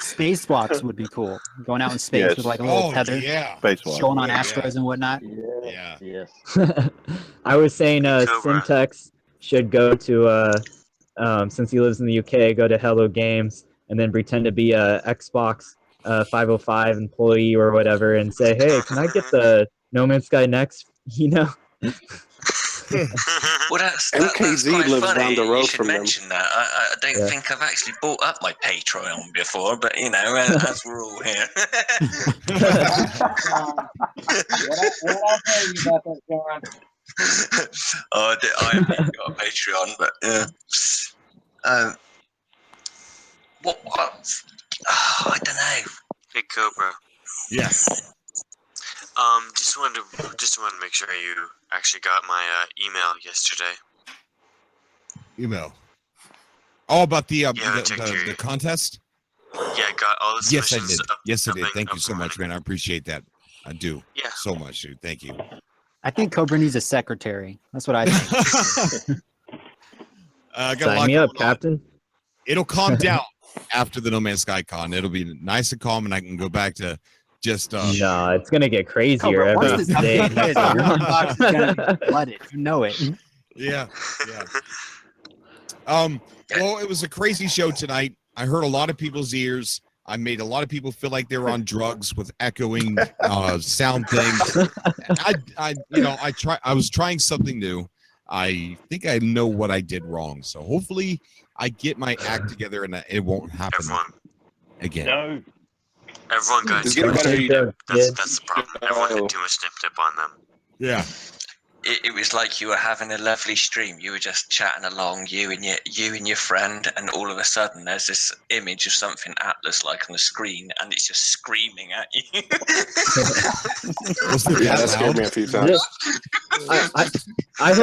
spacewalks would be cool. Going out in space Yes. with like a little Oh, tether, yeah. Spacewalk. showing on Yeah. asteroids and whatnot. Yeah. Yes. I was saying Cobra. Syntax should go to since he lives in the UK, go to Hello Games and then pretend to be a Xbox 505 employee or whatever and say, hey, can I get the No Man's Sky next? You know. Well, that's MKZ quite lives funny. down the road You should from them. mention that. I don't Yeah. think I've actually brought up my Patreon before, but you know, as we're all here. What I'll tell you about that, Sean? I haven't even got a Patreon, but yeah. What? I don't know. Hey Cobra. Yes. Just wanted to make sure you actually got my email yesterday. Email. Oh, about the check the contest. Yeah, I got all the Yes, I submissions. did. Yes, I did. Thank you so much, man. I appreciate that. I do. Yeah. So much, dude. Thank you. I think Cobra needs a secretary. That's what I think. I got a Sign lot me up, going on. Captain. It'll calm down after the No Man's Sky con. It'll be nice and calm, and I can go back to just. No, it's gonna get crazier Cobra, every once this day. update hits, your inbox is gonna be flooded. You know it. Yeah. Well, it was a crazy show tonight. I heard a lot of people's ears. I made a lot of people feel like they were on drugs with echoing sound things. I was trying something new. I think I know what I did wrong. So hopefully I get my act together and it won't happen again. No. Everyone got It's too getting much better. nip. That's the problem. Everyone had too much nip on them. Yeah. It was like you were having a lovely stream. You were just chatting along, you and your friend, and all of a sudden there's this image of something Atlas-like on the screen, and it's just screaming at you. Yeah, that scared me a few times. I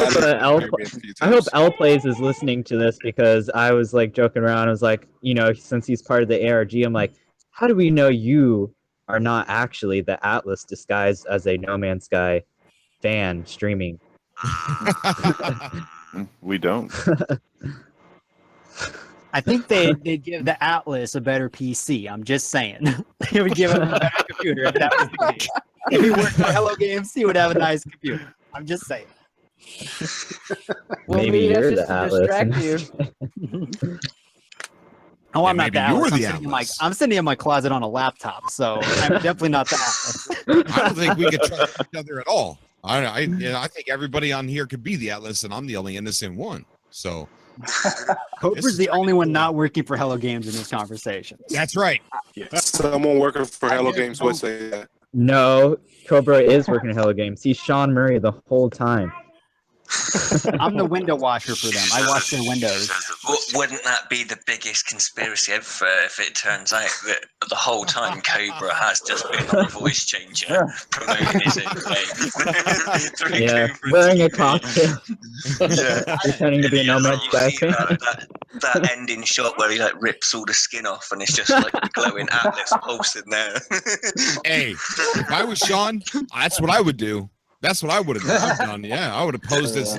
hope L Plays is listening to this because I was like joking around. I was like, you know, since he's part of the ARG, I'm like, how do we know you are not actually the Atlas disguised as a No Man's Sky fan streaming? We don't. I think they'd give the Atlas a better PC. I'm just saying. They would give him a better computer if that was the case. If he worked for Hello Games, he would have a nice computer. I'm just saying. Well, Maybe that's you're just the to Atlas. distract you. Oh, I'm not maybe the you were Atlas. the Atlas. I'm sitting in my closet on a laptop, so I'm definitely not the Atlas. I don't think we could trust each other at all. I think everybody on here could be the Atlas, and I'm the only innocent one. So Cobra's the only one not working for Hello Games in this conversation. That's right. Someone working for Hello Games would say that. No, Cobra is working at Hello Games. He's Sean Murray the whole time. I'm the window washer for them. I wash their windows. Wouldn't that be the biggest conspiracy ever if it turns out that the whole time Cobra has just been a voice changer promoting his own game? Yeah, wearing a cocktail. Pretending to be a No Man's Sky fan. That ending shot where he like rips all the skin off and it's just like the glowing Atlas pulsing there. Hey, if I was Sean, that's what I would do. That's what I would have done. Yeah, I would have posed this.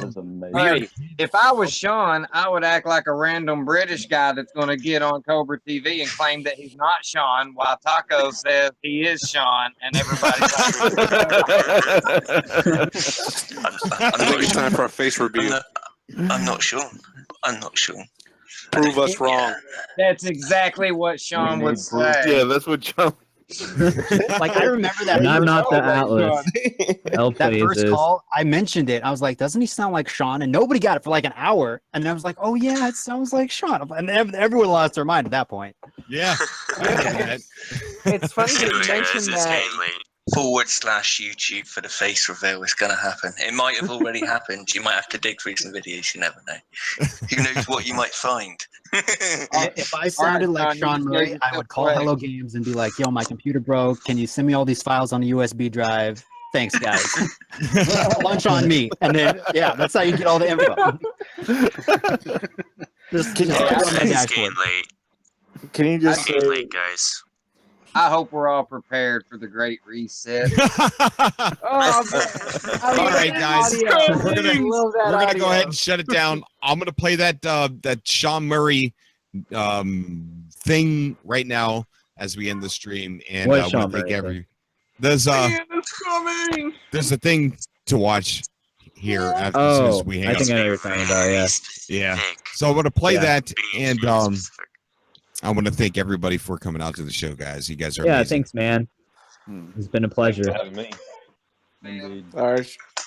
Hey, if I was Sean, I would act like a random British guy that's going to get on Cobra TV and claim that he's not Sean, while Taco says he is Sean, and everybody's I think it's time for a face review. I'm not sure. I'm not sure. Prove us wrong. That's exactly what Sean would say. Yeah, that's what Sean. Like I remember that. And I'm first not the call, Atlas. that first is. call, I mentioned it. I was like, "Doesn't he sound like Sean?" And nobody got it for like an hour. And I was like, "Oh yeah, it sounds like Sean." And everyone lost their mind at that point. Yeah. It's funny that you Anyway, mentioned guys, that. /YouTube for the face reveal is going to happen. It might have already happened. You might have to dig through some videos. You never know. Who knows what you might find? If I sounded like Sean Murray, I would call Hello Games and be like, "Yo, my computer broke. Can you send me all these files on a USB drive? Thanks, guys." Lunch on me. And then, yeah, that's how you get all the info. just put it on my dashboard. Can you just It's getting late, guys. I hope we're all prepared for the Great Reset. All right, guys, we're gonna go ahead and shut it down. I'm gonna play that Sean Murray thing right now as we end the stream, and What I Sean want to thank Murray there's a thing to watch here after as soon as we hang I up. think I know what you're talking about. Yeah. Yeah. So I'm gonna play Yeah. that, and I want to thank everybody for coming out to the show, guys. You guys are Yeah. amazing. Thanks, man. It's been a pleasure. All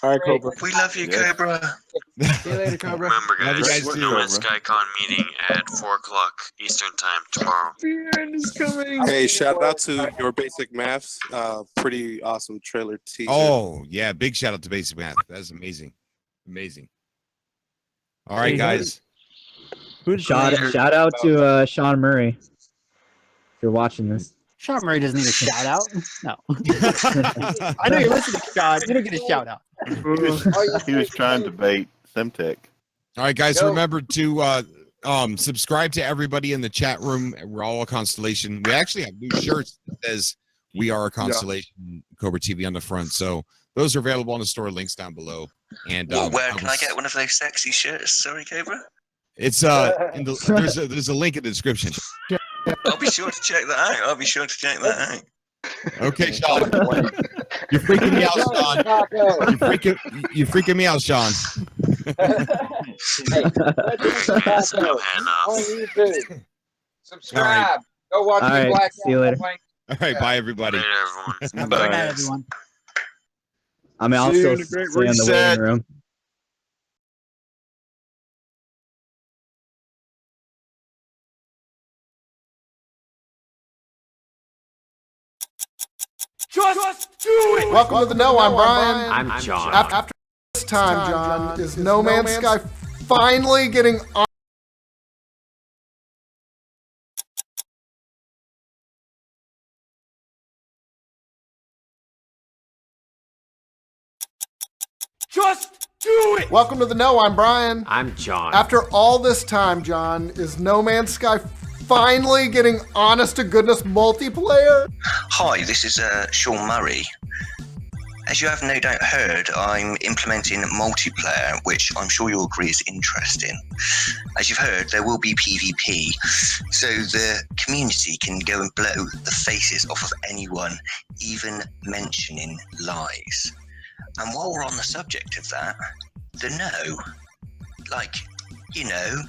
right, Cobra. We love you, Cobra. See you later, Cobra. Remember, Love you guys, guys too. No Man's SkyCon meeting at 4 o'clock Eastern Time tomorrow. Hey, shout out to Your Basic Maths. Pretty awesome trailer teaser. Oh yeah, big shout out to Basic Math. That's amazing, amazing. All right, Hey, guys. Shout out to Sean Murray. If you're watching this. Sean Murray doesn't need a shout out. No. I know you're listening, Sean. You don't get a shout out. He was trying to bait Semtech. All right, guys. Remember to subscribe to everybody in the chat room. We're all a Constellation. We actually have new shirts that says "We Are a Constellation" Cobra TV on the front. So those are available on the store. Links down below. And Where can I get one of those sexy shirts? Sorry, Cobra. It's there's a link in the description. I'll be sure to check that out. Okay, Sean. You're freaking me out, Sean. You're freaking me out, Sean. Subscribe. Go watch All the right, Black see you later. All right, bye everybody. Good night, everyone. I mean, I'll See you still in the Great stay in the Reset. waiting room. Just do it! Welcome to the No, I'm Brian. I'm John. After this time, John, is No Man's Sky finally getting on? Just do it! Welcome to the No, I'm Brian. I'm John. After all this time, John, is No Man's Sky finally getting honest to goodness multiplayer? Hi, this is Sean Murray. As you have no doubt heard, I'm implementing multiplayer, which I'm sure you'll agree is interesting. As you've heard, there will be PvP, so the community can go and blow the faces off of anyone, even mentioning lies. And while we're on the subject of that, the No, like, you know,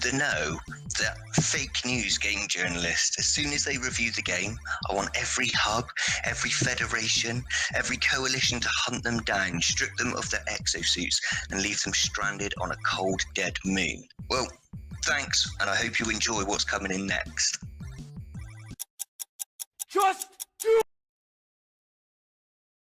the No, that fake news game journalist. As soon as they review the game, I want every hub, every federation, every coalition to hunt them down, strip them of their exosuits, and leave them stranded on a cold, dead moon. Well, thanks, and I hope you enjoy what's coming in next. Just